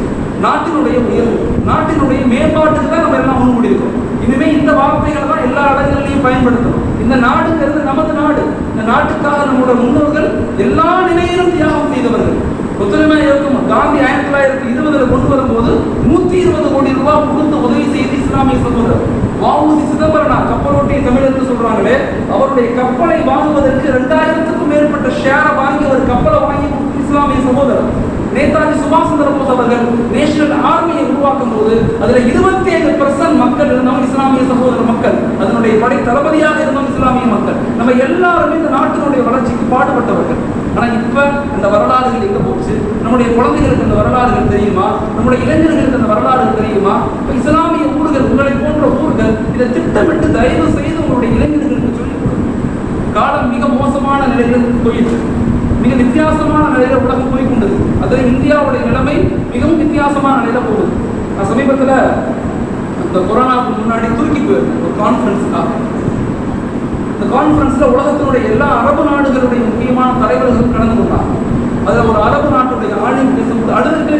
நாட்டினுடைய உயர்வு, நாட்டினுடைய மேம்பாட்டுக்கு தான் நம்ம எல்லாம் முன்கூடியிருக்கோம். இனிமே இந்த வார்த்தைகளை தான் எல்லா இடங்களிலையும் பயன்படுத்தணும். இந்த நாடுங்கிறது நமது நாடு. இந்த நாட்டுக்காக நம்முடைய முன்னோர்கள் எல்லா நிலையிலும் தியாகம் செய்தவர்கள். ஒத்துழைமை இயக்கம் காந்தி 1920 கொண்டு வரும்போது 120 கோடி ரூபாய் கொடுத்து உதவி செய்து இஸ்லாமிய சகோதரர் வ.உ.சி. சிதம்பரனார், கப்பலோட்டிய தமிழர் சொல்றாங்களே, அவருடைய கப்பலை வாங்குவதற்கு 2000க்கும் மேற்பட்ட ஷேரை வாங்கி ஒரு கப்பலை வாங்கி இஸ்லாமிய சகோதரர். நேதாஜி சுபாஷ் சந்திர போஸ் அவர்கள் நேஷனல் ஆர்மியை உருவாக்கும் போது அதுல 27% மக்கள் இருந்தவங்க இஸ்லாமிய சகோதர மக்கள், அதனுடைய படை தளபதியாக இருந்தவங்க இஸ்லாமிய மக்கள். நம்ம எல்லாருமே இந்த நாட்டினுடைய வளர்ச்சிக்கு பாடுபட்டவர்கள். ஆனா இப்ப அந்த வரலாறுகள் எங்க போச்சு? நம்முடைய குழந்தைகளுக்கு அந்த வரலாறுகள் தெரியுமா? நம்முடைய இளைஞர்களுக்கு அந்த வரலாறுகள் தெரியுமா? இஸ்லாமிய ஊர்கள், உங்களை போன்ற ஊர்கள் இதை திட்டமிட்டு தயவு செய்து உங்களுடைய இளைஞர்களுக்கு சொல்லிக் கொடுங்க. காலம் மிக மோசமான நிலையில் போயிட்டு, மிக வித்தியாசமான நிலையில உலகம் போய்கொண்டது. அதில் இந்தியாவுடைய நிலைமை மிகவும் வித்தியாசமான நிலையில போகுது. நான் சமீபத்தில் அந்த கொரோனாவுக்கு முன்னாடி துருக்கி போயிருந்தேன் ஒரு கான்ஃபரன்ஸுக்காக. இந்த கான்ஃபரன்ஸ்ல உலகத்தினுடைய எல்லா அரபு நாடுகளுடைய முக்கியமான தலைவர்கள் கலந்து கொண்டாங்க. அதுல ஒரு அரபு நாட்டுடைய ஆளுநர் பேசும்போது அழுதுகிட்டே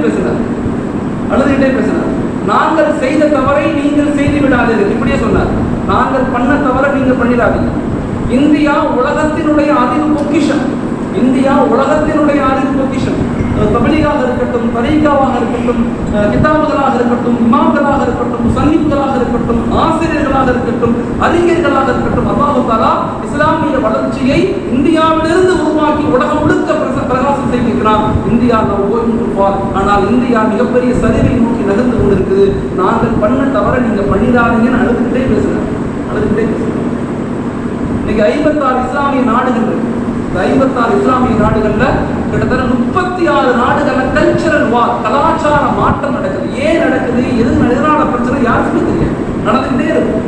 பேசினார். நாங்கள் செய்த தவறை நீங்கள் செய்து விடாதீர்கள், இப்படியே சொன்னார். நாங்கள் பண்ண தவறை நீங்கள் பண்ணிடாதீங்க. இந்தியா உலகத்தினுடைய அறிவு பொக்கிஷம். தபலீகாக இருக்கட்டும், தரீகாவாக இருக்கட்டும், கிதாபுகளாக இருக்கட்டும், இமாம்களாக இருக்கட்டும், முஸன்னிஃப்களாக இருக்கட்டும், ஆசிரியர்களாக இருக்கட்டும், அறிஞர்களாக இருக்கட்டும், அல்லாஹ் தஆலா இஸ்லாமிய வளர்ச்சியை இந்தியாவிலிருந்து உருவாக்கி உலகம் முழுக்க பிரகாசம் செய்திருக்கிறார். இந்தியா ஆனால் இந்தியா மிகப்பெரிய சரிவை நோக்கி நகர்ந்து கொண்டிருக்குது. நாங்கள் பண்ண தவற நீங்க பண்ணிடாதீங்கன்னு அழுதுகிட்டே பேசுறாங்க. இன்னைக்கு 56 இஸ்லாமிய நாடுகள் இருக்கு. இந்த 56 இஸ்லாமிய நாடுகள்ல கிட்டத்தட்ட 36 நாடுகள்ல கல்ச்சரல் வார், கலாச்சார மாற்றம் நடக்குது. ஏன் நடக்குது, எதனால பிரச்சனை யாருக்குமே தெரியாது, நடந்துகிட்டே இருக்கும்.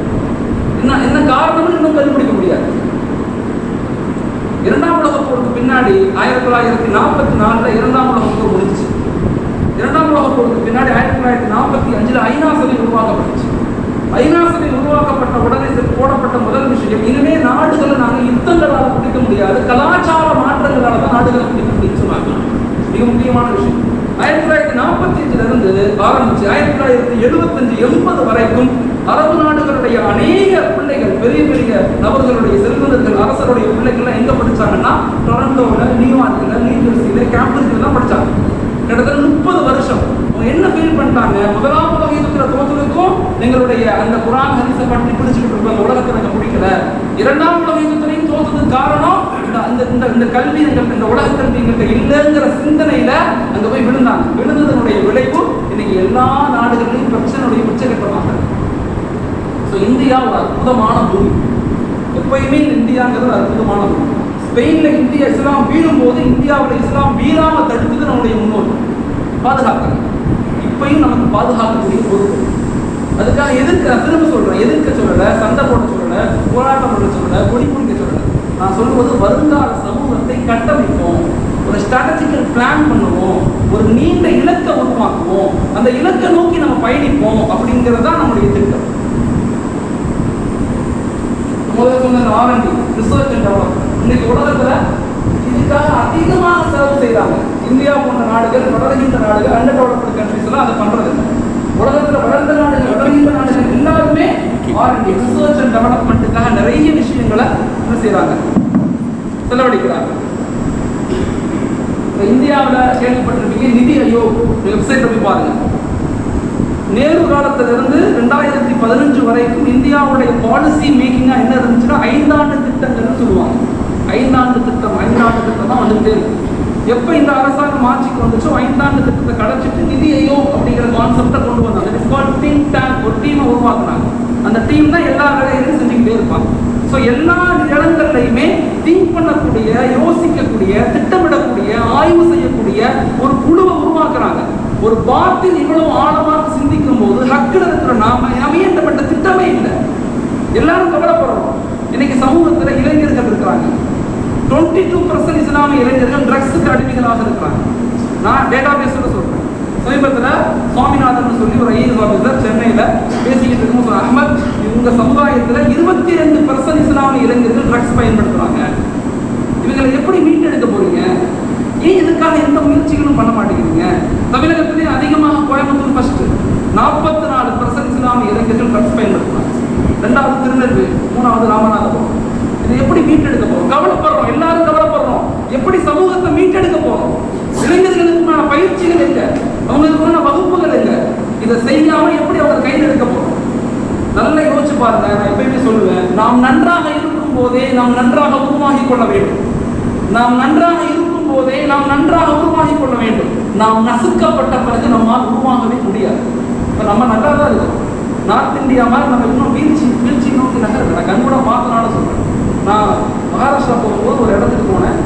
என்ன காரணம்னு இன்னும் கண்டுபிடிக்க முடியாது. 2ஆம் உலகப் போருக்கு பின்னாடி 1944 2ஆம் உலகப் போர் முடிஞ்சிச்சு. 2ஆம் உலகப் போருக்கு பின்னாடி 1945 ஐநா சபை உருவாக்கப்பட்டுச்சு. ஐநா சபை உருவாக்கப்பட்ட உடனே போடப்பட்ட முதல் விஷயம், இனிமே நாடுகளை நாங்கள் யுத்தங்களால் பிடிக்க முடியாது, கலாச்சார மாற்றங்களால தான் நாடுகளை பிடிக்க முடியும் சொன்னாங்க. மிக முக்கியமான விஷயம். 1945 இருந்து ஆரம்பிச்சு 1975-80 வரைக்கும் அரபு நாடுகளுடைய அநேக பிள்ளைகள், பெரிய பெரிய நபர்களுடைய செல்வந்தர்கள், அரசருடைய பிள்ளைகள்லாம் எங்க படிச்சாங்கன்னா டொரண்டோல, நியூயார்க்ல, நியூஜெர்சியில, கேம்பிரிட்ஜ்ல தான் படிச்சாங்க. கிட்டத்தட்ட 30 வருஷம். அவங்க என்ன ஃபீல் பண்ணிட்டாங்க, முதலாம் உலக யுத்தத்துல தோற்றதுக்கும் எங்களுடைய அந்த குர்ஆன் ஹதீஸை பற்றி பிடிச்சிட்டு இருக்க அந்த உலகத்தை நாங்கள் பிடிக்கல. இரண்டாம் உலக யுத்தத்திலையும் தோற்றதுக்கு காரணம் இந்த கல்வி, இந்த உலக கல்வி எங்கள்கிட்ட இல்லைங்கிற சிந்தனையில அங்க போய் விழுந்தாங்க. விழுந்ததனுடைய விளைவு இன்னைக்கு எல்லா நாடுகளிலும் பிரச்சனையுடைய உச்சகட்டமாக. இந்தியா ஒரு அற்புதமான பூமி. எப்பயுமே இந்தியாங்கிறது அற்புதமான பூமி. ஸ்பெயின்ல இந்தியா இஸ்லாம் வீழும் போது இந்தியாவில் இஸ்லாம் வீழாம தடுத்தது நம்முடைய முன்னோர் பாதுகாக்கிறாங்க. இப்பயும் நமக்கு பாதுகாக்கக்கூடிய பொறுப்பு. அதுக்காக எதிர்க்க, திரும்ப சொல்றேன், எதிர்க்க சொல்லல, சண்டை போட சொல்லல, போராட்டம் பண்ண சொல்லல, கொடி பிடிக்க சொல்லல. நான் சொல்லுவது வருங்கால சமூகத்தை கட்டமைப்போம், ஒரு ஸ்ட்ராட்டஜிக்கல் பிளான் பண்ணுவோம், ஒரு நீண்ட இலக்கை உருவாக்குவோம், அந்த இலக்கை நோக்கி நம்ம பயணிப்போம் அப்படிங்கிறது தான் நம்முடைய திட்டம். முதல்ல சொன்ன R&D, ரிசர்ச் அண்ட் டெவலப்மெண்ட். இன்னைக்கு உலகத்துல இதுக்காக அதிகமாக செலவு செய்யறாங்க. இந்தியா போன்ற நாடுகள், வளர்கின்ற நாடுகள், அண்டர் டெவலப்டு கண்ட்ரிஸ் எல்லாம் அதை பண்றது இல்லை. உலகத்துல வளர்ந்த நாடுகள், வளர்கின்ற நாடுகள் எல்லாருமே R&D, ரிசர்ச் அண்ட் டெவலப்மெண்ட்டுக்காக நிறைய விஷயங்களை என்ன செய்யறாங்க, செலவழிக்கிறாங்க. இந்தியாவில் கேள்விப்பட்டிருப்பீங்க, நிதி ஆயோக் வெப்சைட்ல போய் பாருங்க. நேரு காலத்திலிருந்து 2015 வரைக்கும் இந்தியாவுடைய பாலிசி மேக்கிங்கா என்ன இருந்துச்சுன்னா 5 ஆண்டு திட்டங்கள்னு சொல்லுவாங்க. 5 ஆண்டு திட்டம் தான் வந்துட்டே இருக்கு. எப்ப இந்த அரசாங்கம் ஆட்சிக்கு வந்துச்சோ 5 ஆண்டு திட்டத்தை கடைச்சிட்டு நிதி ஆயோக் அப்படிங்கிற கான்செப்டை கொண்டு வந்தாங்க. It is called think tank. ஒரு டீமை உருவாக்குனாங்க. அந்த டீம் தான் எல்லா வேலைகளையும் செஞ்சுக்கிட்டே இருப்பாங்க. ஸோ எல்லா இடங்கள்லையுமே திங்க் பண்ணக்கூடிய, யோசிக்கக்கூடிய, திட்டமிடக்கூடிய, ஆய்வு செய்யக்கூடிய ஒரு குழுவை உருவாக்குறாங்க. ஒரு பாத்தில் இவ்வளவு ஆழமாக சிந்திக்கும் போது ஹக்கில் இருக்கிற நாம அமையப்பட்ட திட்டமே இல்லை. எல்லாரும் கவலைப்படுறோம். இன்னைக்கு சமூகத்தில் இளைஞர்கள் இருக்கிறாங்க. 22% இஸ்லாமிய இளைஞர்கள் ட்ரக்ஸுக்கு அடிமைகளாக இருக்கிறாங்க. நான் டேட்டா பேஸோட சொல்றேன். சமீபத்தில் சுவாமிநாதன் சொல்லி ஒரு ஐஏஎஸ் ஆஃபீஸர் சென்னையில் பேசிக்கிட்டு இருக்கும்போது, அஹ்மத், உங்க சமுதாயத்தில் 22% இஸ்லாமிய இளைஞர்கள் ட்ரக்ஸ் பயன்படுத்துறாங்க. இவங்களை எப்படி மீட்டெடுக்க போறீங்க? ஏன் இதுக்காக எந்த முயற்சிகளும் பண்ண மாட்டேங்கிறீங்க? தமிழகத்திலே அதிகமாக கோயம்புத்தூர் ஃபர்ஸ்ட், 44% இஸ்லாமிய இளைஞர்கள் ட்ரக்ஸ் பயன்படுத்துறாங்க. 2வது திருநெல்வேலி, 3வது ராமநாதபுரம். இதை எப்படி மீட்டெடுக்க போறோம்? கவலைப்படுறோம், எல்லாரும் கவலைப்படுறோம். எப்படி சமூகத்தை மீட்டெடுக்க போறோம்? இளைஞர்களுக்குமான பயிற்சிகள் இல்லை, அவங்களுக்குமான வகுப்புகள் இல்லை. இதை செய்யாம எப்படி அவங்க கையில் எடுக்க போறோம்? நல்லா யோசிச்சு பாருங்க. நான் எப்பயுமே சொல்லுவேன், நாம் நன்றாக இருக்கும் போதே நாம் நன்றாக உருவாகி கொள்ள வேண்டும். நாம் நன்றாக இருக்கும் போதே நாம் நன்றாக உருவாகி கொள்ள வேண்டும். நாம் நசுக்கப்பட்ட பிறகு நம்மால் உருவாகவே முடியாது. இப்போ நம்ம நல்லா தான் இருக்கோம். நார்த் இந்தியா மாதிரி நம்ம இன்னும் வீழ்ச்சி நோக்கி நகர்ந்து, நான் கண் கூட பார்த்தனால சொல்றேன். நான் மகாராஷ்டிரா போகும்போது ஒரு இடத்துக்கு போனேன்.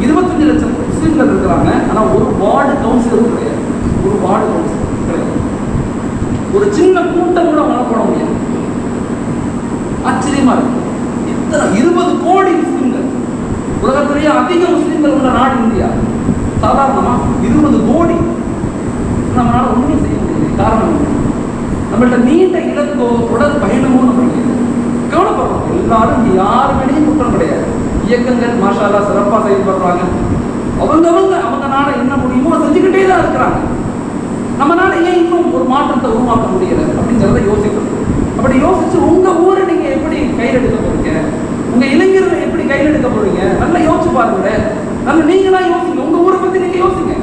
25 லட்சம் முஸ்லீம்கள் இருக்கிறாங்க. ஆனால் ஒரு வார்டு கவுன்சிலரும் கிடையாது. ஒரு வார்டு கவுன்சிலர் கிடையாது. ஒரு சின்ன கூட்டம் கூட அவங்களால போட முடியாது. ஆச்சரியமா இருக்கு. இத்தனை 20 கோடி முஸ்லீம்கள், உலகத்திலேயே அதிக முஸ்லீம்கள் உள்ள நாடு இந்தியா. சாதாரணமா 20 கோடி நம்மளால ஒன்றுமே செய்ய முடியாது. காரணம் நம்மள்ட்ட நீண்ட இலக்கோ தொடர் பயணமோ நம்மளுக்கு கவலைப்படுறோம். எல்லாரும் யாரு மேலேயும் குற்றம் கிடையாது. இயக்கங்கள் மாஷால்லா சிறப்பாக செயல்படுறாங்க. அவங்கனால என்ன முடியுமோ செஞ்சுக்கிட்டே தான் இருக்கிறாங்க. நம்மளால ஏன் இன்னும் ஒரு மாற்றத்தை உருவாக்க முடியல அப்படிங்கிறத யோசிக்கணும். அப்படி யோசிச்சு உங்க ஊரை நீங்க எப்படி கையில் எடுக்க போறீங்க, உங்க இளைஞர்களை எப்படி கையில் எடுக்க போறீங்க, நல்லா யோசிச்சு பாருங்க. நம்ம நீங்களா யோசிங்க. உங்க ஊரை பத்தி நீங்க யோசிங்க.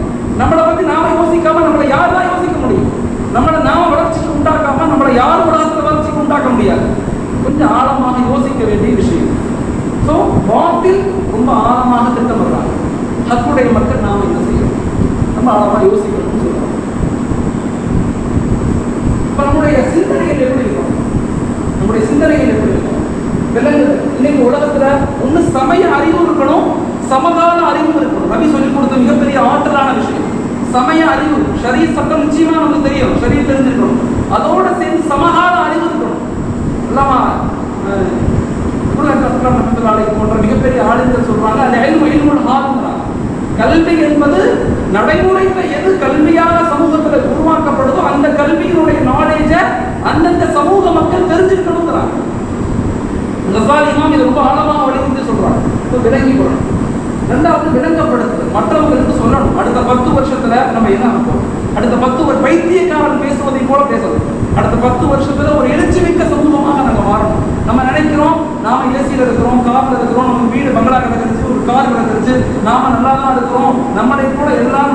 நம்மளை பத்தி நாம யோசிக்காம நம்மளை யார் தான் யோசிக்க முடியும்? நம்மளை நாம வளர்ச்சிக்கு உண்டாக்காம நம்மளை யார் உலகத்துல வளர்ச்சிக்கு உண்டாக்க முடியாது. கொஞ்சம் ஆழமாக யோசிக்க வேண்டிய விஷயம். ஸோ பாட்டில் ரொம்ப ஆழமாக திட்டமிடுறாங்க. ஹக்குடைய மக்கள் நாம என்ன செய்யணும், ரொம்ப ஆழமாக யோசிக்கணும்னு சொல்றோம். இப்போ நம்முடைய சிந்தனைகள் எப்படி இருக்கும்? நம்முடைய சிந்தனைகள் எப்படி இருக்கும்? விலங்குது இன்னைக்கு உலகத்துல ஒண்ணு சமய அறிவு இருக்கணும், சமகால அறிவு இருக்கணும். நபி சொல்லிக் கொடுத்த மிகப்பெரிய ஆற்றலான விஷயம் சமய அறிவு. ஷரீ சட்டம் நிச்சயமா நமக்கு தெரியும், ஷரீ தெரிஞ்சிருக்கணும். அதோட சேர்ந்து சமகால அறிவு இருக்கணும். இல்லாமா போன்ற மிகப்பெரிய ஆளுநர்கள் சொல்றாங்க, அது இல்முல் ஹால்ங்கிறாங்க. கல்வி என்பது நடைமுறையில் எது கல்வியாக சமூகத்தில் உருவாக்கப்படுதோ அந்த கல்வியினுடைய நாலேஜ அந்தந்த சமூக மக்கள் தெரிஞ்சிருக்கணுங்கிறாங்க. இமாம் இது ரொம்ப ஆழமாக வலியுறுத்தி சொல்றாங்க. விளங்கி கொள்ளணும். 2வது விளங்கப்படுத்துறது, மற்றவங்களுக்கு சொல்லணும். அடுத்த அடுத்த 10 வருஷத்துல நம்ம என்ன ஆகும்? அடுத்த 10 பைத்தியக்காரன் பேசுவதை போல பேசணும். அடுத்த 10 வருஷத்துல ஒரு எழுச்சி மிக்க சமூகமாக நாங்க மாறணும். நம்ம நினைக்கிறோம் நாம ஏசியில இருக்கிறோம், கார்ல இருக்கிறோம், நம்ம வீடு பங்களா கிடந்துருச்சு, ஒரு கார் கிடந்துருச்சு, நாம நல்லா தான் இருக்கிறோம், நம்மளை கூட எல்லாரும்